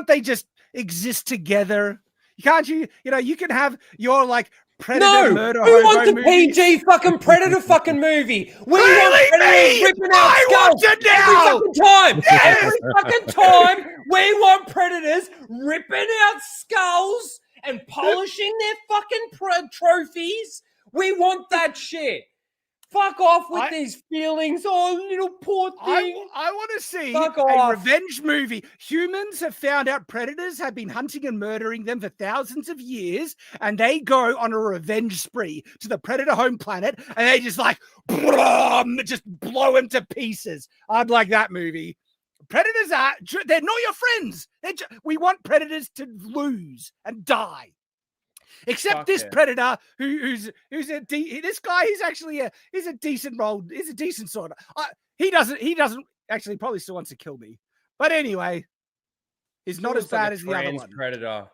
they just exist together? You know, you can have your like Predator No, murder we hobo want the movies. PG fucking Predator fucking movie. We Really, want Predators me? ripping out I skulls want it every now. fucking time. Yes. Every fucking time we want Predators ripping out skulls and polishing their fucking trophies. We want that shit. Fuck off with these feelings. Oh, little poor thing. I want to see Fuck a off. revenge movie. Humans have found out predators have been hunting and murdering them for thousands of years, and they go on a revenge spree to the predator home planet, and they just like just blow him to pieces. I'd like that movie. Predators they're not your friends. We want predators to lose and die. Except Fuck this yeah. predator who's this guy. He's a decent role. He's a decent sort of. He doesn't actually probably still wants to kill me. But anyway, he's not as bad as the other one. Predator.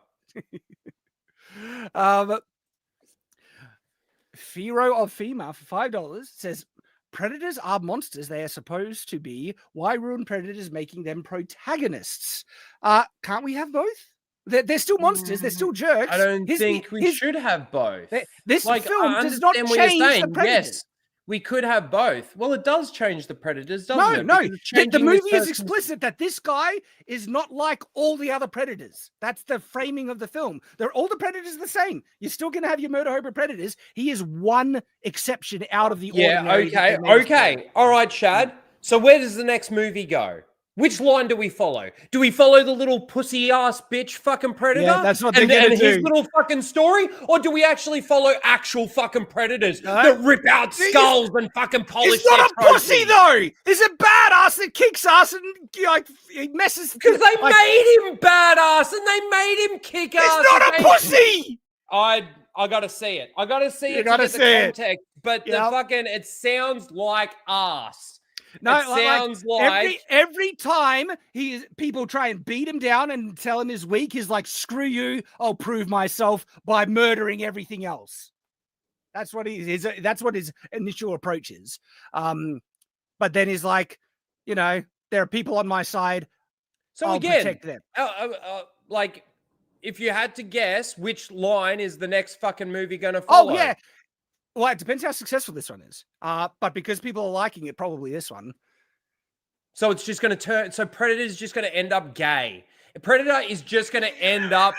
Firo of Female for $5 says predators are monsters they are supposed to be. Why ruin predators making them protagonists? Can't we have both? They're still monsters. They're still jerks. I don't think we should have both. This Like, film I does not understand what you're change the saying. predators. Yes, we could have both. Well, it does change the predators, doesn't it? No. Because it's The changing movie this is person's- explicit that this guy is not like all the other predators. That's the framing of the film. All the predators are the same. You're still going to have your murder hobo predators. He is one exception out of the ordinary. Yeah, okay. All right, Shad. So where does the next movie go? Which line do we follow? Do we follow the little pussy ass bitch fucking predator? Yeah, that's what they're gonna and his do. little fucking story? Or do we actually follow actual fucking predators that rip out skulls and fucking polish He's not their a pussy trophies? though. He's a badass that kicks ass and like he messes. Because they like, made him badass and they made him kick ass. He's not a and pussy. I gotta see it. I gotta see You it to gotta get the see it. context. But Yep. the fucking it sounds like ass. No, it sounds like every time people try and beat him down and tell him he's weak, he's like, "Screw you! I'll prove myself by murdering everything else." That's what that's what his initial approach is. But then he's like, you know, there are people on my side. So I'll again, protect them. like, if you had to guess, which line is the next fucking movie going to follow? Oh yeah. Well, it depends how successful this one is. But because people are liking it, probably this one. So it's just going to turn. So Predator is just going to end up gay. Predator is just going to end up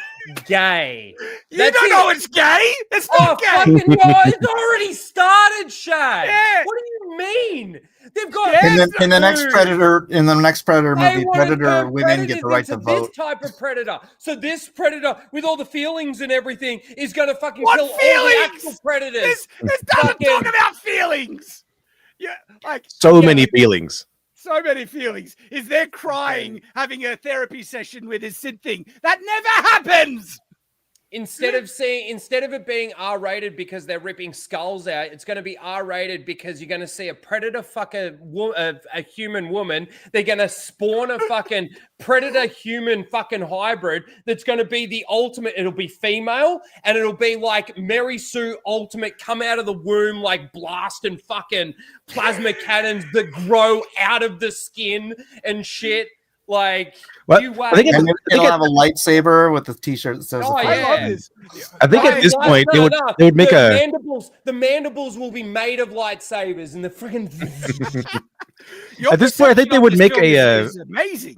gay. You don't know it's gay. It's not gay. Fucking no, it's already started, Shad. Yeah. What do you mean? They've got in the next Predator They movie, wanna Predator turn women get the right predators to into vote. This type of predator. So this predator with all the feelings and everything is going to fucking What kill all the feelings? actual predators. This doesn't Fucking- talk about feelings. Yeah, like So many feelings. so many feelings. Is there crying, having a therapy session with his Sid thing? That never happens. Instead of it being R-rated because they're ripping skulls out, it's going to be R-rated because you're going to see a predator fuck a human woman. They're going to spawn a fucking predator human fucking hybrid that's going to be the ultimate. It'll be female and it'll be like Mary Sue ultimate, come out of the womb like blasting fucking plasma cannons that grow out of the skin and shit. Like, What? you I think wait. And it'll have a lightsaber with the t-shirt that says Oh, the yeah. I love this. I think at this point they would make the mandibles will be made of lightsabers and the freaking At this point, I think they would make is amazing.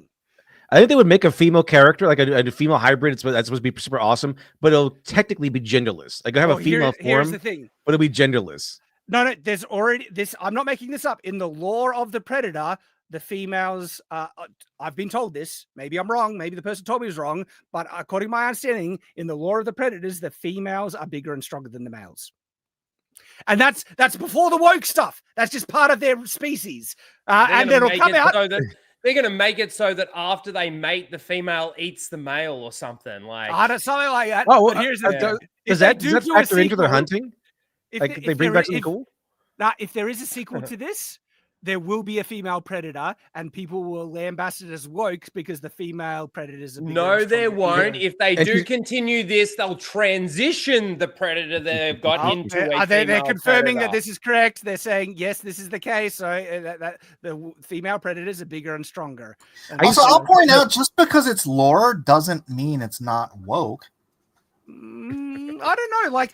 I think they would make a female character, like a female hybrid. That's supposed to be super awesome, but it'll technically be genderless. Like, it'll have a female Here's form, the thing. but it'll be genderless. No, there's already this. I'm not making this up. In the lore of the Predator, the females, I've been told this. Maybe I'm wrong. Maybe the person told me was wrong. But according to my understanding, in the lore of the Predators, the females are bigger and stronger than the males. And that's before the woke stuff. That's just part of their species. And it'll come out. So that they're going to make it so that after they mate, the female eats the male or something like. I don't something like that. Oh, but here's the thing. does If that they do factor a into their sequel- hunting? Like, if they bring back something cool? Now, if there is a sequel to this, there will be a female predator, and people will lambast it as woke because the female predators are bigger No, and there stronger. won't. If they And do he's- continue this, they'll transition the predator they've got Oh, into a they're female confirming predator. that this is correct. They're saying yes, this is the case. So that the female predators are bigger and stronger. And Also, I'll point out, just because it's lore doesn't mean it's not woke. I don't know. Like,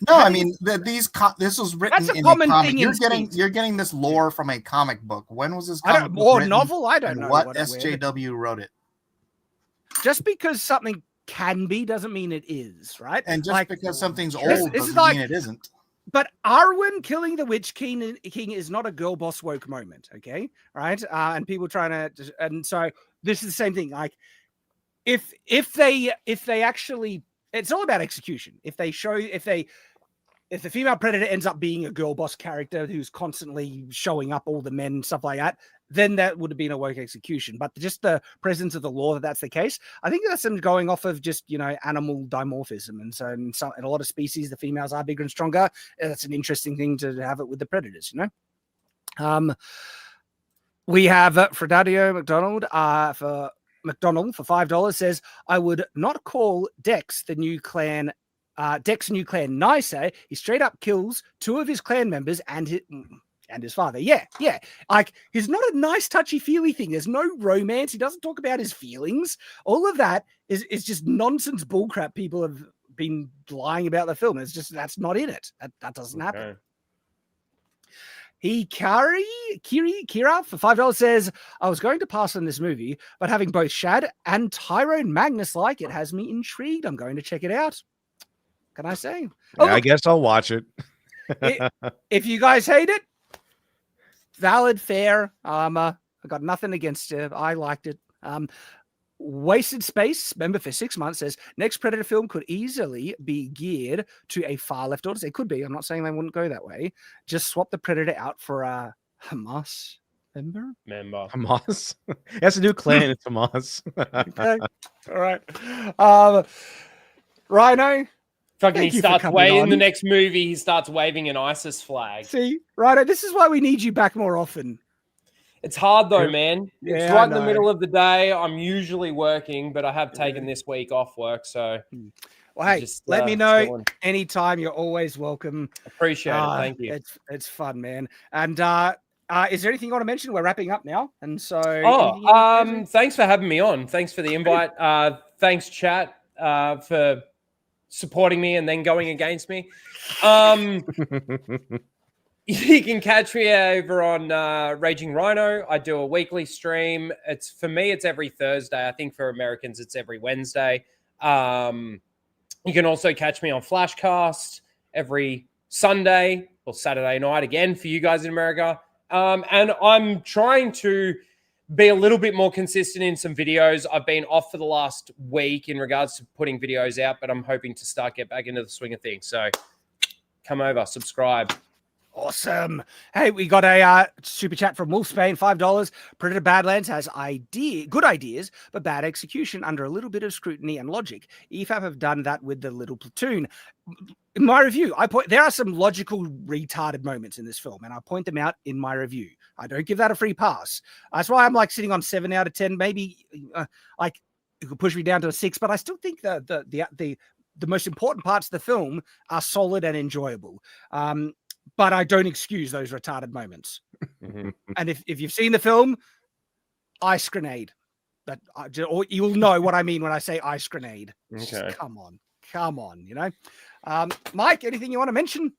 no, I mean this was written that's a in common a comic. thing. You're getting this lore from a comic book. When was this I comic don't, book or written, novel? I don't and know what where, SJW wrote it. Just because something can be doesn't mean it is, right? And just like, because something's this old is doesn't like, mean it isn't. But Arwen killing the Witch King is not a girl boss woke moment, okay? Right? And people trying to, and so this is the same thing. Like, if they actually, it's all about execution. If the female predator ends up being a girl boss character who's constantly showing up all the men and stuff like that, then that would have been a woke execution. But just the presence of the law that's the case, I think that's them going off of just, animal dimorphism. And so in a lot of species, the females are bigger and stronger. That's an interesting thing to have it with the predators, We have Fredadio McDonald for $5 says, I would not call Dex the new clan. Dex' new clan nicer. He straight up kills two of his clan members and his father. Yeah. Like, he's not a nice touchy-feely thing. There's no romance. He doesn't talk about his feelings. All of that is just nonsense bullcrap people have been lying about the film. It's just, that's not in it. That doesn't happen. Kira for $5 says, I was going to pass on this movie, but having both Shad and Tyrone Magnus like it has me intrigued. I'm going to check it out. Can I say? I guess I'll watch it. If you guys hate it, valid, fair. I got nothing against it. I liked it. Wasted Space, member for 6 months, says next Predator film could easily be geared to a far left audience. It could be. I'm not saying they wouldn't go that way. Just swap the Predator out for a Hamas member. Hamas. That's a new clan. It's Hamas. Okay. All right. Rhino. Fucking, he starts waving in the next movie. He starts waving an ISIS flag. See, Rhino, this is why we need you back more often. It's hard though, man. Yeah, it's right in the middle of the day. I'm usually working, but I have taken this week off work. So, well, hey, let me know anytime. You're always welcome. Appreciate it. Thank you. It's fun, man. And is there anything you want to mention? We're wrapping up now, and so. Thanks for having me on. Thanks for the invite. Thanks, chat, for supporting me and then going against me. You can catch me over on Raging Rhino. I do a weekly stream. For me, it's every Thursday. I think for Americans, it's every Wednesday. You can also catch me on Flashcast every Sunday or Saturday night again for you guys in America. And I'm trying to be a little bit more consistent in some videos. I've been off for the last week in regards to putting videos out, but I'm hoping to get back into the swing of things. So come over, subscribe. Awesome. Hey, we got a super chat from Wolfsbane, $5. Predator Badlands has good ideas, but bad execution under a little bit of scrutiny and logic. EFAP have done that with the Little Platoon. In my review, there are some logical retarded moments in this film, and I point them out in my review. I don't give that a free pass. That's why I'm like sitting on 7 out of 10. Maybe it could push me down to a 6, but I still think the most important parts of the film are solid and enjoyable. But I don't excuse those retarded moments. And if you've seen the film, ice grenade. Or you'll know what I mean when I say ice grenade. Okay. Just come on, Mike, anything you want to mention?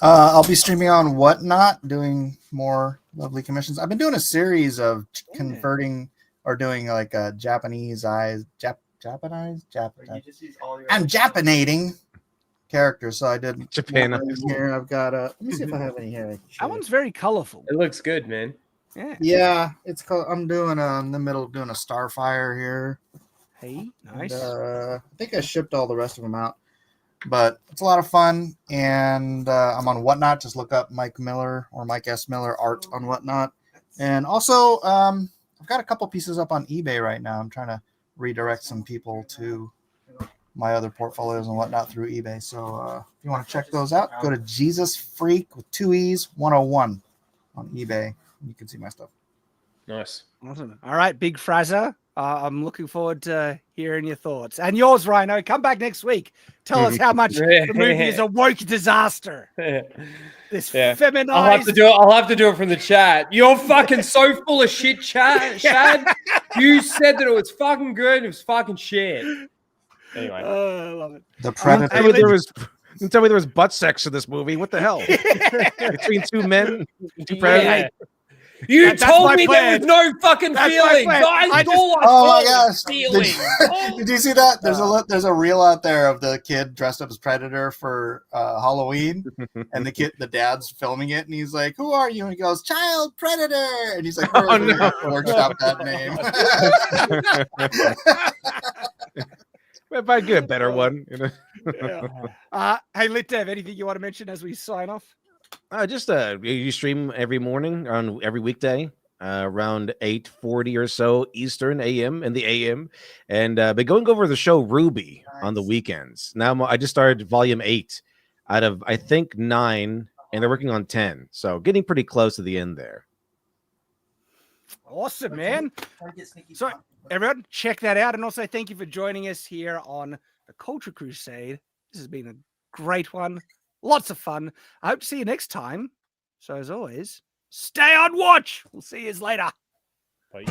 I'll be streaming on Whatnot, doing more lovely commissions. I've been doing a series of converting or doing like a Japanese I'm Japanating characters. So I did Japan here. I've got let me see if I have any here. That one's very colorful. It looks good, man. Yeah, it's called. I'm doing in the middle of doing a Starfire here. Hey, nice. And, I think I shipped all the rest of them out, but it's a lot of fun. And I'm on Whatnot. Just look up Mike Miller or Mike S. Miller art on Whatnot. And also, I've got a couple pieces up on eBay right now. I'm trying to redirect some people to my other portfolios and whatnot through eBay. So if you want to check those out, go to Jesus Freak with 2 E's 101 on eBay. You can see my stuff. Nice. Awesome. All right, Big Fraser. I'm looking forward to hearing your thoughts. And yours, Rhino. Come back next week. Tell us how much the movie is a woke disaster. This feminized. I'll have to do it from the chat. You're fucking so full of shit, Shad. You said that it was fucking good. It was fucking shit. Anyway, I love it. The Predator. Tell me there was butt sex in this movie. What the hell? Between two men, two predators. You told me there was no fucking feeling. Guys, oh my gosh. Did you see that? There's a reel out there of the kid dressed up as Predator for Halloween, and the dad's filming it, and he's like, "Who are you?" And he goes, "Child Predator," and he's like, "Workshop that name." If I get a better one, Hey, Lit Dev, anything you want to mention as we sign off? You stream every morning on every weekday around 8:40 or so Eastern AM in the AM, and been going over the show Ruby on the weekends. Now I just started volume 8 out of I think 9, and they're working on 10, so getting pretty close to the end there. Awesome, man. So everyone, check that out, and also thank you for joining us here on the Culture Crusade. This has been a great one. Lots of fun. I hope to see you next time. So as always, stay on watch. We'll see you later. Bye.